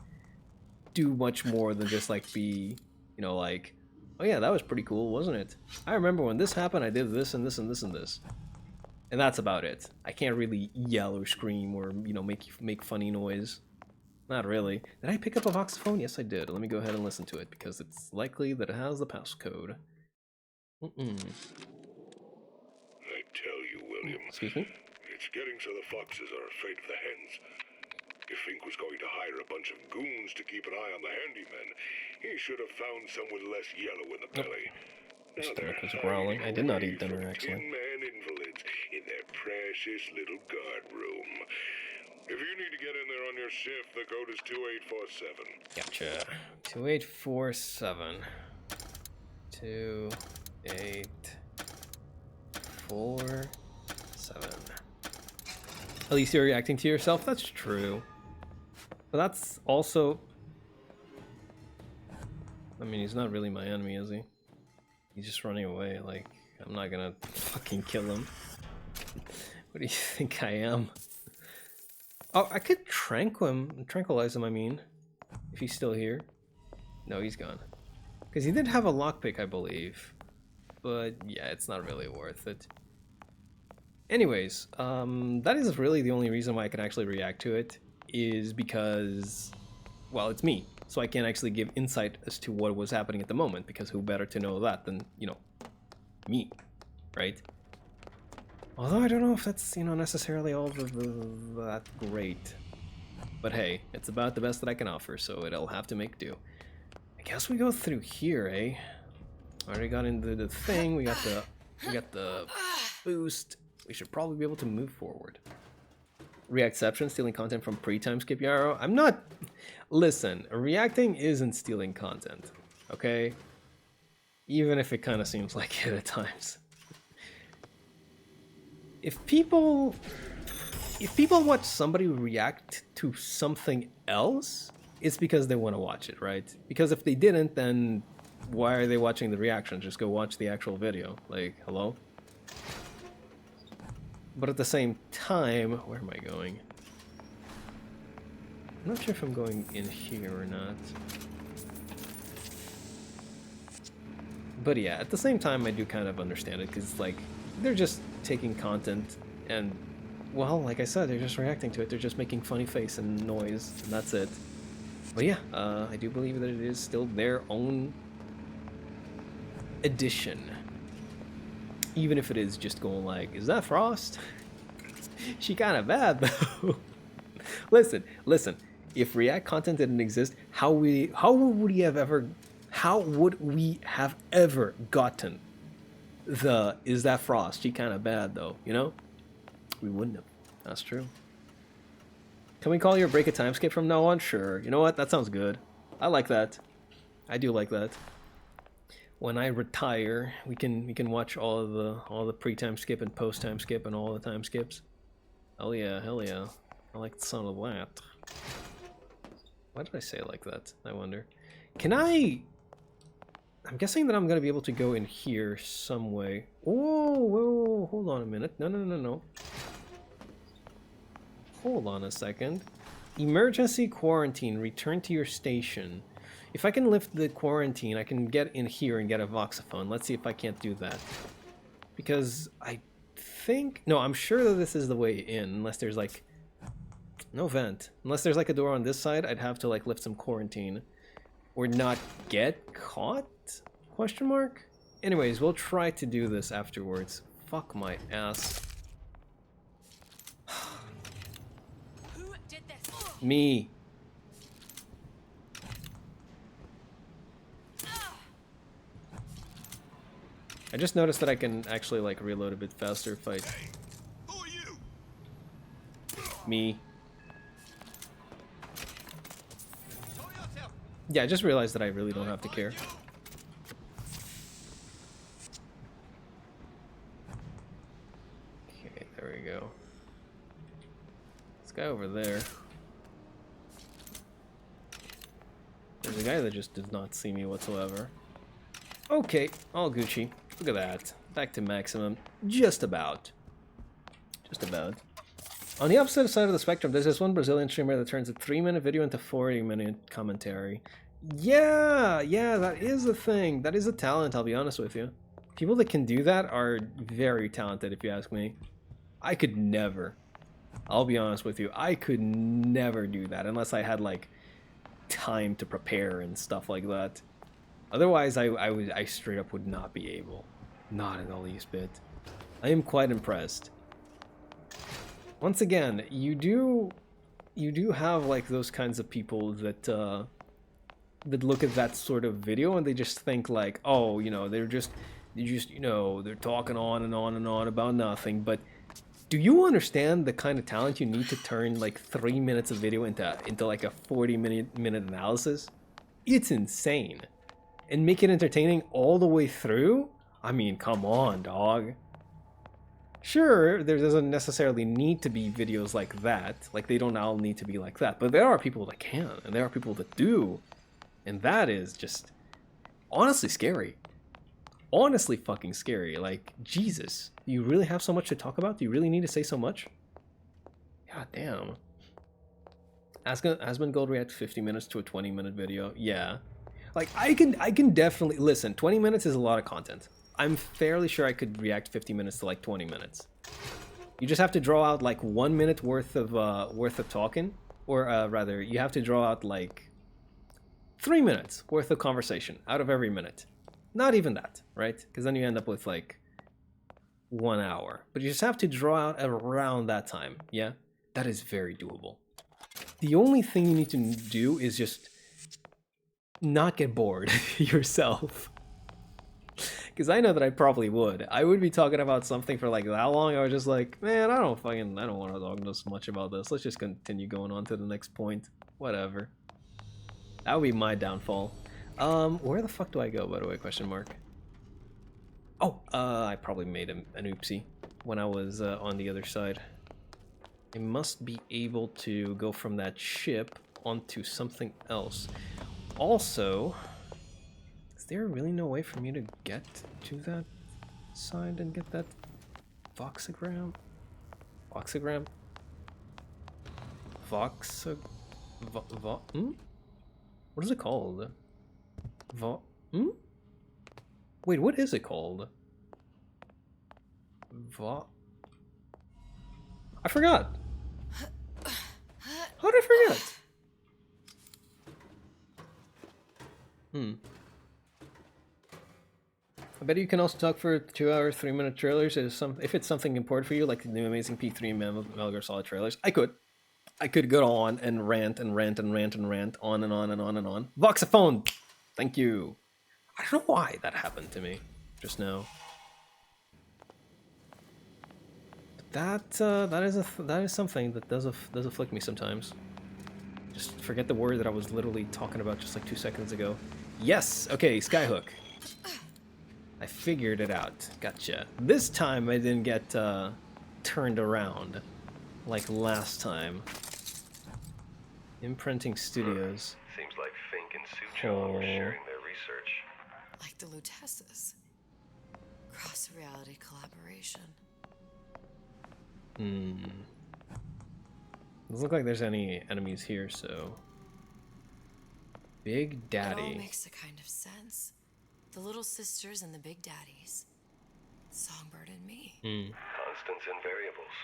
do much more than just like be, you know, like, oh yeah, that was pretty cool, wasn't it? I remember when this happened, I did this and this and this and this. And that's about it. I can't really yell or scream or, you know, make funny noise. Not really. Did I pick up a voxophone? Yes, I did. Let me go ahead and listen to it, because it's likely that it has the passcode. I tell you, William. Excuse me? It's getting so the foxes are afraid of the hens. If Fink was going to hire a bunch of goons to keep an eye on the handyman, he should have found some with less yellow in the belly. My stomach was growling. I did not eat dinner, actually. Man invalids in their precious little guard room. If you need to get in there on your shift, the code is 2847. Gotcha. 2847. 2847. At least you're reacting to yourself? That's true. But that's also... I mean, he's not really my enemy, is he? He's just running away, like, I'm not gonna fucking kill him. What do you think I am? Oh, I could tranquilize him, I mean. If he's still here. No, he's gone. Because he did have a lockpick, I believe. But, yeah, it's not really worth it. Anyways, that is really the only reason why I can actually react to it. Is because, well, it's me. So I can't actually give insight as to what was happening at the moment, because who better to know that than, you know, me, right? Although I don't know if that's, you know, necessarily all that great. But hey, it's about the best that I can offer, so it'll have to make do. I guess we go through here, eh? Already got into the thing. We got the boost. We should probably be able to move forward. Reactception, stealing content from pre-time skip Yarrow. I'm not. Listen, reacting isn't stealing content, okay? Even if it kind of seems like it at times. If people watch somebody react to something else, it's because they want to watch it, right? Because if they didn't, then why are they watching the reaction? Just go watch the actual video. Like, hello? But at the same time, where am I going? I'm not sure if I'm going in here or not. But yeah, at the same time, I do kind of understand it, because, like, they're just taking content and, well, like I said, they're just reacting to it. They're just making funny face and noise, and that's it. But yeah, I do believe that it is still their own edition. Even if it is just going like, is that Frost? She kind of bad, though. Listen. If React content didn't exist, how would we have ever gotten the is that Frost? She kind of bad, though, you know? We wouldn't have. That's true. Can we call your break a time skip from now on? Sure. You know what? That sounds good. I like that. I do like that. When I retire, we can watch all the pre-time skip and post-time skip and all the time skips. Oh yeah, hell yeah. I like the sound of that. Why did I say it like that? I wonder. Can I... I'm guessing that I'm gonna be able to go in here some way. Whoa, hold on a minute. No. Hold on a second. Emergency quarantine. Return to your station. If I can lift the quarantine, I can get in here and get a voxophone. Let's see if I can't do that. Because I think... No, I'm sure that this is the way in, unless there's like... No vent. Unless there's like a door on this side, I'd have to like lift some quarantine. Or not get caught? Question mark? Anyways, we'll try to do this afterwards. Fuck my ass. Who did this? Me. I just noticed that I can actually like reload a bit faster if I... Hey, who are you? Me. Yeah, I just realized that I really don't have to care. Okay, there we go. This guy over there. There's a guy that just did not see me whatsoever. Okay, all Gucci. Look at that. Back to maximum. Just about. Just about. On the opposite side of the spectrum, there's this one Brazilian streamer that turns a 3-minute video into 40-minute commentary. Yeah, that is a thing. That is a talent, I'll be honest with you. People that can do that are very talented, if you ask me. I could never. I'll be honest with you. I could never do that unless I had, like, time to prepare and stuff like that. Otherwise, I straight up would not be able. Not in the least bit. I am quite impressed. Once again, you do have like those kinds of people that that look at that sort of video and they just think like, oh, you know, they're just you know, they're talking on and on and on about nothing. But do you understand the kind of talent you need to turn like 3 minutes of video into like a 40-minute analysis? It's insane. And make it entertaining all the way through? I mean, come on, dog. Sure, there doesn't necessarily need to be videos like that. Like, they don't all need to be like that. But there are people that can, and there are people that do. And that is just honestly scary. Honestly fucking scary. Like, Jesus. Do you really have so much to talk about? Do you really need to say so much? God damn. Asmund Gold react 50 minutes to a 20-minute video. Yeah. Like, I can definitely... Listen, 20 minutes is a lot of content. I'm fairly sure I could react 50 minutes to like 20 minutes. You just have to draw out like 1 minute worth of talking, or rather, you have to draw out like 3 minutes worth of conversation out of every minute. Not even that, right? Because then you end up with like 1 hour. But you just have to draw out around that time. Yeah, that is very doable. The only thing you need to do is just not get bored yourself. Because I know that I probably would. I would be talking about something for like that long. I was just like, man, I don't want to talk this much about this. Let's just continue going on to the next point. Whatever. That would be my downfall. Where the fuck do I go, by the way, question mark? Oh, I probably made an oopsie when I was on the other side. I must be able to go from that ship onto something else. Also, is there really no way for me to get to that side and get that voxogram? Voxogram? What is it called? Wait, what is it called? I forgot. How did I forget? I bet you can also talk for 2 hour, 3-minute trailers. If it's something important for you, like the new Amazing P3 and Metal Gear Solid trailers, I could go on and rant and rant and rant and rant on and on and on and on. Voxophone! Thank you. I don't know why that happened to me just now. But that is something that does afflict me sometimes. Just forget the word that I was literally talking about just like 2 seconds ago. Yes! Okay, Skyhook. I figured it out. Gotcha. This time I didn't get turned around like last time. Imprinting Studios. Seems like Fink and Suchong were sharing their research. Like the Lutesses. Cross-reality collaboration. Doesn't look like there's any enemies here, so... Big Daddy. It all makes a kind of sense. The little sisters and the big daddies. Songbird and me. Constants and variables.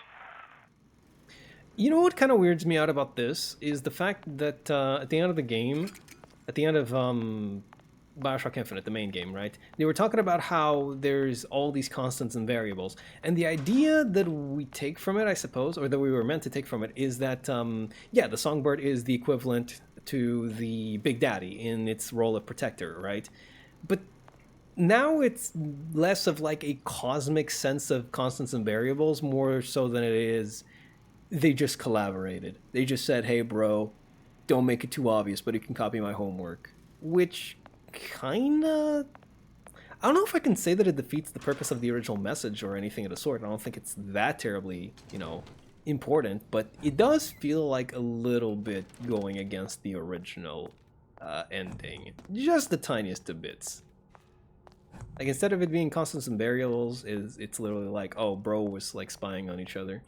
You know what kind of weirds me out about this is the fact that at the end of the game, at the end of BioShock Infinite, the main game, right? They were talking about how there's all these constants and variables. And the idea that we take from it, I suppose, or that we were meant to take from it, is that, yeah, the Songbird is the equivalent to the Big Daddy in its role of protector, right? But now it's less of like a cosmic sense of constants and variables, more so than it is they just collaborated. They just said, hey bro, don't make it too obvious, but you can copy my homework. Which kinda... I don't know if I can say that it defeats the purpose of the original message or anything of the sort. I don't think it's that terribly, you know, important, but it does feel like a little bit going against the original ending. Just the tiniest of bits. Like, instead of it being constants and variables, it's literally like, oh, bro was, like, spying on each other.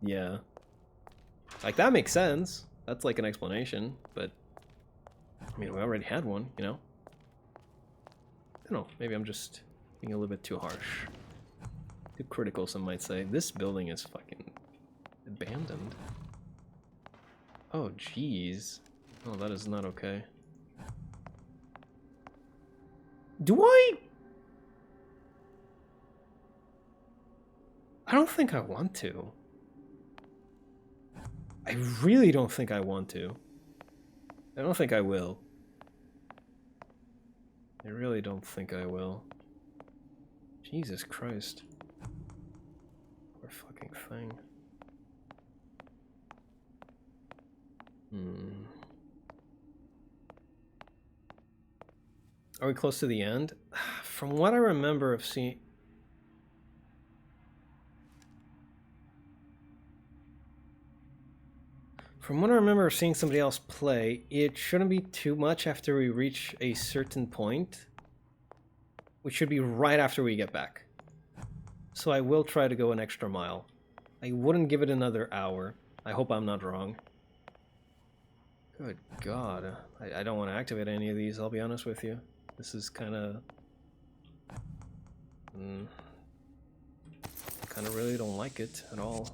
Yeah. Like, that makes sense. That's, like, an explanation, but... I mean, we already had one, you know? I don't know, maybe I'm just being a little bit too harsh. Too critical, some might say. This building is fucking... abandoned. Oh, jeez. Oh, that is not okay. Do I don't think I want to. I really don't think I want to. I don't think I will. I really don't think I will. Jesus Christ. Poor fucking thing. Are we close to the end? From what I remember of seeing... From what I remember of seeing somebody else play, it shouldn't be too much after we reach a certain point, which should be right after we get back. So I will try to go an extra mile. I wouldn't give it another hour. I hope I'm not wrong. Good God. I don't want to activate any of these, I'll be honest with you. This is kind of... kind of really don't like it at all.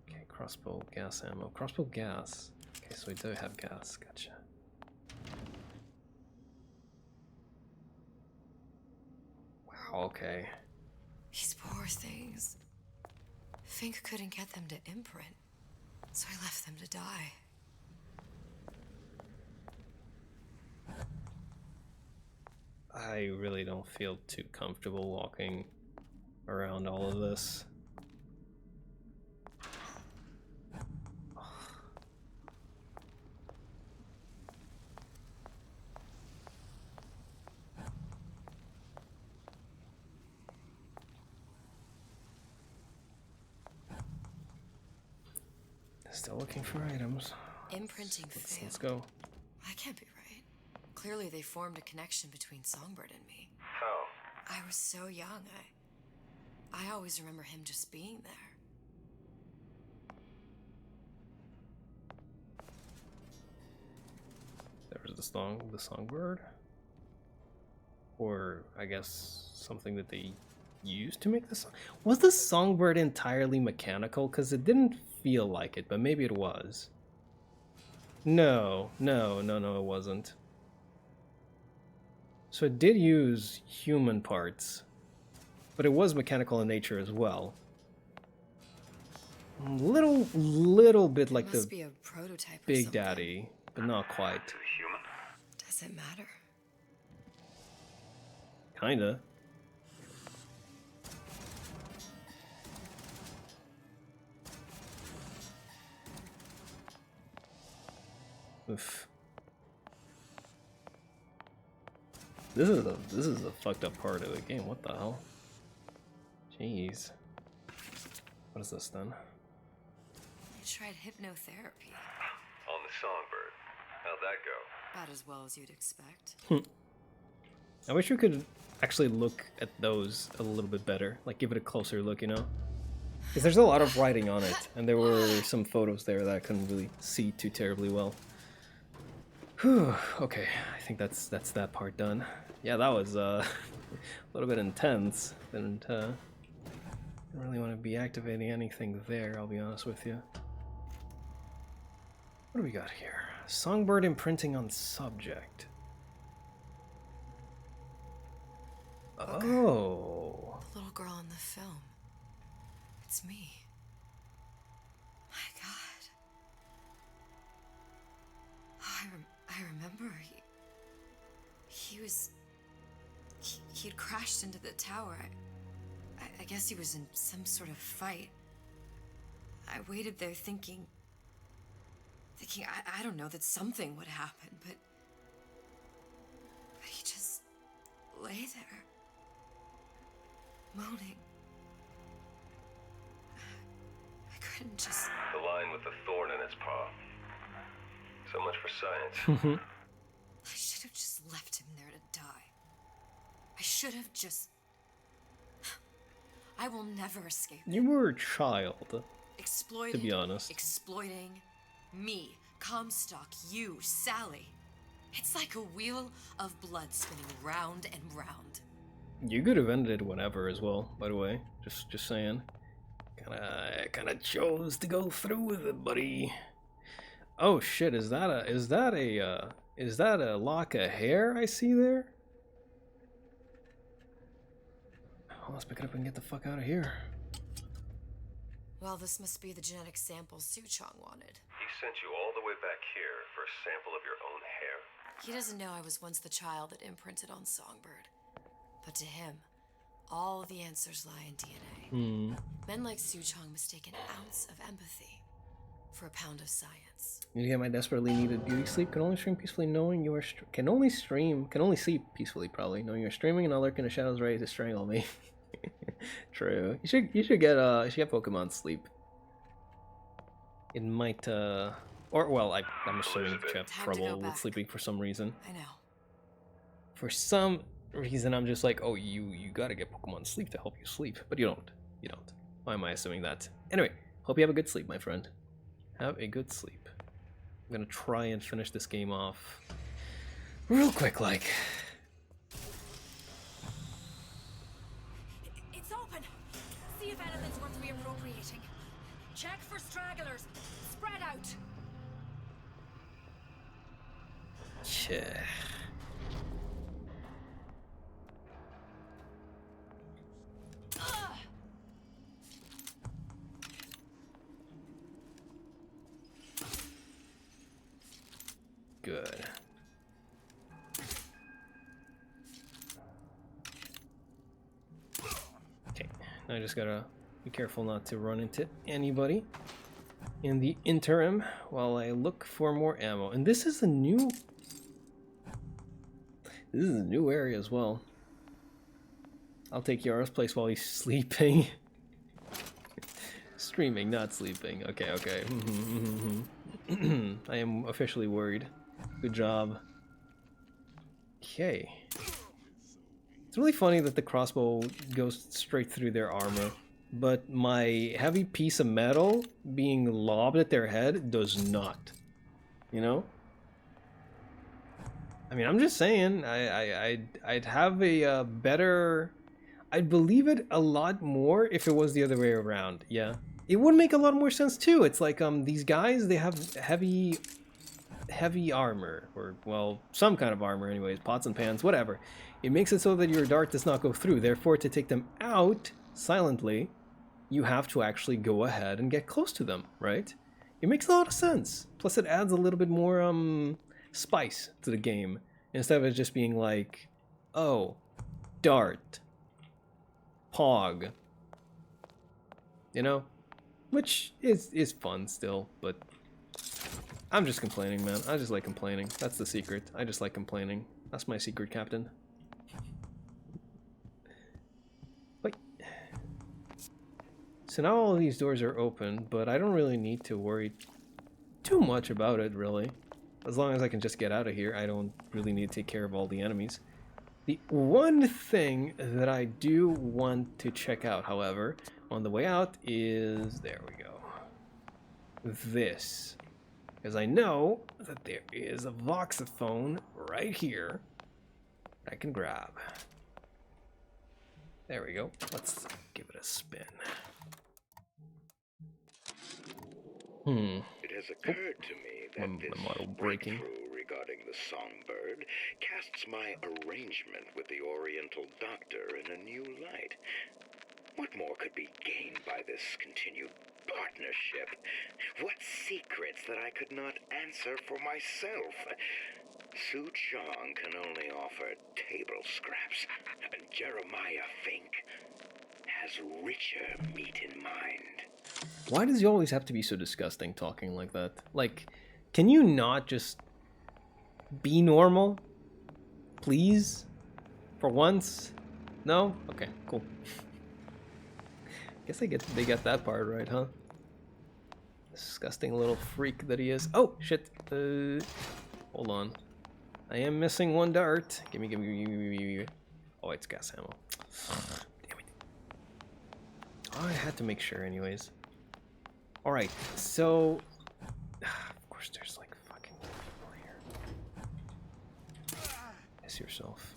Okay, crossbow gas ammo. Crossbow gas. Okay, so we do have gas. Gotcha. Wow, okay. These poor things. Fink couldn't get them to imprint. So I left them to die. I really don't feel too comfortable walking around all of this. Still looking for items. Imprinting failed. Let's go. That can't be right. Clearly they formed a connection between Songbird and me. How? I was so young. I always remember him just being there. There was the songbird, or I guess something that they used to make the song. Was the songbird entirely mechanical? Because it didn't feel like it, but maybe it was. No, it wasn't. So it did use human parts, but it was mechanical in nature as well. Little bit like Must the be a prototype Big or something. Daddy, but not quite. Does it matter? Kinda. Oof. This is a fucked up part of the game. What the hell? Jeez. What is this then? I tried hypnotherapy. On the Songbird. How'd that go? About as well as you'd expect. I wish we could actually look at those a little bit better. Like, give it a closer look, you know? Because there's a lot of writing on it, and there were some photos there that I couldn't really see too terribly well. Whew, okay, I think that's that part done. Yeah, that was a little bit intense. Didn't really want to be activating anything there, I'll be honest with you. What do we got here? Songbird imprinting on subject. Oh. The little girl in the film. It's me. My God. Oh, I remember he had crashed into the tower. I guess he was in some sort of fight. I waited there thinking I don't know, that something would happen, but he just lay there, moaning. I couldn't just... The lion with the thorn in its paw. So much for science. I should have just left him there to die. I should have just... I will never escape. You were a child, Exploited, to be honest. Exploiting me, Comstock, you, Sally. It's like a wheel of blood spinning round and round. You could have ended it whenever as well, by the way. Just saying. Kinda chose to go through with it, buddy. Oh shit, is that a lock of hair I see there? Oh, let's pick it up and get the fuck out of here. Well, this must be the genetic sample Suchong wanted. He sent you all the way back here for a sample of your own hair? He doesn't know I was once the child that imprinted on Songbird. But to him, all the answers lie in DNA. Men like Suchong mistake an ounce of empathy for a pound of science. You get my desperately needed beauty sleep. Can only stream peacefully knowing you are can only sleep peacefully probably knowing you're streaming and not lurk in the shadows ready to strangle me. True. You should get Pokemon Sleep. It might or well, I'm assuming you have trouble with sleeping for some reason. I know. For some reason I'm just like, oh, you gotta get Pokemon Sleep to help you sleep. But you don't. You don't. Why am I assuming that? Anyway, hope you have a good sleep, my friend. Have a good sleep. I'm gonna try and finish this game off real quick, like. It's open. See if anything's worth reappropriating. Check for stragglers. Spread out. Yeah. I just gotta be careful not to run into anybody in the interim while I look for more ammo. And this is a new area as well. I'll take Yara's place while he's sleeping. Streaming, not sleeping. Okay, okay. I am officially worried. Good job. Okay. It's really funny that the crossbow goes straight through their armor, but my heavy piece of metal being lobbed at their head does not. You know? I mean, I'm just saying, I'd have a better... I'd believe it a lot more if it was the other way around, yeah. It would make a lot more sense too. It's like, these guys, they have heavy armor, or, well, some kind of armor anyways, pots and pans, whatever. It makes it so that your dart does not go through. Therefore, to take them out silently, you have to actually go ahead and get close to them, right? It makes a lot of sense. Plus, it adds a little bit more, spice to the game, instead of it just being like, oh, dart, pog, you know? Which is fun still, but I'm just complaining, man. I just like complaining. That's the secret. I just like complaining. That's my secret, Captain. Wait. So now all of these doors are open, but I don't really need to worry too much about it, really. As long as I can just get out of here, I don't really need to take care of all the enemies. The one thing that I do want to check out, however, on the way out is... There we go. This. Because I know that there is a voxophone right here that I can grab. There we go. Let's give it a spin. It has occurred to me that this breakthrough regarding the songbird casts my arrangement with the Oriental Doctor in a new light. What more could be gained by this continued partnership? What secrets that I could not answer for myself? Su Chong can only offer table scraps, and Jeremiah Fink has richer meat in mind. Why does he always have to be so disgusting talking like that? Like, can you not just be normal? Please? For once? No? Okay, cool. Guess they get that part right, huh? Disgusting little freak that he is. Oh, shit. Hold on. I am missing one dart. Gimme. Oh, it's gas ammo. Damn it. Oh, I had to make sure anyways. Alright, so... Of course there's like fucking people here. Miss yourself.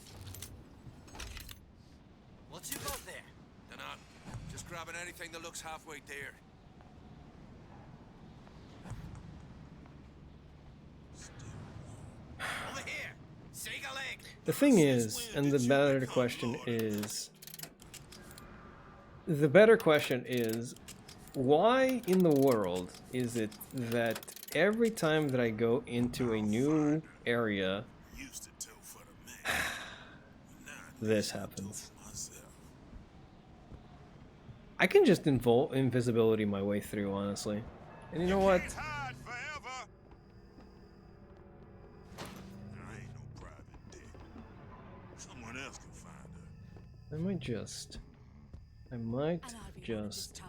What you got there? Dunno. Just grabbing anything that looks halfway there. Over here. Shake a leg. The thing is, and the better question is, why in the world is it that every time that I go into a new area, this happens? I can just invisibility my way through, honestly. And you know what? I might just...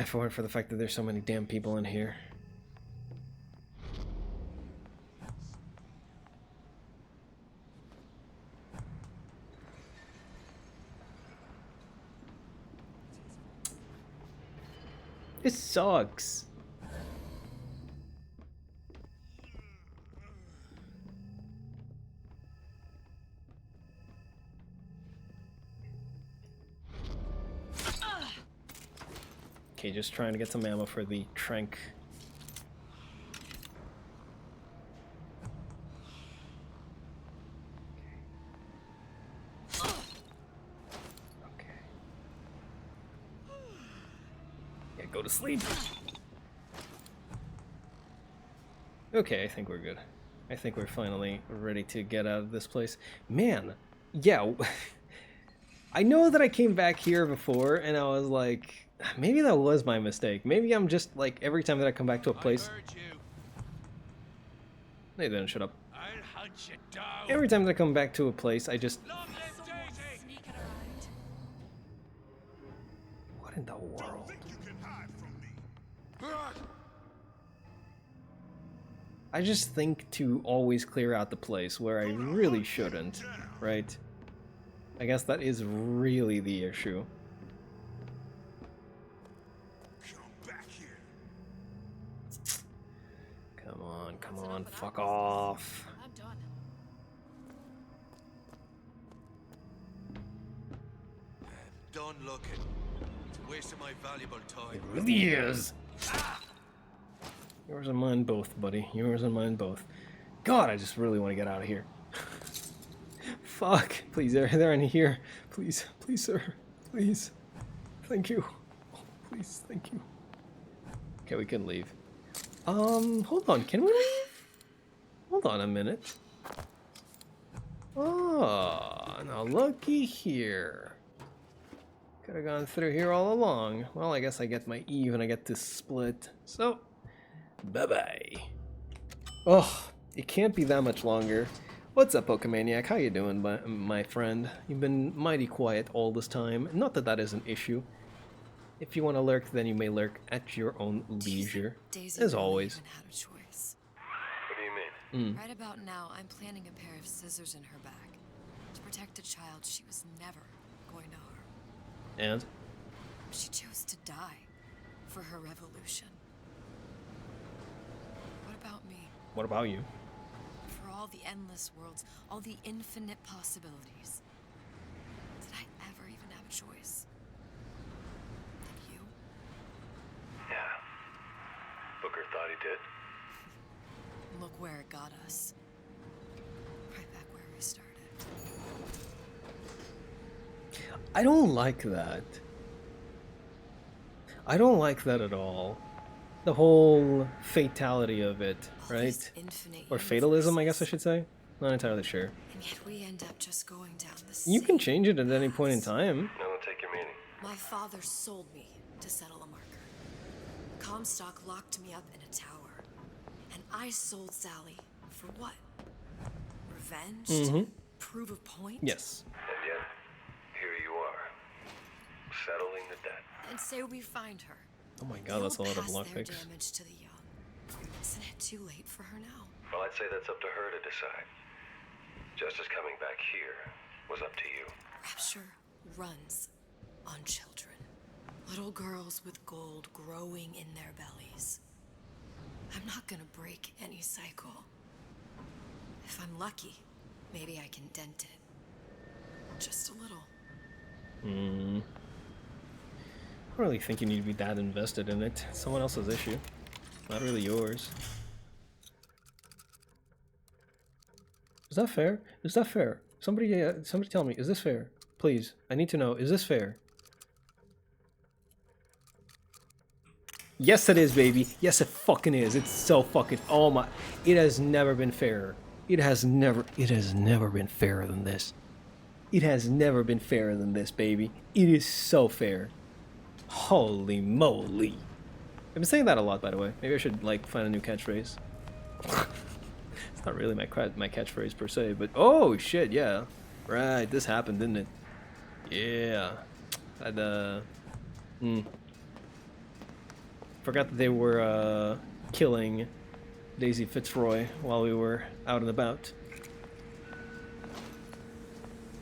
for the fact that there's so many damn people in here. This sucks. Okay, just trying to get some ammo for the trank. Okay. Yeah, go to sleep. Okay, I think we're good. I think we're finally ready to get out of this place. Man, yeah. I know that I came back here before, and I was like, maybe that was my mistake. Maybe I'm just like, every time that I come back to a place... They didn't shut up. I'll hunt you down. Every time that I come back to a place, I just... What in the world? I just think to always clear out the place where I really shouldn't, right? I guess that is really the issue. Come on, fuck off. I'm done. Done looking. It's a waste of my valuable time. It really is. Yours and mine both, buddy. Yours and mine both. God, I just really want to get out of here. Fuck. Please, they're in here. Please, please, sir. Please. Thank you. Oh, please, thank you. Okay, we can leave. Hold on. Can we leave? Hold on a minute. Oh, now looky here. Could have gone through here all along. Well, I guess I get my Eve and I get this split. So, bye-bye. Oh, it can't be that much longer. What's up, Pokemaniac? How you doing, my friend? You've been mighty quiet all this time. Not that that is an issue. If you want to lurk, then you may lurk at your own leisure, as always. Had a choice. What do you mean? Right about now, I'm planting a pair of scissors in her back to protect a child she was never going to harm. And? She chose to die for her revolution. What about me? What about you? For all the endless worlds, all the infinite possibilities. Did I ever even have a choice? Did you? Yeah. Booker thought he did. Look where it got us. Right back where we started. I don't like that. I don't like that at all. The whole fatality of it, right? Or fatalism, I guess I should say. Not entirely sure. And yet we end up just going down the You can change it at any point in time. No, don't take your meaning. My father sold me to settle a marker. Comstock locked me up in a tower. And I sold Sally for what? Revenge? To prove a point? Yes. And yet, here you are, settling the debt. And say we find her. Oh my god, that's a lot of They'll pass their lockpicks. damage to the young. Isn't it too late for her now? Well, I'd say that's up to her to decide. Justice coming back here was up to you. Rapture runs on children. Little girls with gold growing in their bellies. I'm not gonna break any cycle. If I'm lucky, maybe I can dent it. Just a little. I don't really think you need to be that invested in it. It's someone else's issue. Not really yours. Is that fair? Is that fair? Somebody tell me, is this fair? Please, I need to know, is this fair? Yes, it is, baby. Yes, it fucking is. It's so fucking, oh my, it has never been fairer. It has never been fairer than this. It has never been fairer than this, baby. It is so fair. Holy moly. I've been saying that a lot, by the way. Maybe I should, like, find a new catchphrase. It's not really my catchphrase per se, but oh shit, yeah. Right, this happened, didn't it? Yeah. Forgot that they were killing Daisy Fitzroy while we were out and about.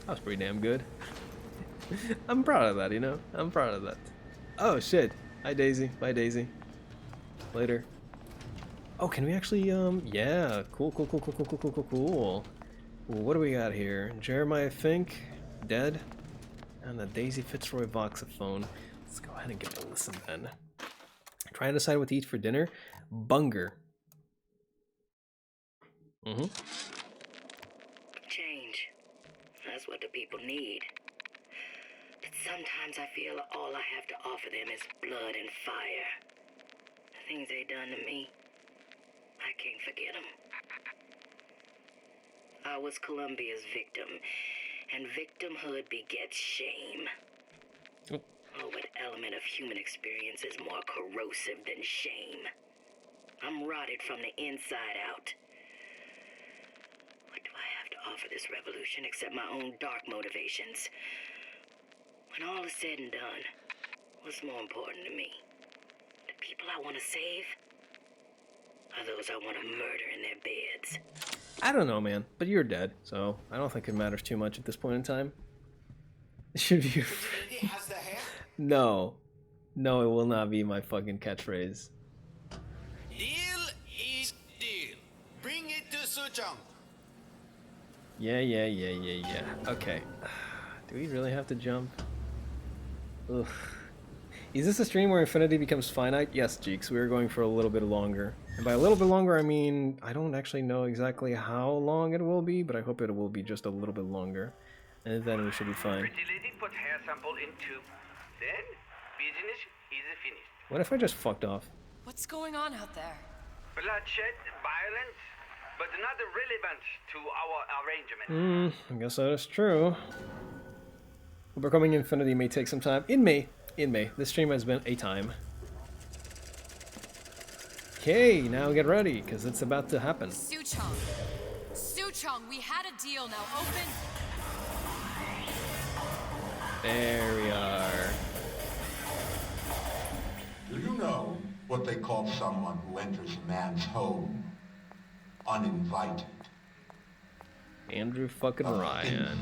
That was pretty damn good. I'm proud of that, you know? I'm proud of that. Oh shit. Hi Daisy. Bye Daisy. Later. Oh, can we actually, yeah. Cool. Well, what do we got here? Jeremiah Fink, dead. And the Daisy Fitzroy voxophone. Let's go ahead and give it a listen then. Try and decide what to eat for dinner. Bunger. Change. That's what the people need. But sometimes I feel all I have to offer them is blood and fire. The things they done to me, I can't forget them. I was Columbia's victim, And victimhood begets shame. Oh. Oh, what element of human experience is more corrosive than shame? I'm rotted from the inside out. What do I have to offer this revolution except my own dark motivations? When all is said and done, what's more important to me? The people I want to save? Or those I want to murder in their beds? I don't know, man, but you're dead, so I don't think it matters too much at this point in time. It should be. No, no, it will not be my fucking catchphrase. Deal is deal. Bring it to Suchong. Yeah. Okay. Do we really have to jump? Ugh. Is this a stream where infinity becomes finite? Yes, Jeeks, we are going for a little bit longer. And by a little bit longer, I mean, I don't actually know exactly how long it will be, but I hope it will be just a little bit longer. And then we should be fine. Pretty lady put hair sample in tube. Then, business is finished. What if I just fucked off? What's going on out there? Bloodshed, violence, but not relevant to our arrangement. I guess that is true. Overcoming infinity may take some time. In May. This stream has been a time. Okay, now get ready, because it's about to happen. Suchong, we had a deal. Now open. There we are. Do you know what they call someone who enters a man's home uninvited? Andrew fucking Ryan.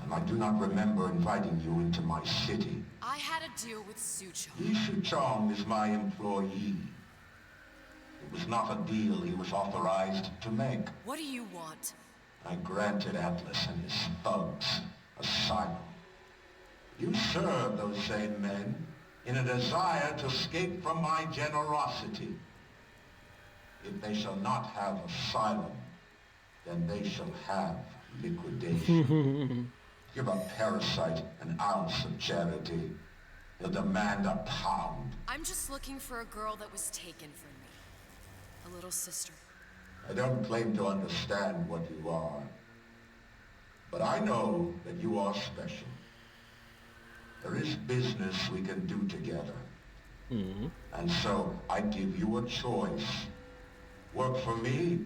And I do not remember inviting you into my city. I had a deal with Suchong. Li Suchong is my employee. It was not a deal he was authorized to make. What do you want? I granted Atlas and his thugs asylum. You serve those same men in a desire to escape from my generosity. If they shall not have asylum, then they shall have liquidation. Give a parasite an ounce of charity. He'll demand a pound. I'm just looking for a girl that was taken from me. A little sister. I don't claim to understand what you are. But I know that you are special. There is business we can do together. And so I give you a choice. Work for me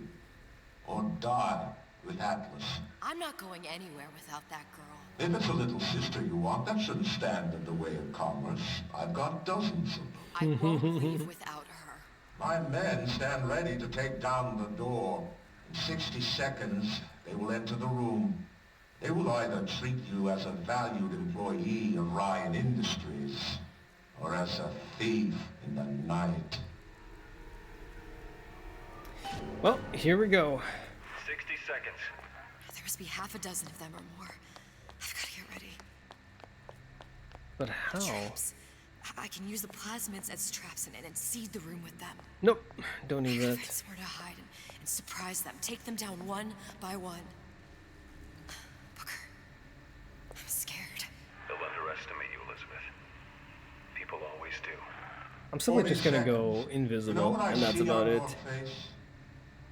or die with Atlas. I'm not going anywhere without that girl. If it's a little sister you want, that shouldn't stand in the way of commerce. I've got dozens of them. I won't leave without her. My men stand ready to take down the door. In 60 seconds, they will enter the room. They will either treat you as a valued employee of Ryan Industries, or as a thief in the night. Well, here we go. 60 seconds. There must be half a dozen of them or more. I've got to get ready. But how? Traps. I can use the plasmids as traps and seed the room with them. Nope, don't need that. Find somewhere to hide and surprise them. Take them down one by one. Booker, I'm scared. They'll underestimate you, Elizabeth. People always do. I'm simply just gonna go invisible, and that's about it.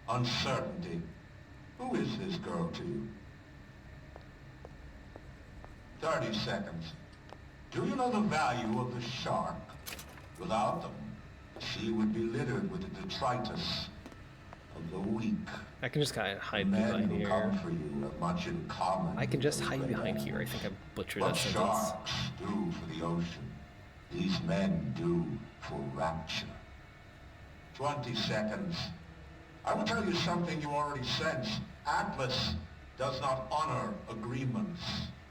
Uncertainty. Who is this girl to you? 30 seconds. Do you know the value of the shark? Without them, the sea would be littered with the detritus of the weak. I can just kind of hide Men behind who here. come for you have much in common. I can just hide behind here. I think I butchered What that sentence. sharks do for the ocean, these men do for rapture. 20 seconds. I will tell you something you already sense. Atlas does not honor agreements.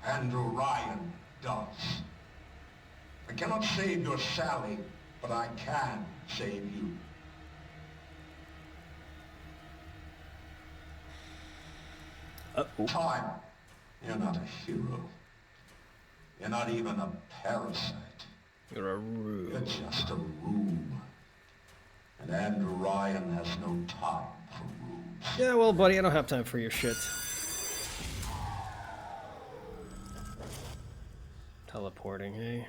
Andrew Ryan does. I cannot save your Sally, but I can save you. Time. You're not a hero. You're not even a parasite. You're a room. You're just a room. And Andrew Ryan has no time for rooms. Yeah, well, buddy, I don't have time for your shit. Teleporting, hey?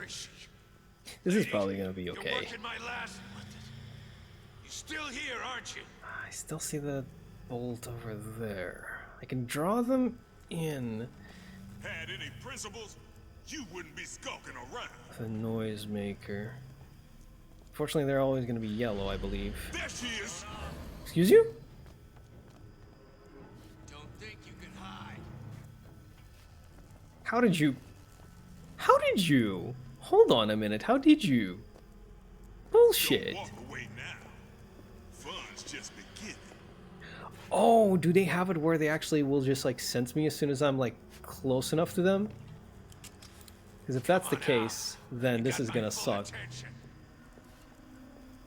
is she? This is probably gonna be You're okay. working my last. You're still here, aren't you? I still see the bolt over there. I can draw them in. Had any principles, you wouldn't be skulking around. The noisemaker. Fortunately, they're always going to be yellow, I believe. There she is. Excuse you? Don't think you can hide. How did you? How did you? Hold on a minute. How did you? Bullshit. Don't walk away now. Fun's just beginning. Oh, do they have it where they actually will just like sense me as soon as I'm like close enough to them? Because if that's the case, then this is gonna suck.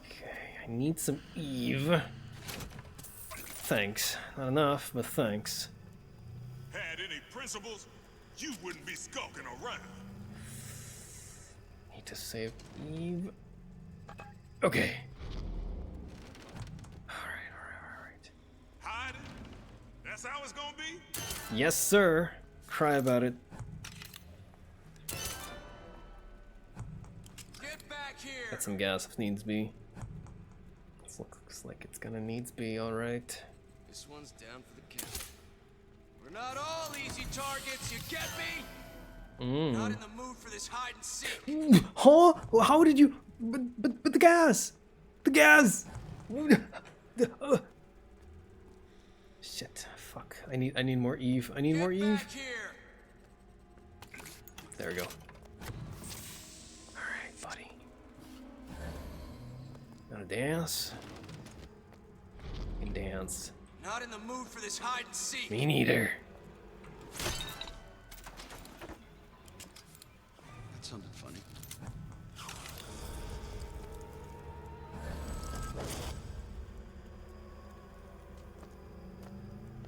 Okay, I need some Eve. Thanks. Not enough, but thanks. Had any principles, you wouldn't be skulking around. Need to save Eve. Okay. Alright. Hiding? That's how it's gonna be? Yes, sir. Cry about it. Get back here. Got some gas if needs be. This looks like it's gonna needs be, alright. This one's down for the count. We're not all easy targets, you get me? Not in the mood for this hide and seek. Huh? How did you? But the gas! The gas! Shit! Fuck! I need more Eve. I need more Eve. There we go. All right, buddy. Gotta dance. You can dance. Not in the mood for this hide and seek. Me neither. That sounded funny.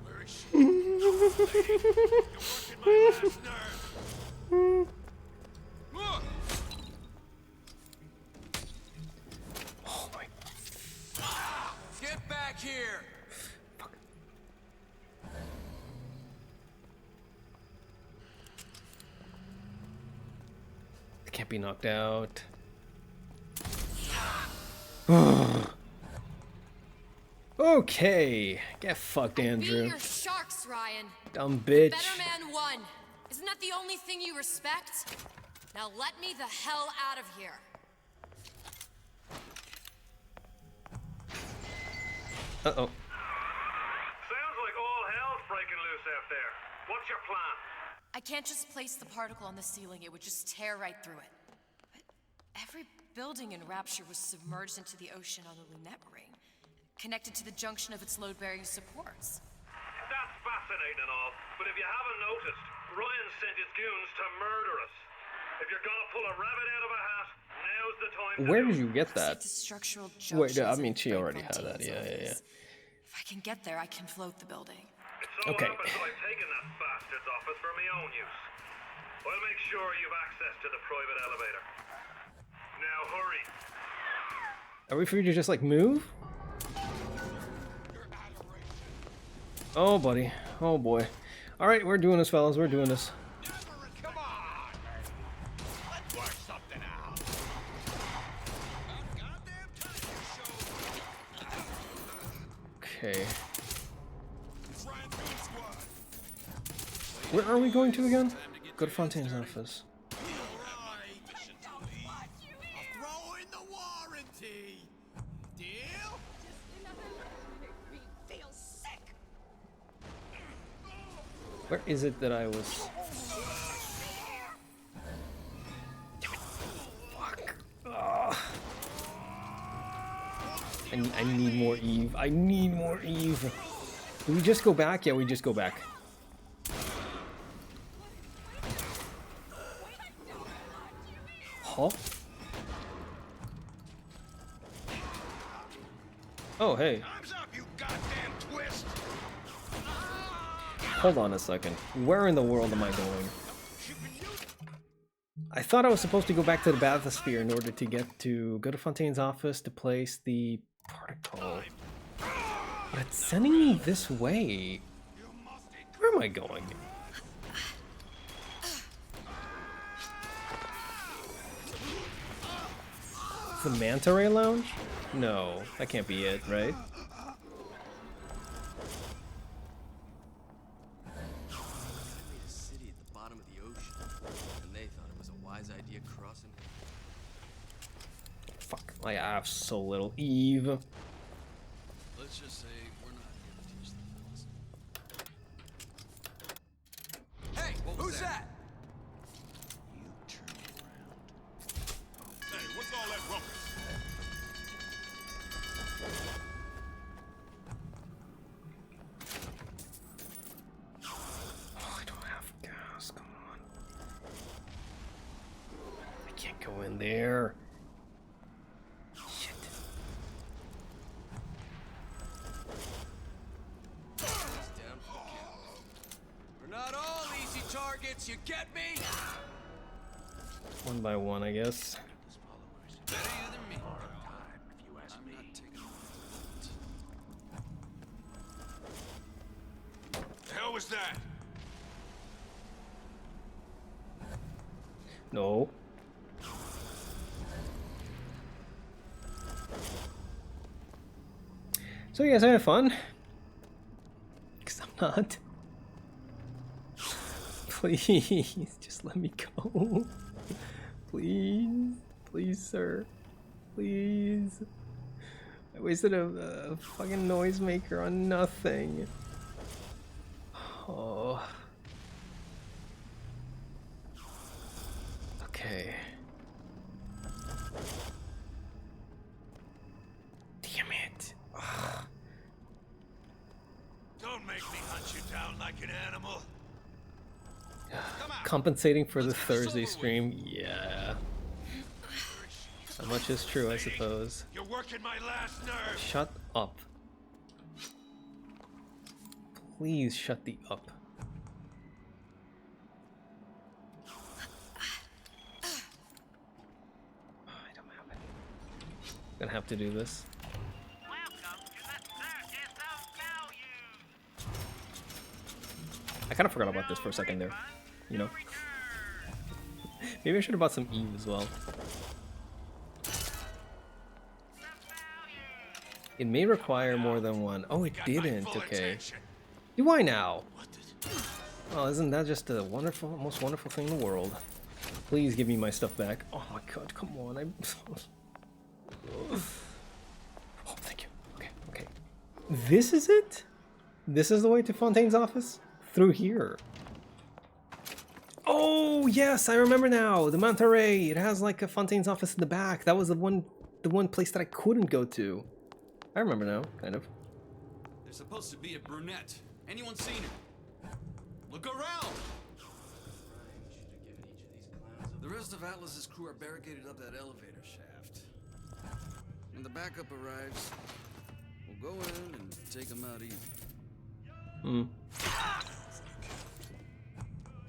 Where is she? You're working my last nerve. Look! Oh my. Get back here. Fuck. They can't be knocked out. Okay, get fucked, Andrew. Be your sharks, Ryan. Dumb bitch. Better man won. Isn't that the only thing you respect? Now let me the hell out of here. Uh-oh. Sounds like all hell's breaking loose out there. What's your plan? I can't just place the particle on the ceiling. It would just tear right through it. But every building in Rapture was submerged into the ocean on the Lunette ring, connected to the junction of its load-bearing supports. That's fascinating and all, but if you haven't noticed, Ryan sent his goons to murder us. If you're gonna pull a rabbit out of a hat, now's the time to Where do did it. you get that? The structural Wait, I junctions mean, in she already had Frank that. Yeah. If I can get there, I can float the building. It so Okay. happens I've taken that bastard's office for my own use. I'll make sure you've access to the private elevator. Now hurry. Are we free to just like move? Oh, buddy. Oh, boy. All right, we're doing this, fellas. We're doing this. Come on! Let's work something out. Okay. Where are we going to again? Go to Fontaine's office. Throw in the warranty. Deal? Where is it that I was? Fuck. Ugh. I need more Eve. I need more Eve. Do we just go back? Yeah, we just go back. Huh? Oh, hey. Hold on a second. Where in the world am I going? I thought I was supposed to go back to the bathysphere in order to go to Fontaine's office to place the particle. But it's sending me this way. Where am I going? The Manta Ray Lounge? No, that can't be it, right? City at the bottom of the ocean, and they thought it was a wise idea crossing. Fuck, I have so little Eve. Let's just say we're not here to teach the fellas. Hey, who's that? You turn around. Hey, what's all that rumpus? Oh, I don't have gas. Come on. I can't go in there. Shit. Down for the count. We're not all easy targets, you get me? One by one, I guess. Better you than me. If you ask me. Not taking The hell was that? No. So you guys having fun? Because I'm not. Please, just let me go. Please. Please, sir. Please. I wasted a fucking noisemaker on nothing. Oh. Okay. Damn it. Ugh. Don't make me hunt you down like an animal. Compensating for the Thursday stream, yeah. So much is true, I suppose. You're working my last nerve. Shut up. Please shut the up. I don't have any. Gonna have to do this. I kind of forgot about this for a second there. You know? Maybe I should have bought some Eve as well. It may require more than one. Oh, it didn't. Okay. Do I now? Oh, isn't that just the wonderful, most wonderful thing in the world? Please give me my stuff back. Oh my god, come on. I'm so... Oh, thank you. Okay, okay. This is it? This is the way to Fontaine's office? Through here. Oh, yes, I remember now. The Manta Ray. It has like a Fontaine's office in the back. That was the one place that I couldn't go to. I remember now, kind of. There's supposed to be a brunette. Anyone seen her? Look around! The rest of Atlas's crew are barricaded up that elevator shaft. When the backup arrives, we'll go in and take them out easy. Hmm.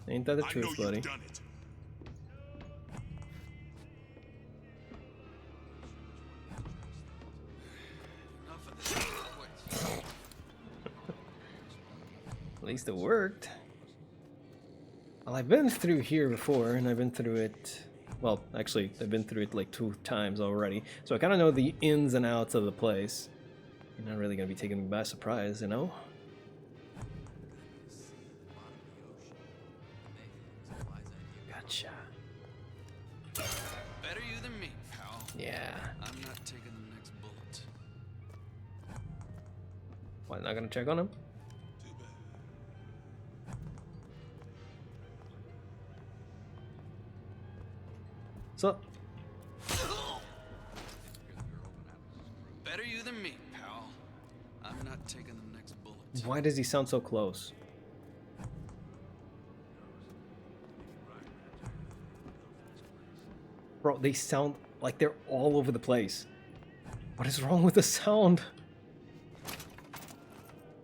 Ain't that the truth, buddy? At least it worked. Well, I've been through here before, and I've been through it... Well, actually, I've been through it like 2 times already, so I kind of know the ins and outs of the place. You're not really going to be taking me by surprise, you know? Gotcha. Better you than me, pal. Yeah. I'm not taking the next bullet. Why, not going to check on him? So, Better you than me, pal. I'm not taking the next bullet. why does he sound so close? Bro, they sound like they're all over the place. What is wrong with the sound?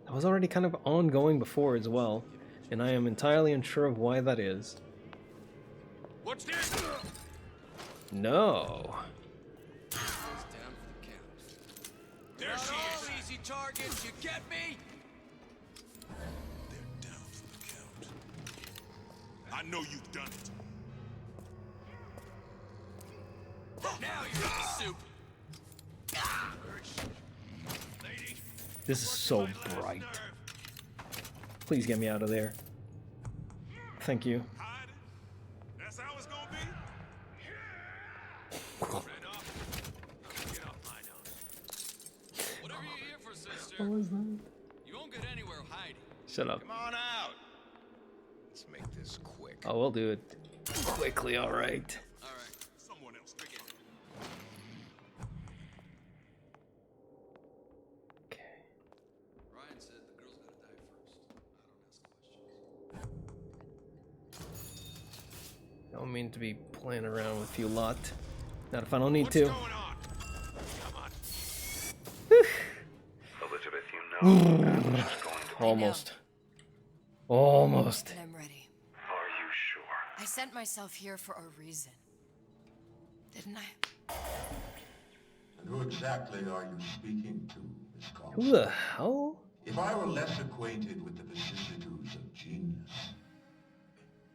That was already kind of ongoing before as well, and I am entirely unsure of why that is. What's this? No. There she is. Easy targets, you get me? They're down for the count. I know you've done it. Now you're soup. This is so bright. Please get me out of there. Thank you. That's how it's gonna be. Whatever you're here for, sister. What was that? You won't get anywhere hiding. Shut up. Come on out. Let's make this quick. Oh, we'll do it quickly, alright. Someone else begin. Ryan said the girl's gotta die first. I don't ask questions. Don't mean to be playing around with you lot. Not if I don't need to. Elizabeth, you know Atlas is going to... Almost. Almost. But I'm ready. Are you sure? I sent myself here for a reason. Didn't I? And who exactly are you speaking to, Miss Comstock? Who the hell? If I were less acquainted with the vicissitudes of genius,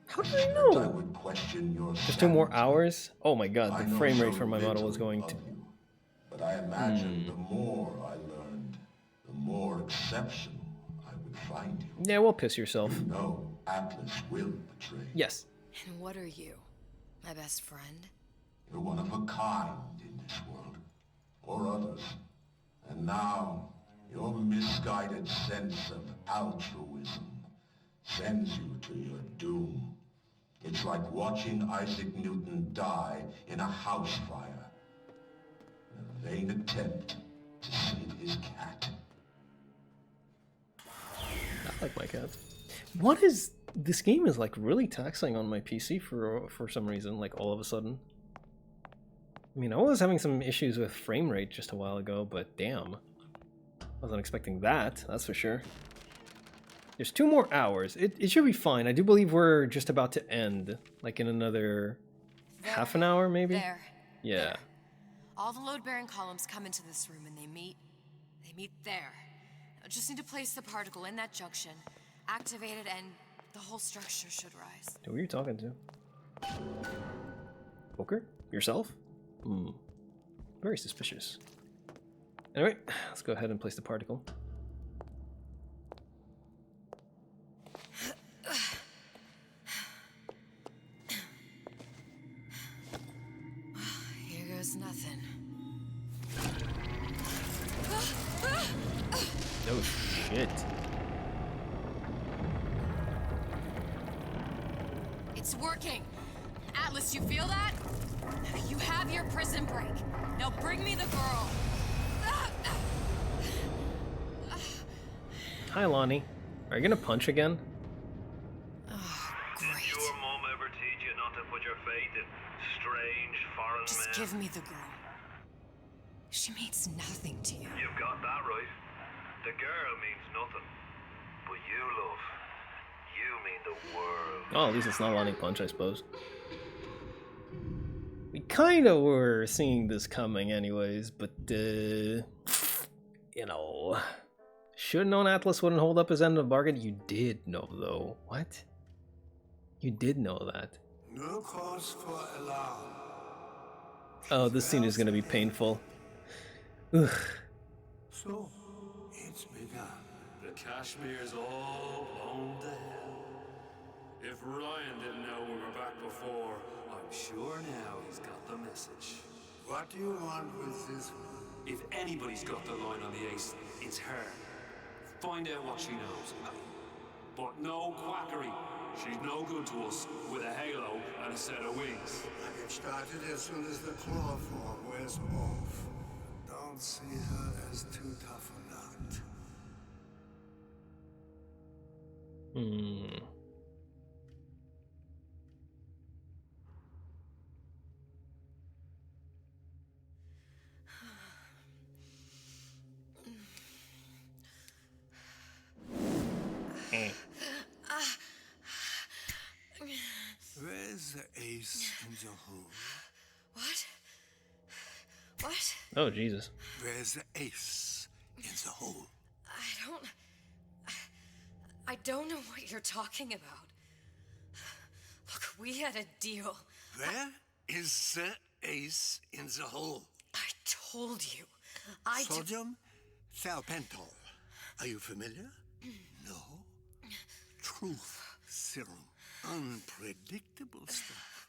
how do you I know? would question your Just 2 more hours? Oh my god, I the know frame rate so for my model was little going of to... you, but I imagine the more I learned, the more exceptional I would find you. Yeah, well, piss yourself. You know, Atlas will betray. Yes. And what are you? My best friend? You're one of a kind in this world, or others. And now, your misguided sense of altruism sends you to your doom. It's like watching Isaac Newton die in a house fire, in a vain attempt to save his cat. I like my cat. What is... This game is like really taxing on my PC for some reason, like all of a sudden. I mean, I was having some issues with frame rate just a while ago, but damn. I wasn't expecting that, that's for sure. There's 2 more hours. It should be fine. I do believe we're just about to end, like in another half an hour, maybe? There. Yeah. There. All the load-bearing columns come into this room and they meet there. I just need to place the particle in that junction, activate it, and the whole structure should rise. Who are you talking to? Poker? Yourself? Hmm. Very suspicious. Anyway, let's go ahead and place the particle. Here goes nothing. No shit. It's working! Atlas, you feel that? You have your prison break. Now bring me the girl. Hi, Lonnie. Are you gonna punch again? Did your mom ever teach you not to put your faith in strange foreign Just men? give me the girl. She means nothing to you. You've got that right. The girl means nothing. But you, love, you mean the world. Oh, at least it's not Lonnie Punch, I suppose. We kind of were seeing this coming anyways, but, you know... Should've known Atlas wouldn't hold up his end of the bargain. You did know, though. What? You did know that. No cause for alarm. Oh, this scene is gonna be painful. Ugh. So, it's begun. The Kashmir's all blown to hell. If Ryan didn't know we were back before, I'm sure now he's got the message. What do you want with this one? If anybody's got the line on the ace, it's her. Find out what she knows. But no quackery. She's no good to us with a halo and a set of wings. I get started as soon as the claw form wears off. Don't see her as too tough a nut. Hmm. Where's the ace in the hole? What? What? Oh, Jesus. Where's the ace in the hole? I don't know what you're talking about. Look, we had a deal. Where is the Ace in the hole. I told you. Sodium thiopental. Are you familiar? No. Truth serum. Unpredictable stuff.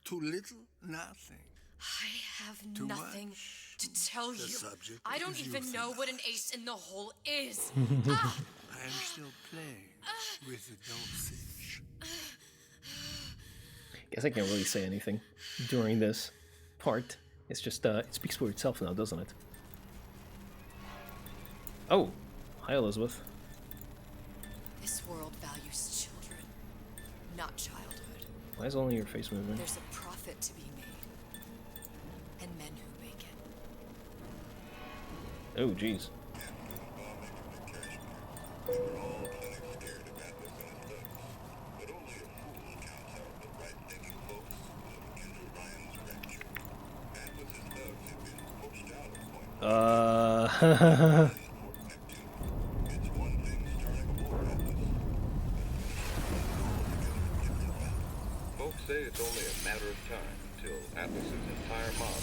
Too little, nothing. I have Too nothing much. to tell The you. subject I don't is even know what an ace in the hole is. I am still playing with the dosage. Guess I can't really say anything during this part. It's just, it speaks for itself now, doesn't it? Oh, hi Elizabeth. This world values children, not childhood. Why is only your face moving? There's a profit to be made, and men who make it. Oh, jeez. Folks say it's only a matter of time until Atlas's entire mob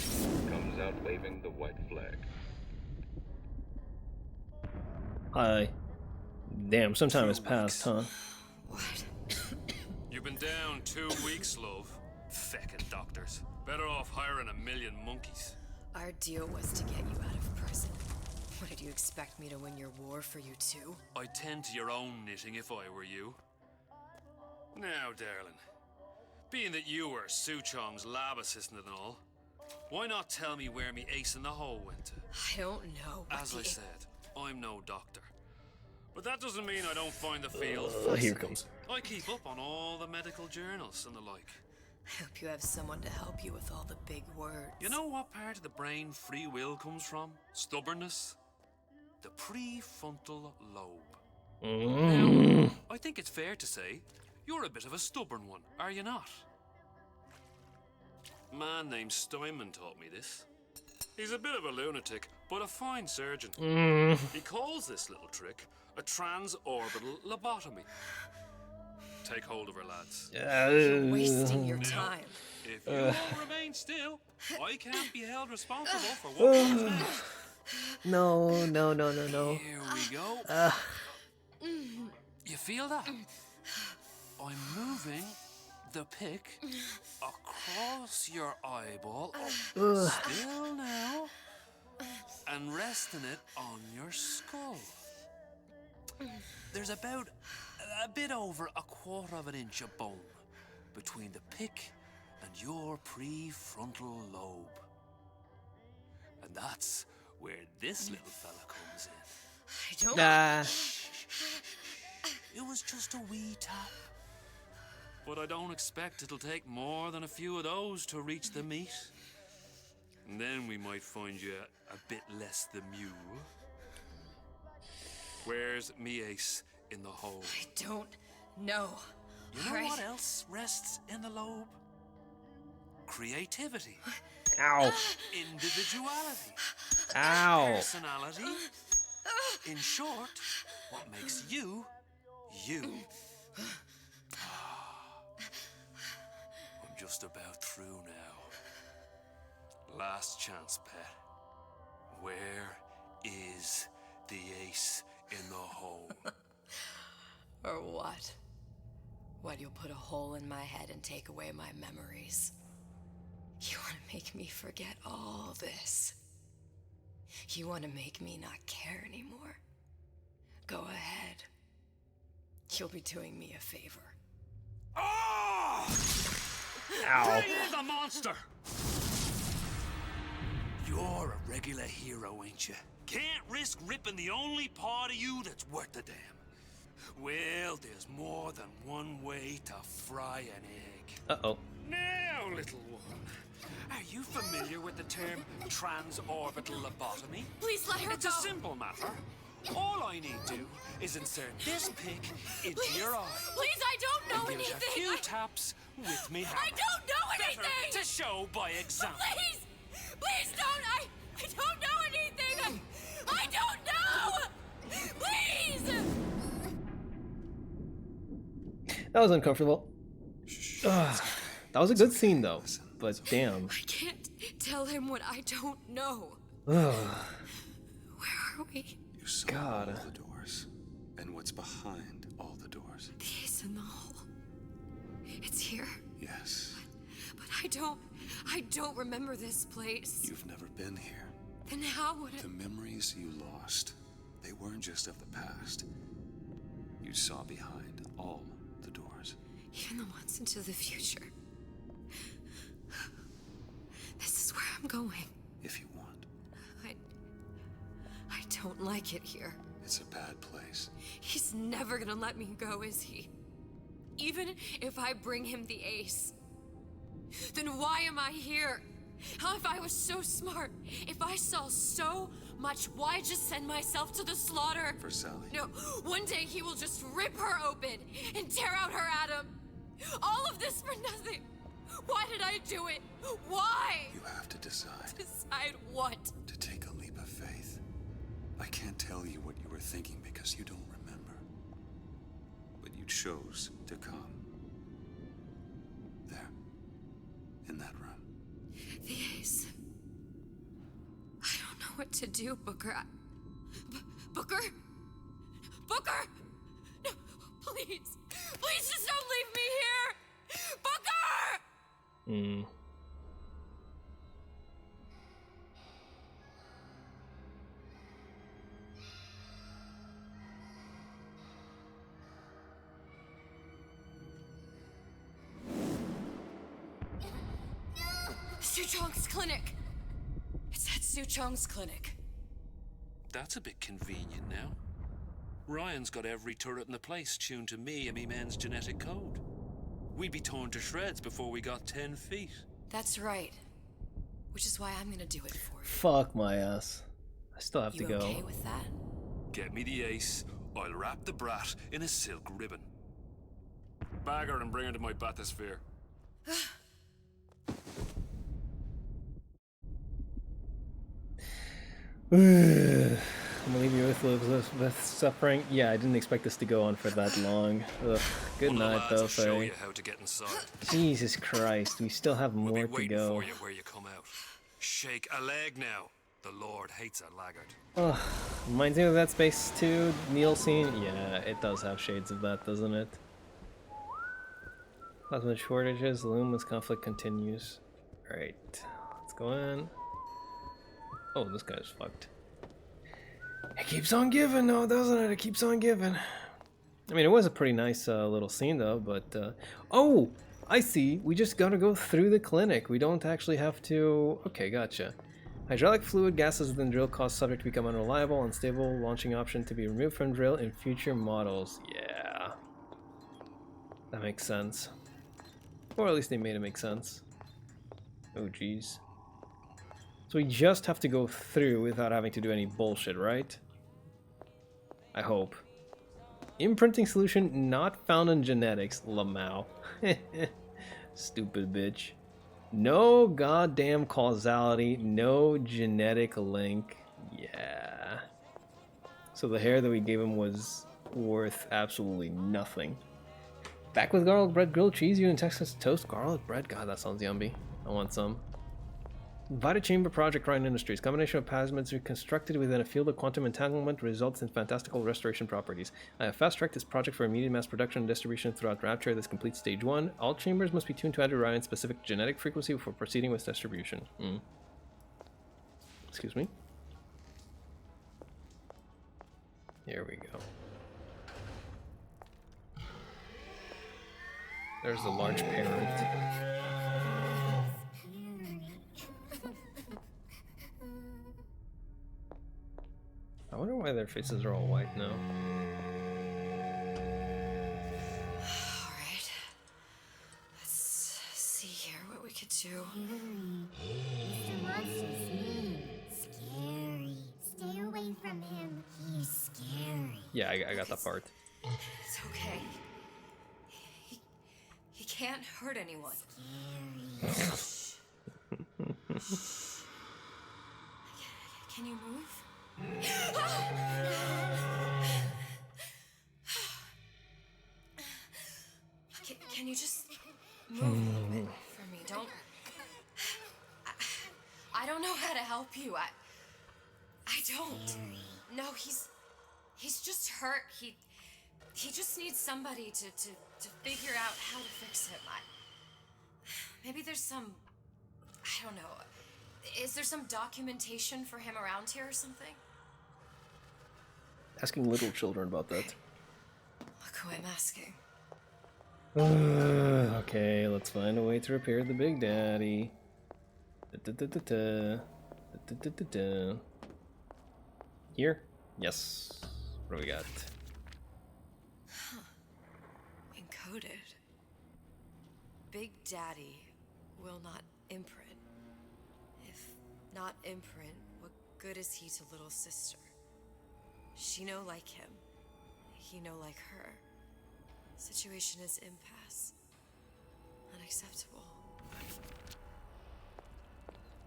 comes out waving the white flag. Hi. Damn, some time has passed, huh? You've been down 2 weeks, love. Feckin' doctors. Better off hiring 1,000,000 monkeys. Our deal was to get you out of prison. What, did you expect me to win your war for you too? I'd tend to your own knitting if I were you. Now, darling, being that you were Suchong's lab assistant and all, why not tell me where me ace in the hole went to? I don't know. As I said, I'm no doctor. But that doesn't mean I don't find the field Here it fascinating. comes. I keep up on all the medical journals and the like. I hope you have someone to help you with all the big words. You know what part of the brain free will comes from? Stubbornness? The prefrontal lobe. Now, I think it's fair to say you're a bit of a stubborn one, are you not? A man named Steinman taught me this. He's a bit of a lunatic, but a fine surgeon. He calls this little trick a transorbital lobotomy. Take hold of her, lads. You're wasting your time. If you won't remain still, I can't be held responsible for what comes next. No. Here we go. You feel that? I'm moving the pick across your eyeball, still now, and resting it on your skull. There's about a bit over 1/4 inch of bone between the pick and your prefrontal lobe. And that's where this little fella comes in. I don't... It was just a wee tap. But I don't expect it'll take more than a few of those to reach the meat. And then we might find you a bit less the mule. Where's me ace in the hole? I don't know. You know what else rests in the lobe? Creativity. Ow. Individuality. Ow. Personality. In short, what makes you, you. I'm just about through now. Last chance, pet. Where is the ace in the hole? Or what? What, you'll put a hole in my head and take away my memories? You want to make me forget all this? You want to make me not care anymore? Go ahead. You'll be doing me a favor. Oh! Ow. The monster! You're a regular hero, ain't you? Can't risk ripping the only part of you that's worth a damn. Well, there's more than one way to fry an egg. Uh-oh. Now, little one, are you familiar with the term transorbital lobotomy? Please let her It's go. a simple matter. All I need to is insert this pick into your eye. Please, I don't know and give anything. you a few taps with me hammer. I don't know anything. Better to show by example. Please, please don't. I don't know anything. I don't know. Please. That was uncomfortable. That was a good scene, though. but damn. I can't tell him what I don't know. Ugh. Where are we? You saw God. all the doors, and what's behind all the doors. The ace in the hole. It's here. Yes. But I don't remember this place. You've never been here. Then how would it? The memories you lost, they weren't just of the past. You saw behind all the doors. Even the ones into the future. This is where I'm going. If you want. I don't like it here. It's a bad place. He's never gonna let me go, is he? Even if I bring him the ace. Then why am I here? How if I was so smart? If I saw so much, why just send myself to the slaughter? For Sally. No, one day he will just rip her open and tear out her atom. All of this for nothing. Why did I do it? Why? You have to decide. Decide what? To take a leap of faith. I can't tell you what you were thinking because you don't remember. But you chose to come. There. In that room. The ace. I don't know what to do, Booker. Booker? Booker! No, please. Please just don't leave me here! Booker! Suchong's clinic. It's at Suchong's clinic. That's a bit convenient now. Ryan's got every turret in the place tuned to me and me men's genetic code. We'd be torn to shreds before we got 10 feet. That's right. Which is why I'm gonna do it for you. Fuck my ass. I still have to go. You okay with that? Get me the ace. I'll wrap the brat in a silk ribbon. Bag her and bring her to my bathysphere. I'm gonna leave you with suffering. Yeah, I didn't expect this to go on for that long. Ugh. Good night, though, show Faye. you how to get inside. Jesus Christ, we still have more to Waiting go. for you where you come out. Shake a leg now. The Lord hates a laggard. Ugh. Reminds me of that Space 2 Neil scene. Yeah, it does have shades of that, doesn't it? Plasma shortages, Luminous conflict continues. Alright, let's go in. Oh, this guy's fucked. It keeps on giving, though, doesn't it? It keeps on giving. I mean, it was a pretty nice little scene, though, but... oh! I see! We just gotta go through the clinic. We don't actually have to... Okay, gotcha. Hydraulic fluid gases within drill cause subject to become unreliable, unstable, launching option to be removed from drill in future models. Yeah. That makes sense. Or at least they made it make sense. Oh, jeez. So we just have to go through without having to do any bullshit, right? I hope. Imprinting solution not found in genetics, Lamau. Stupid bitch. No goddamn causality, no genetic link. Yeah. So the hair that we gave him was worth absolutely nothing. Back with garlic bread, grilled cheese, you and Texas toast, garlic bread. God, that sounds yummy. I want some. Vita Chamber Project Ryan Industries. Combination of plasmids reconstructed within a field of quantum entanglement results in fantastical restoration properties. I have fast-tracked this project for immediate mass production and distribution throughout Rapture. This completes stage 1. All chambers must be tuned to Andrew Ryan's specific genetic frequency before proceeding with distribution. Excuse me. Here we go. There's the large parent. I wonder why their faces are all white now. Alright. Let's see here what we could do. Mr. Monster's mean. Scary. Stay away from him. He's scary. Yeah, I got that part. It's okay. He can't hurt anyone. Can you move? Can you just move a little bit for me? how to help you. I don't. No, he's just hurt. He just needs somebody to figure out how to fix him. Maybe there's some, I don't know. Is there some documentation for him around here or something? Asking little children about that. Look who I'm asking. Okay, let's find a way to repair the Big Daddy. Here? Yes. What do we got? Huh. Encoded. Big Daddy will not imprint. If not imprint, what good is he to little sister? She no like him. He no like her. Situation is impasse. Unacceptable.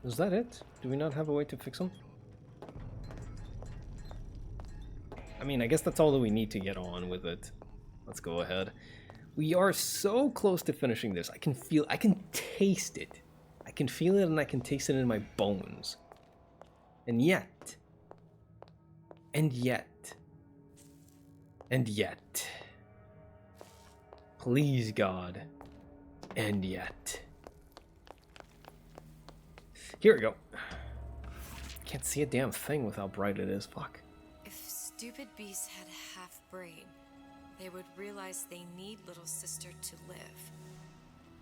Is that it? Do we not have a way to fix him? I mean, I guess that's all that we need to get on with it. Let's go ahead. We are so close to finishing this. I can taste it. I can feel it and I can taste it in my bones. And yet, please God, and yet. Here we go. Can't see a damn thing with how bright it is. Fuck. If stupid beasts had half brain, they would realize they need little sister to live.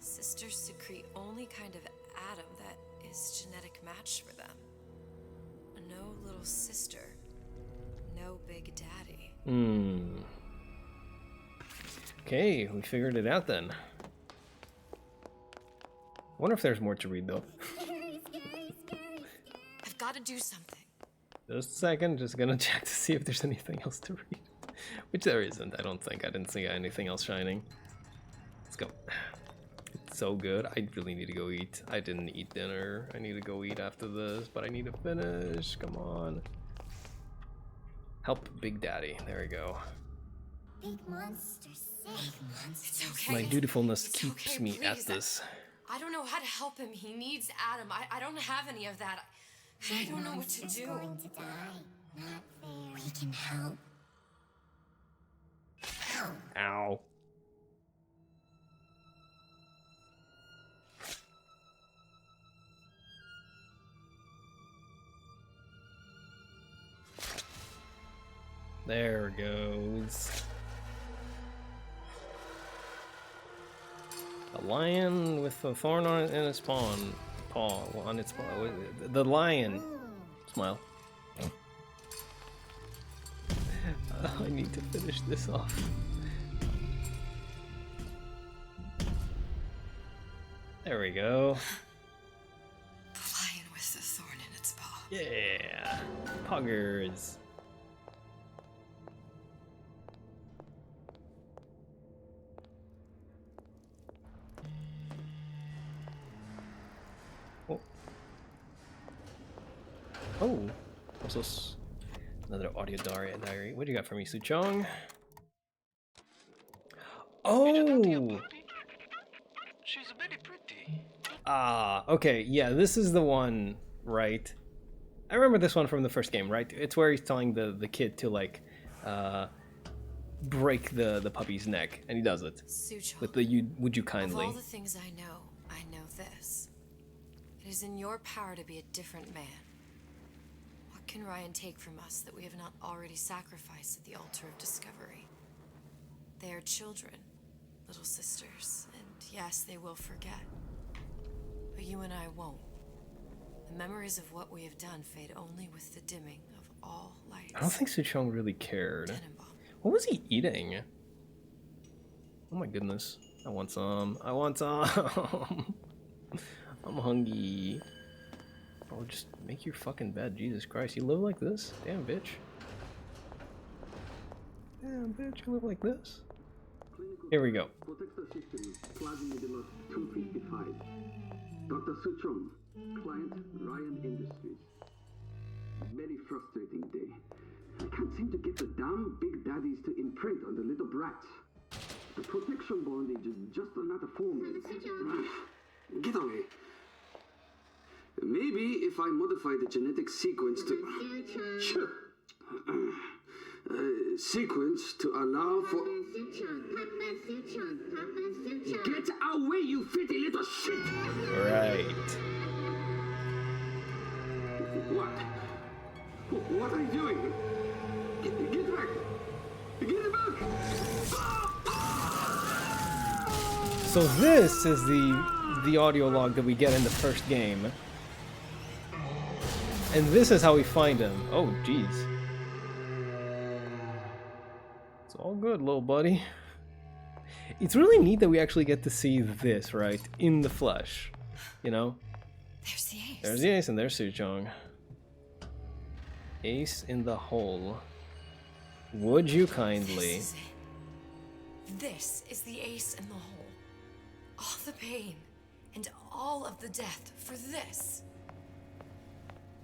Sisters secrete only kind of atom that is genetic match for them. No little sister, no Big Daddy. Okay, we figured it out then. I wonder if there's more to read though. I've got to do something. Just a second, just gonna check to see if there's anything else to read. Which there isn't, I don't think. I didn't see anything else shining. Let's go. It's so good. I really need to go eat. I didn't eat dinner. I need to go eat after this, but I need to finish. Come on. Help Big Daddy. There we go. Big monster, sick monster. It's okay. My dutifulness It's keeps okay, me please. at this. I don't know how to help him. He needs Adam. I don't have any of that. I don't know what to do. Going to die. Not fair. We can help. Ow. There goes. A lion with a thorn on it and its paw on its paw. The lion. Smile. I need to finish this off. There we go. The lion with the thorn in its paw. Yeah. Poggers. Oh, what's this? Another audio diary. What do you got for me, Suchong? Oh! She's very pretty. Ah, okay, yeah, this is the one, right? I remember this one from the first game, right? It's where he's telling the kid to, like, break the puppy's neck, and he does it. Suchong, with the would you kindly. Of all the things I know this. It is in your power to be a different man. What can Ryan take from us that we have not already sacrificed at the altar of discovery? They are children, little sisters, and yes, they will forget. But you and I won't. The memories of what we have done fade only with the dimming of all lights. I don't think Suchong really cared. What was he eating? Oh my goodness. I want some. I want some. I'm hungry. Oh, just make your fucking bed. Jesus Christ. You live like this? Damn, bitch. Damn, bitch. You live like this? Here we go. Protector system, Plasmidilos 255. Dr. Suchong, client Ryan Industries. Very frustrating day. I can't seem to get the damn Big Daddies to imprint on the little brats. The protection bondage is just another form. Get away. Maybe if I modify the genetic sequence to... Sure. Sequence to allow for... Get away, you filthy little shit! Right. What? What are you doing? Get back! Get back! So this is the audio log that we get in the first game. And this is how we find him. Oh, jeez. It's all good, little buddy. It's really neat that we actually get to see this, right, in the flesh. You know? There's the ace. There's the ace and there's Suchong. Ace in the hole. Would you kindly? This is the ace in the hole. All the pain and all of the death for this.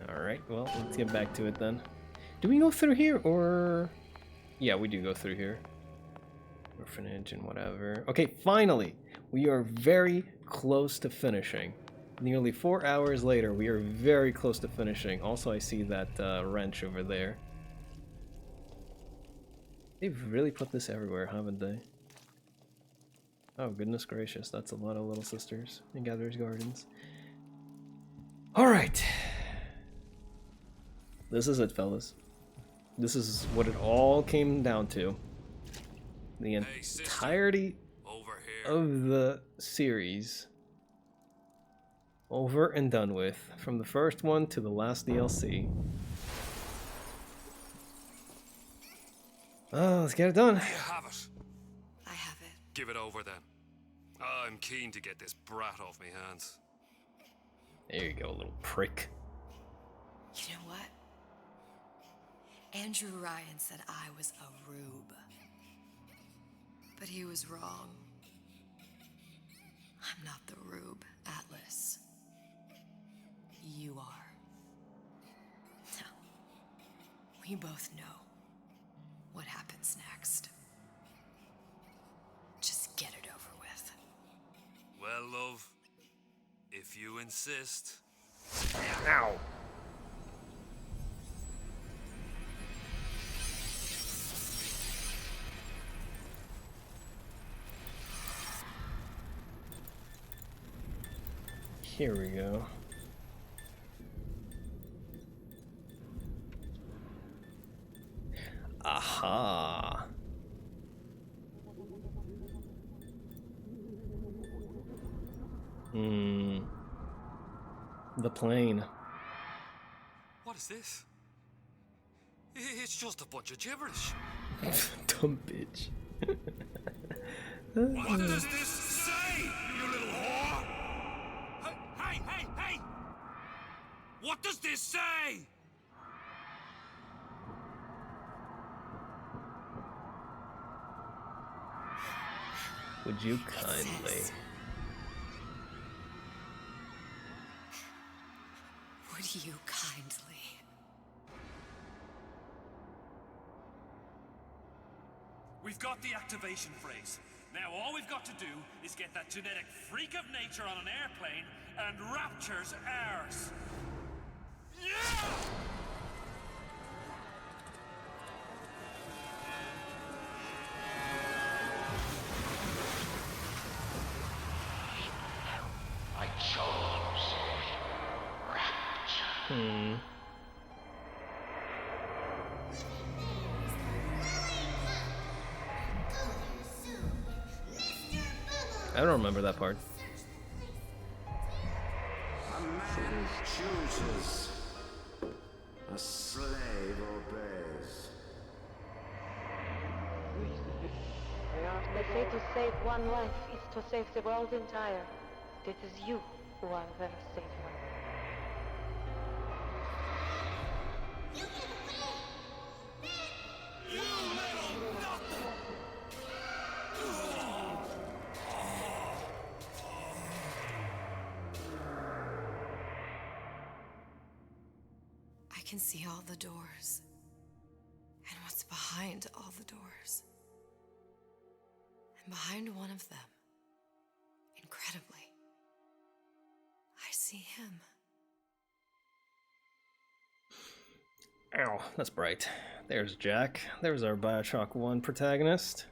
Alright, well, let's get back to it then. Do we go through here or... Yeah, we do go through here. Orphanage and whatever. Okay, finally! We are very close to finishing. Nearly 4 hours later, we are very close to finishing. Also, I see that wrench over there. They've really put this everywhere, haven't they? Oh, goodness gracious. That's a lot of Little Sisters in Gatherer's Gardens. Alright. This is it, fellas. This is what it all came down to. The entirety of the series. Over and done with. From the first one to the last DLC. Oh, let's get it done. You have it. I have it. Give it over then. I'm keen to get this brat off my hands. There you go, little prick. You know what? Andrew Ryan said I was a rube. But he was wrong. I'm not the rube, Atlas. You are. No. We both know what happens next. Just get it over with. Well, love, if you insist. Ow. Here we go. Aha. The plane. What is this? It's just a bunch of gibberish. Dumb bitch. What does this say, you little whore? Hey! What does this say? Would you kindly? Would you kindly? We've got the activation phrase. Now all we've got to do is get that genetic freak of nature on an airplane, and Rapture's ours. Yeah! I chose Rapture. I don't remember that part. A man chooses, a slave obeys. They say to save one life is to save the world entire. It is you who are the savior. I can see all the doors. And what's behind all the doors. And behind one of them, incredibly, I see him. Ow, that's bright. There's Jack. There's our BioShock 1 protagonist.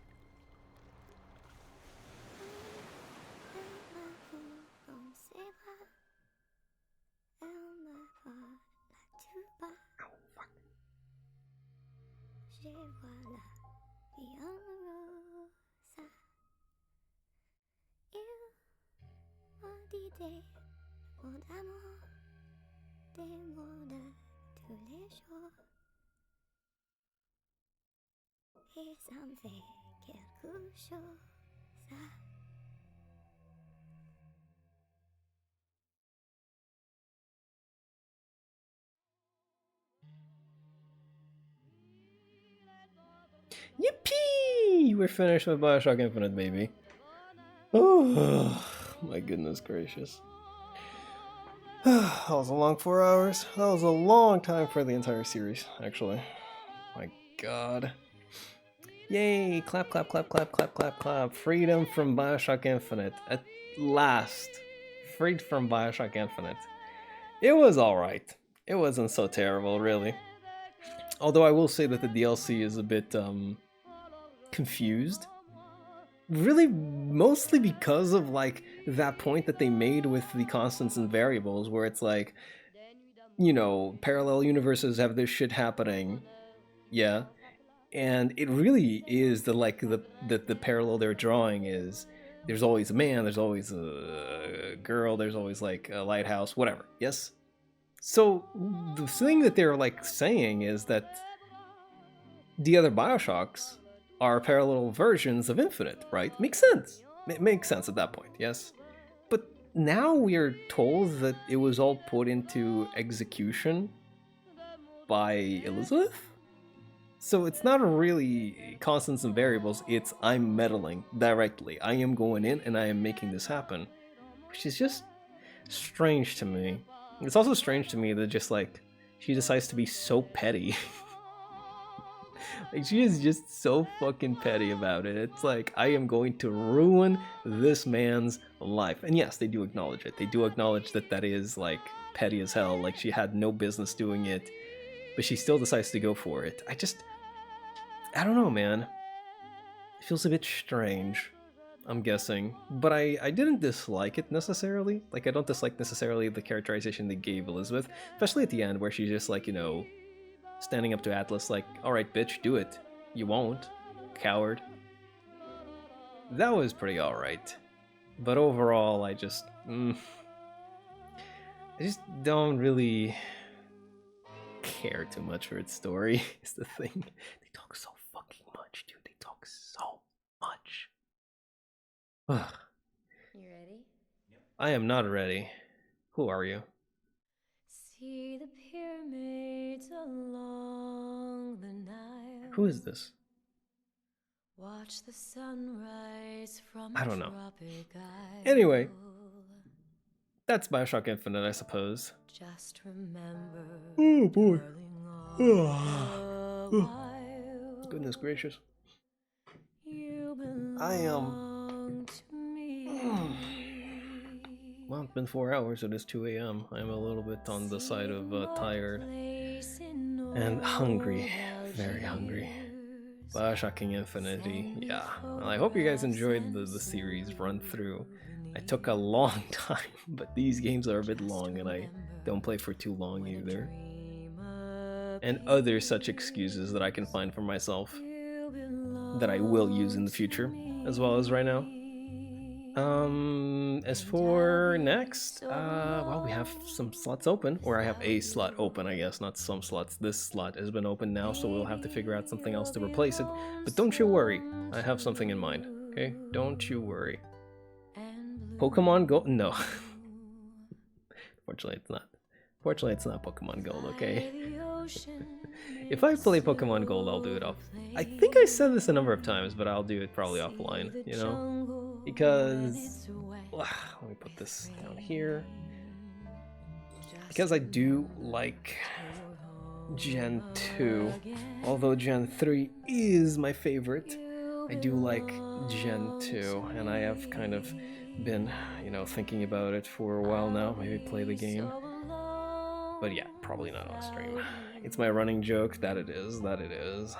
Yippee! We're finished with BioShock Infinite, baby. Oh, my goodness gracious. That was a long 4 hours. That was a long time for the entire series, actually. My god. Yay! Clap, clap, clap, clap, clap, clap, clap. Freedom from BioShock Infinite. At last. Freed from BioShock Infinite. It was alright. It wasn't so terrible, really. Although I will say that the DLC is a bit, confused. Really, mostly because of, like, that point that they made with the constants and variables, where it's like, you know, parallel universes have this shit happening. Yeah. And it really is the parallel they're drawing is there's always a man, there's always a girl, there's always like a lighthouse, whatever. Yes? So the thing that they're like saying is that the other BioShocks are parallel versions of Infinite, right? Makes sense. It makes sense at that point, yes? But now we are told that it was all put into execution by Elizabeth? So it's not really constants and variables, it's I'm meddling directly. I am going in and I am making this happen. Which is just strange to me. It's also strange to me that just like she decides to be so petty. Like she is just so fucking petty about it. It's like I am going to ruin this man's life. And yes, they do acknowledge it. They do acknowledge that that is like petty as hell. Like she had no business doing it, but she still decides to go for it. I don't know, man. It feels a bit strange, I'm guessing. But I didn't dislike it necessarily. Like, I don't dislike necessarily the characterization they gave Elizabeth, especially at the end where she's just like, you know, standing up to Atlas like, alright, bitch, do it. You won't. Coward. That was pretty alright. But overall, I just don't really care too much for its story, is the thing. They talk so fucking much, dude. They talk so much. Ugh. You ready? I am not ready. Who are you? See the pyramids along the Nile. Who is this? Watch the sunrise from I don't know. tropic isle. Anyway, that's BioShock Infinite, I suppose. Just remember, Oh boy. darling, Goodness gracious. you I am. belong to me. Well, it's been 4 hours. It is 2 a.m. I'm a little bit on the side of tired and hungry. Very hungry. BioShock Infinity. Yeah. Well, I hope you guys enjoyed the series run through. I took a long time, but these games are a bit long and I don't play for too long either. And other such excuses that I can find for myself that I will use in the future, as well as right now. As for next, well, we have some slots open, or I have a slot open, I guess, not some slots. This slot has been open now, so we'll have to figure out something else to replace it. But don't you worry, I have something in mind, okay? Don't you worry. Pokemon Go? No. Fortunately, it's not. Fortunately, it's not Pokemon Gold, okay? If I play Pokemon Gold, I'll do it off. I think I said this a number of times, but I'll do it probably offline, you know? Because... let me put this down here. Because I do like Gen 2, although Gen 3 is my favorite. I do like Gen 2, and I have kind of been, you know, thinking about it for a while now. Maybe play the game. But yeah, probably not on stream. It's my running joke that it is, that it is.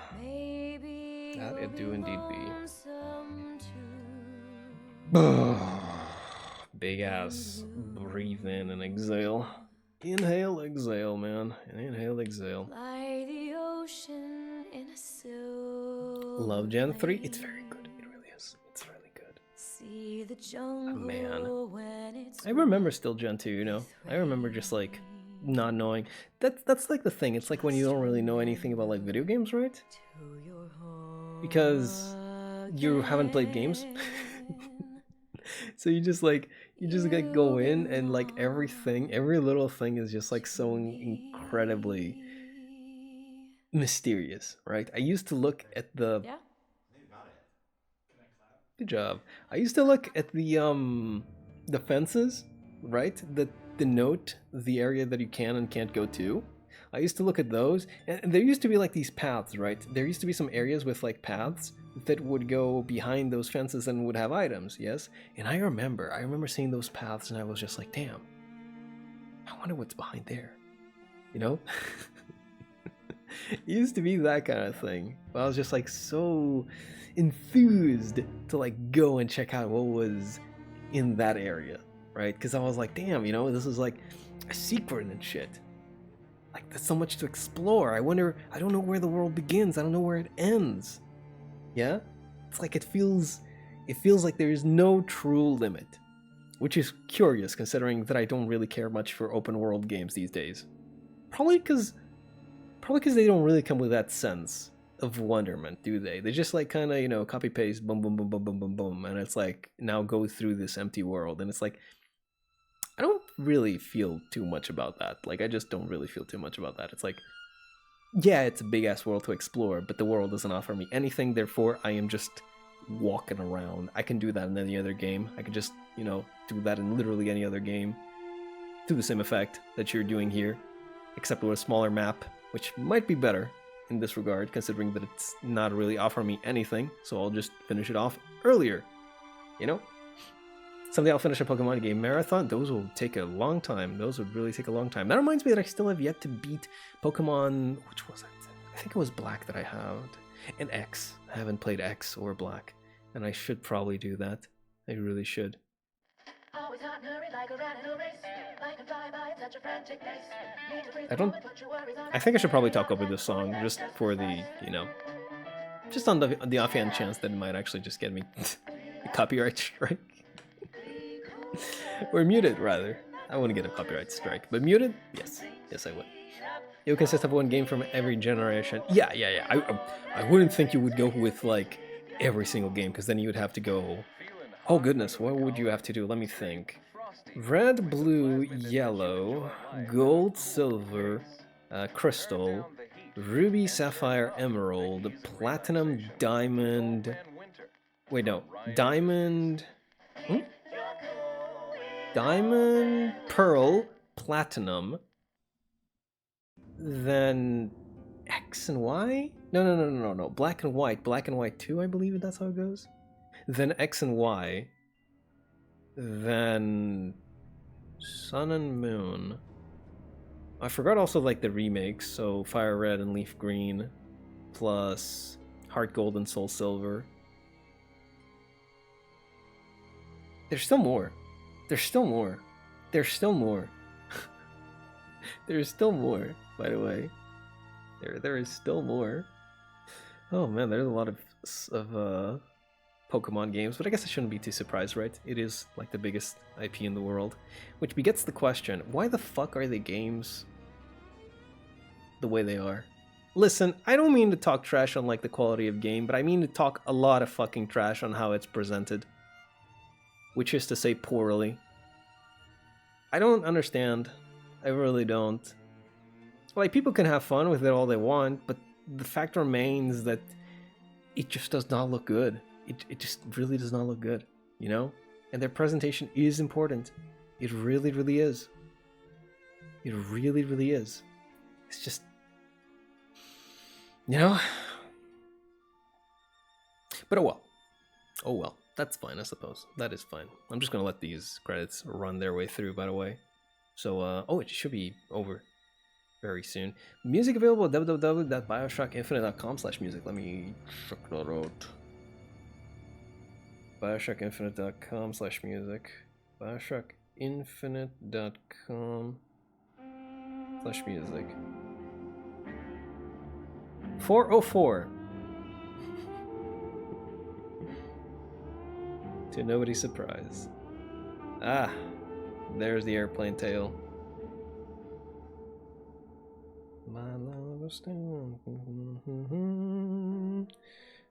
That it do indeed be. Big ass breathe in and exhale. Inhale, exhale, man. Inhale, exhale. Love Gen 3? It's very good. It really is. It's really good. Man. I remember still Gen 2, you know? I remember just like not knowing. That's like the thing. It's like when you don't really know anything about like video games, right? Because you haven't played games. So you just like go in and like everything, every little thing is just like so incredibly mysterious, right? I used to look at the Good job. I used to look at the fences, right? That denote the area that you can and can't go to. I used to look at those, and there used to be like these paths, right? There used to be some areas with like paths that would go behind those fences and would have items, yes? And I remember seeing those paths and I was just like, damn, I wonder what's behind there, you know? It used to be that kind of thing. I was just like so enthused to like go and check out what was in that area, right? Because I was like, damn, you know, this is like a secret and shit. Like, there's so much to explore. I don't know where the world begins. I don't know where it ends. Yeah? It's like it feels like there is no true limit. Which is curious, considering that I don't really care much for open world games these days. Probably because they don't really come with that sense of wonderment, do they? They just like kind of, you know, copy paste, boom, boom, boom, boom, boom, boom, boom, and it's like, now go through this empty world, and it's like, I don't really feel too much about that. Like, I just don't really feel too much about that. It's like, yeah, it's a big ass world to explore, but the world doesn't offer me anything, therefore I am just walking around. I can do that in any other game. I could just, you know, do that in literally any other game to the same effect that you're doing here, except with a smaller map, which might be better in this regard, considering that it's not really offering me anything, so I'll just finish it off earlier, you know? Someday I'll finish a Pokemon game marathon. Those will take a long time. Those would really take a long time. That reminds me that I still have yet to beat Pokemon... Which was it? I think it was Black that I had. And X. I haven't played X or Black. And I should probably do that. I really should. I think I should probably talk over this song just for the, you know... Just on the offhand chance that it might actually just get me a copyright strike. Or muted, rather. I wouldn't get a copyright strike. But muted? Yes. Yes, I would. It would consist of one game from every generation. Yeah. I wouldn't think you would go with, like, every single game, because then you would have to go... Oh, goodness, what would you have to do? Let me think. Red, blue, yellow, gold, silver, crystal, ruby, sapphire, emerald, platinum, diamond... Wait, no. Diamond... Diamond, pearl, platinum, then X and Y? No. Black and white 2, I believe that's how it goes. Then X and Y. Then Sun and Moon. I forgot also like the remakes, so Fire Red and Leaf Green, plus Heart Gold and Soul Silver. There's still more. There's still more. There's still more. There's still more, by the way. There is still more. Oh man, there's a lot of Pokemon games, but I guess I shouldn't be too surprised, right? It is like the biggest IP in the world. Which begets the question, why the fuck are the games the way they are? Listen, I don't mean to talk trash on like the quality of game, but I mean to talk a lot of fucking trash on how it's presented. Which is to say poorly. I don't understand. I really don't. Like, people can have fun with it all they want, but the fact remains that it just does not look good. It just really does not look good, you know? And their presentation is important. It really, really is. It really, really is. It's just... You know? But oh well. Oh well. That's fine, I suppose. That is fine. I'm just gonna let these credits run their way through, by the way. So, oh, it should be over. very soon. Music available at www.bioshockinfinite.com/music. Let me check that out. BioShockInfinite.com/music. BioShockInfinite.com/music. 404. To nobody's surprise. Ah, there's the airplane tail. My love is down.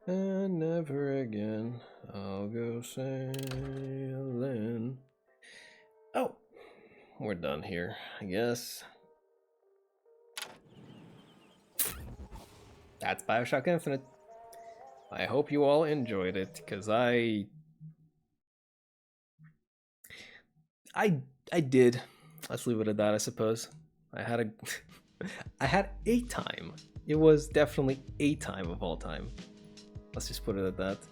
And never again I'll go sailing. Oh, we're done here, I guess. That's BioShock Infinite. I hope you all enjoyed it, because I did. Let's leave it at that, I suppose. I had a time. It was definitely a time of all time. Let's just put it at that.